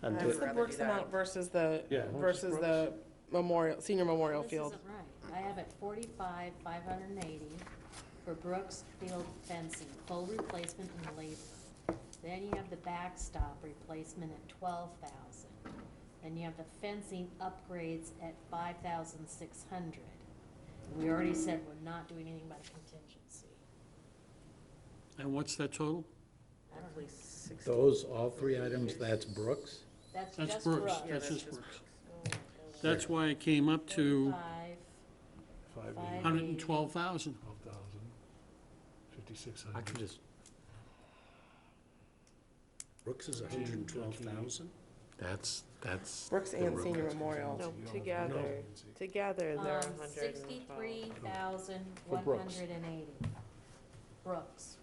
And I do- would What's the rather Brooks do that. amount versus the, Yeah, how much is versus the memorial, senior memorial This field? isn't right. I have it 45,580 for Brooks Field fencing, full replacement and labor. Then you have the backstop replacement at 12,000. Then you have the fencing upgrades at 5,600. We already said we're not doing anything about a contingency. and what's that total? I don't know. roughly 60. Those, all three items, that's Brooks? That's That's just Brooks, Brooks. Yeah, that's that's just just Brooks. That's why it came up to 45, 112,000. 12,000, 5,600. I can just, Brooks is 112,000? that's Brooks the and road. senior memorial. No, together, together they're 112. 63,180. Brooks.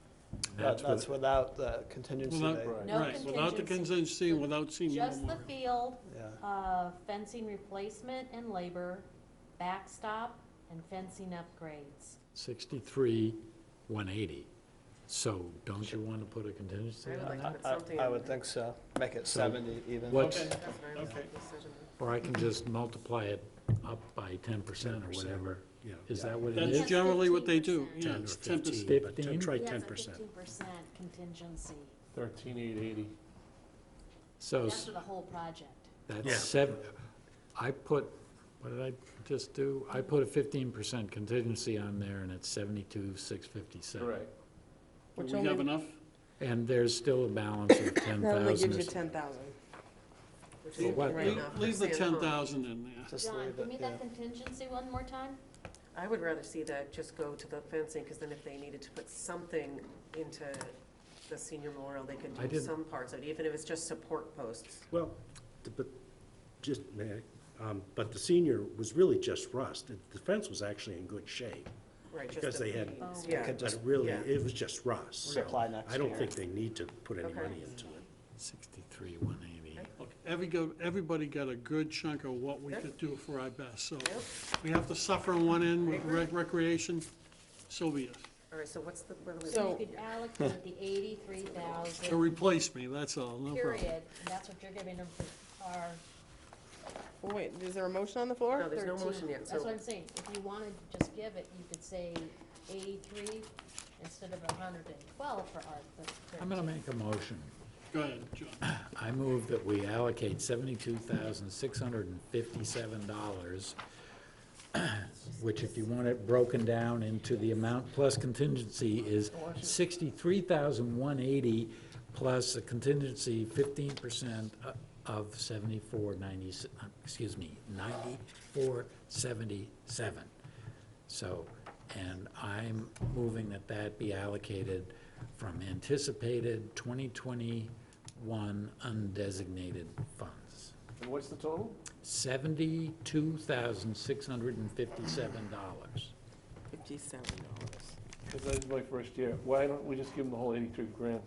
That's without the contingency. Without, they- Right. No right, without the contingency. contingency, and without senior Just the memorial. field, Yeah, fencing replacement and labor, backstop, and fencing upgrades. 63,180. So don't you want to put a contingency I would on like to that? put something I in would there. think so. Make it So 70 even. What's, Okay. That's what I would Okay. like to say. or I can just multiply it up by 10% or whatever Yeah. Is that what it That's is? Yes, generally what they do, 15%. yeah, 10 or it's 10%. 15, but 15? try He has a 10%. 15% contingency. 13,880. So That's for the whole project. Yeah. that's seven, I put, what did I just do? I put a 15% contingency on there, and it's 72,657. Correct. Do Which we have only- enough? And there's still a balance of 10,000. That only gives you or so. 10,000. Which For is what? right Leave now for leave the San Juan. 10,000 in there. Just John, leave give it, me yeah. that contingency one more time? I would rather see that just go to the fencing, because then if they needed to put something into the senior memorial, they could I do didn't- some parts of it, even if it's just support posts. Well, but just, but the senior was really just rust. The fence was actually in good shape. Right, just Because the they had- beams, Oh. yeah. Could But just really, yeah. it was just rust. So reapply next I don't year. think they need to put any Okay. money into it. 63,180. Okay, everybody got a good chunk of what we Yep. could do for our best, so Yep. we have to suffer on one end with recreation, so be it. All right, so what's the, what are we? So So- you could allocate the To 83,000, replace me, that's all, no problem. period, and that's what you're giving them for our Well, wait, is there a motion on the floor? No, there's no 13. motion yet, That's so, what I'm saying, if you wanted to just give it, you could say 83 instead of 112 for Art, but I'm going to make a motion. Go ahead, John. I move that we allocate $72,657, which if you want it broken down into the amount plus contingency is $63,180 plus a contingency 15% of 9477. So, and I'm moving that be allocated from anticipated 2021 undesignated funds. And what's the total? $72,657. $57. Because that's my first year. Why don't we just give them the whole 83 grand?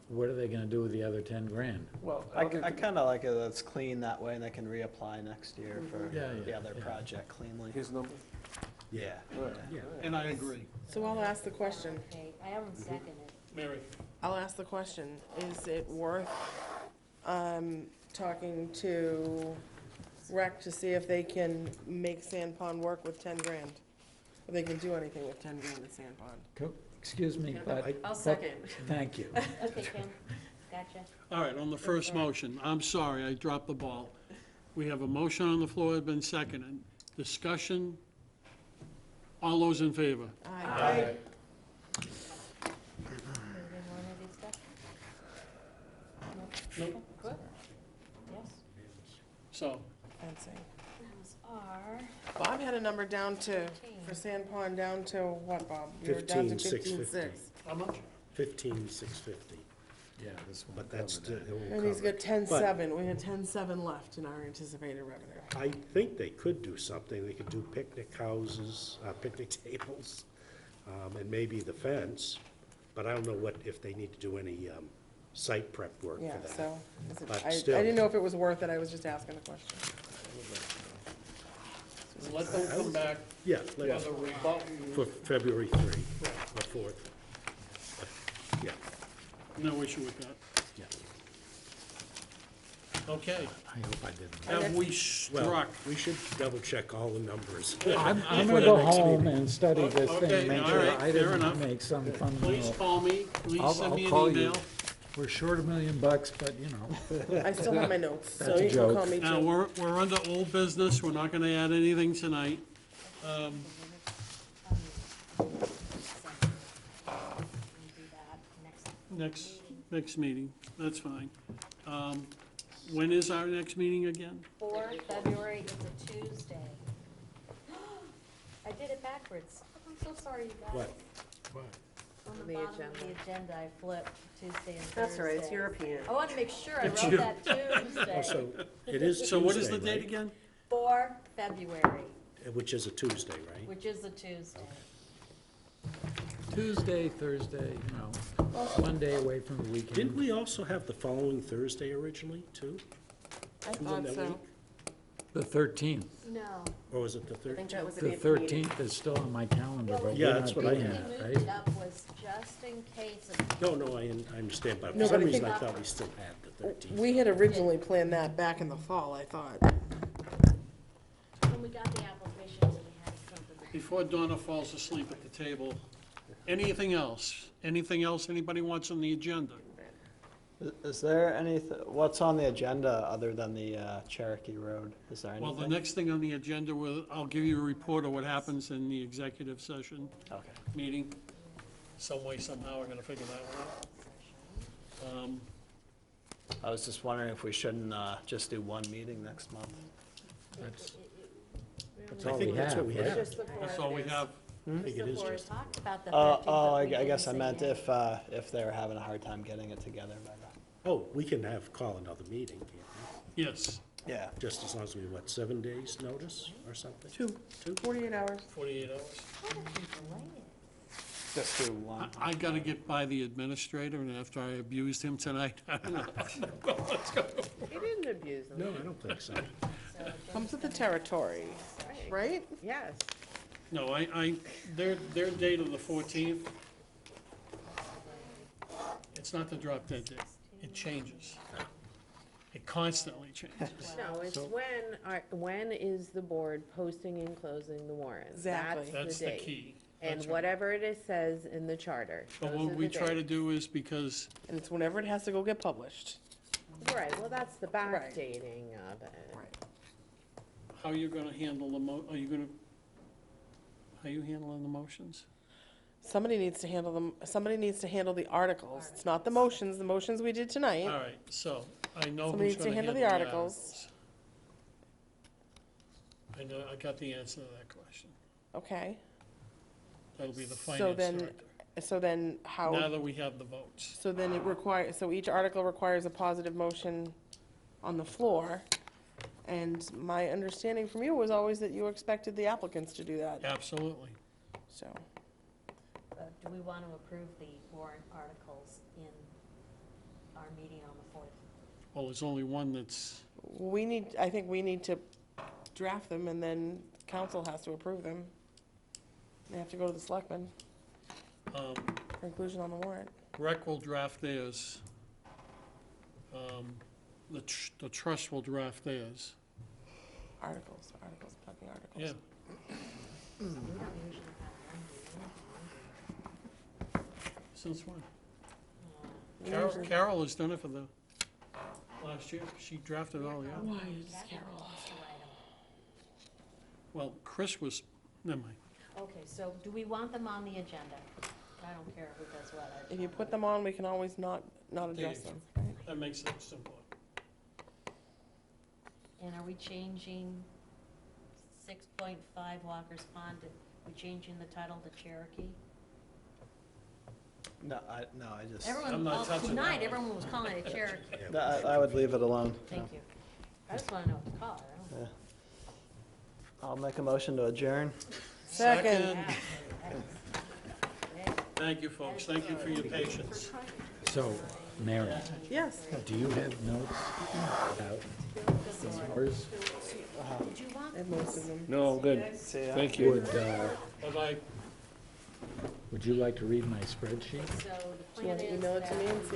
What are they gonna do with the other 10 grand? Well, I kind of like it that it's clean that way, and they can reapply next year for Yeah, the yeah, other yeah. project cleanly. His number? Yeah. All right. Yeah. And I agree. So I'll ask the question. okay, I haven't seconded. Mary? I'll ask the question, is it worth, talking to rec to see if they can make Sand Pond work with 10 grand? If they can do anything with 10 grand at Sand Pond? Excuse me, but. I'll but- second. Thank you. Okay, Kim, gotcha. All right, on the first motion, I'm sorry, I dropped the ball. We have a motion on the floor, it's been seconded. Discussion, all those in favor? Aye. Anything want to discuss? Nope. Good. Yes. So, Fencing. Those are, Bob had a number down to, for Sand Pond, down to what, Bob? You were down to 15,650. 15,600. how much? 15,650. Yeah, this one. But that's, covered that. it won't And he's cover got it. 10,700. We had 10,700 left in our anticipated revenue. I think they could do something. They could do picnic houses, picnic tables, and maybe the fence. But I don't know if they need to do any site prep work Yeah, for that. so, is it- But I still. didn't know if it was worth it, I was just asking the question. Let them come back Yeah, with let- a rebuttal. for February 3 or 4th. Yeah, No issue with that. yeah. Okay, I hope I didn't. have we Well, struck? we should double check all the numbers. I'm For gonna the go next home meeting. and study this Okay, thing, make all sure right, I fair enough. didn't make some Please fundamental. call me, please I'll send me an call you. email. We're short $1 million, but you know. I still have my notes, so That's a you can call joke. me Now, too. we're under old business, we're not gonna add anything tonight. we do that Next meeting, that's fine. When is our next meeting again? 4 February, it's a Tuesday. I did it backwards. I'm so sorry, you guys. What? On On the the bottom of agenda. the agenda, I flipped Tuesday and Thursday. That's all right, it's European. I wanted to make sure I It's wrote you. that Tuesday. Oh, so it is So what is the Tuesday, date right? again? 4 February, Which is a Tuesday, right? which is a Tuesday. Tuesday, Thursday, you know, one day away from the weekend. Didn't we also have the following Thursday originally, too? I Two in thought that so. week? The 13th. No. Or was it the I think 13th? that was The the 13th is still on my calendar, Well, but Yeah, you're that's not what I doing had. that, The reason we right? moved it up was just in case of No, I understand, but No, for but some I reason think- I thought we still had the 13th. We had originally planned that back in the fall, I thought. when we got the application before Donna falls asleep at the table, anything else? Anything else anybody wants on the agenda? Is there anything, what's on the agenda other than the Cherokee Road? Is there Well, the anything? next thing on the agenda, I'll give you a report of what happens in the executive session Okay. meeting. Some way, somehow, we're gonna figure that one out. I was just wondering if we shouldn't just do one meeting next month. That's I all think we that's what have. we right? have. That's all we have. I think it is We just, talked about the Oh, 13th, I but we guess I didn't meant say if they were having a hard time getting it together by then. oh, we can call another meeting, can't Yes, Yeah. we? Just as long as we, 7 days notice or something? 48 hours. 48 hours. How did we delay it? Just do one. I gotta get by the administrator, and after I abused him tonight, I don't know. Let's go. You didn't abuse them. No, I don't think so. So Comes with the territory, right? Yes. No, their date of the 14th, it's not the drop dead date. It changes. It constantly changes. No, it's So- when is the board posting and closing the warrant? Exactly. That's the date. key. And That's right. whatever it says in the charter. But those what are we the try to dates. do is, because And it's whenever it has to go get published. Right, well, that's the Right. backdating of it. how you're gonna handle are you handling the motions? Somebody needs to handle them, somebody needs to handle the articles. It's not the motions we did tonight. All right, so I know Somebody who's needs to gonna handle handle the the articles. articles. I know, I got the answer to that question. Okay, That'll be the So finance then- director. so then Now how, that we have the votes. so then it requires, so each article requires a positive motion on the floor. And my understanding from you was always that you expected the applicants to do that, Absolutely. so. Do we want to approve the warrant articles in our meeting on the 4th? Well, there's only one that's, I think we need to draft them and then council has to approve them. They have to go to the selectmen for inclusion on the warrant. Rec will draft theirs. The trust will draft theirs. Articles, talking articles. Yeah. We don't usually have one, do Since when? we? Carol has done it for the last year. She drafted all, yeah. Why is Kathy Carol? wants to write 'em. Well, Chris was, never mind. Okay, so do we want them on the agenda? I don't care who does what. I just If you want put them on, we can always not address them, right? That makes it simpler. And are we changing 6.5 Walker's Pond, we changing the title to Cherokee? No, I just, I'm not touching that Tonight, one. everyone was calling it Cherokee. I would leave it alone. Thank you. I just want to know what to call it. I don't- I'll make a motion to adjourn. Second. Thank you, folks. Thank you for your patience. So, Mary, Yes. do you have notes about yours? Did you want I have most of them. No, I'm good. See ya. Thank you. Bye-bye. Would you like to read my spreadsheet? So the Do you want plan to is email it to me that and see